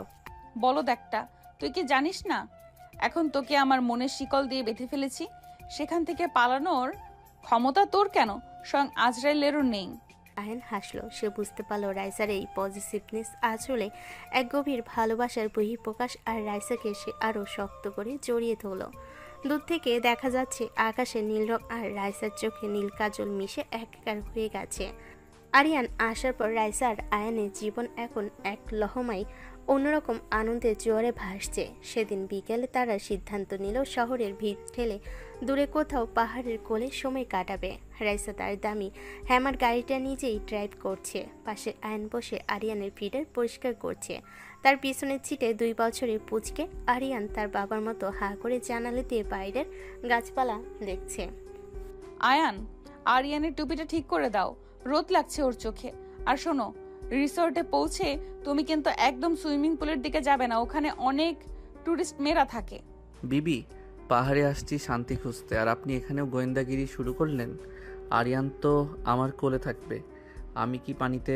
বলদ একটা, তুই কি জানিস না এখন তোকে আমার মনের শিকল দিয়ে বেঁধে ফেলেছি? সেখান থেকে পালানোর ক্ষমতা তোর কেন, স্বয়ং আজরাইলেরও নেই। আয়ন হাসলো। সে বুঝতে পারলো রাইসার এই পজিটিভনেস আসলে এক গভীর ভালোবাসার বহিঃপ্রকাশ, আর রাইসাকে সে আরো শক্ত করে জড়িয়ে ধরল। দূর থেকে দেখা যাচ্ছে আকাশে নীল রং আর রাইসার চোখে নীল কাজল মিশে একাকার হয়ে গেছে। আরিয়ান আসার পর রাইসা আর আয়ানের জীবন এখন এক লহমায় অন্যরকম আনন্দের জোয়ারে ভাসছে। সেদিন বিকেলে তারা সিদ্ধান্ত নিল শহরের ভিড় ঠেলে দূরে কোথাও পাহাড়ের কোলে সময় কাটাবে। রাইসা তার দামি হ্যামার গাড়িটা নিজেই ড্রাইভ করছে, পাশে আয়ন বসে আরিয়ানের ফিডার পরিষ্কার করছে। তার পিছনের সিটে 2 বছরের পুচকে আরিয়ান তার বাবার মতো হা করে জানালা দিয়ে বাইরের গাছপালা দেখছে। আয়ান, আরিয়ানের টুপিটা ঠিক করে দাও, রোদ লাগছে ওর চোখে। আর শোনো, রিসোর্টে পৌঁছে তুমি কিন্তু একদম সুইমিং পুলের দিকে যাবে না, ওখানে অনেক টুরিস্ট মেয়েরা থাকে। বিবি, পাহাড়ে আসছি শান্তি খুঁজতে, আর আপনি এখানেও গোয়েন্দাগিরি শুরু করলেন। আরিয়ান তো আমার কোলে থাকবে, আমি কি পানিতে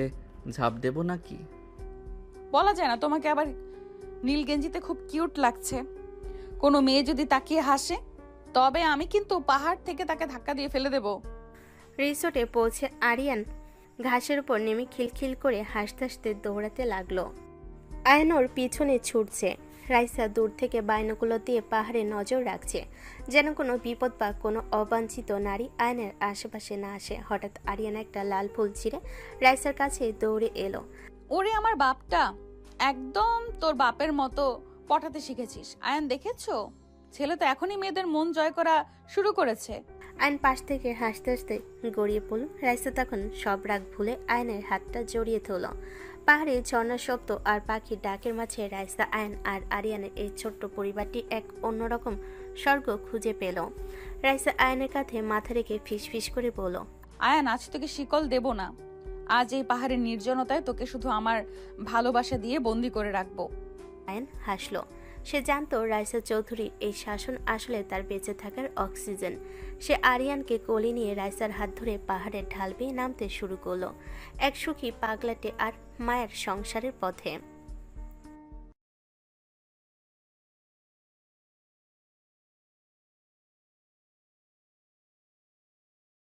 ঝাঁপ দেব নাকি? বলা যায় না, তোমাকে আবার নীল গেঞ্জিতে খুব কিউট লাগছে। কোনো মেয়ে যদি তাকিয়ে হাসে তবে আমি কিন্তু পাহাড় থেকে তাকে ধাক্কা দিয়ে ফেলে দেব। রিসোর্টে পৌঁছে আরিয়ান ঘাসের উপর নেমে খিলখিল করে হাসতে হাসতে দৌড়াতে লাগলো। আয়ন ওর পিছনে ছুটছে। রাইসা দূর থেকে বাইনোকুলার দিয়ে পাহাড়ে নজর রাখছে, যেন কোনো বিপদ বা কোনো অবাঞ্ছিত নারী আয়নের আশেপাশে না আসে। হঠাৎ আরিয়ান একটা লাল ফুল ছিঁড়ে রাইসার কাছে দৌড়ে এলো। ওরে আমার বাপটা, একদম তোর বাপের মতো পটাতে শিখেছিস। আয়ান, দেখেছো ছেলে তো এখনই মেয়েদের মন জয় করা শুরু করেছে। আয়ন পাশ থেকে হাসতে হাসতে গড়িয়ে পড়ল। রাইসা তখন সব রাগ ভুলে আয়নের হাতটা জড়িয়ে ধরল। পাহাড়ে ঝর্ণার শব্দ আর পাখির ডাকের মাঝে রাইসা, আয়ন আর আরিয়ানের এই ছোট্ট পরিবারটি এক অন্যরকম স্বর্গ খুঁজে পেল। রাইসা আয়নের কাঁধে মাথা রেখে ফিসফিস করে বলল, আয়ান, আজ তোকে শিকল দেব না। আজ এই পাহাড়ের নির্জনতায় তোকে শুধু আমার ভালোবাসা দিয়ে বন্দি করে রাখবো। আয়ন হাসলো। সে জানতো রাইসা চৌধুরীর এই শাসন আসলে তার বেঁচে থাকার অক্সিজেন। সে আরিয়ানকে কোলে নিয়ে রাইসার হাত ধরে পাহাড়ের ঢাল বেয়ে নামতে শুরু করলো, এক সুখী পাগলাটে আর মায়ের সংসারের পথে।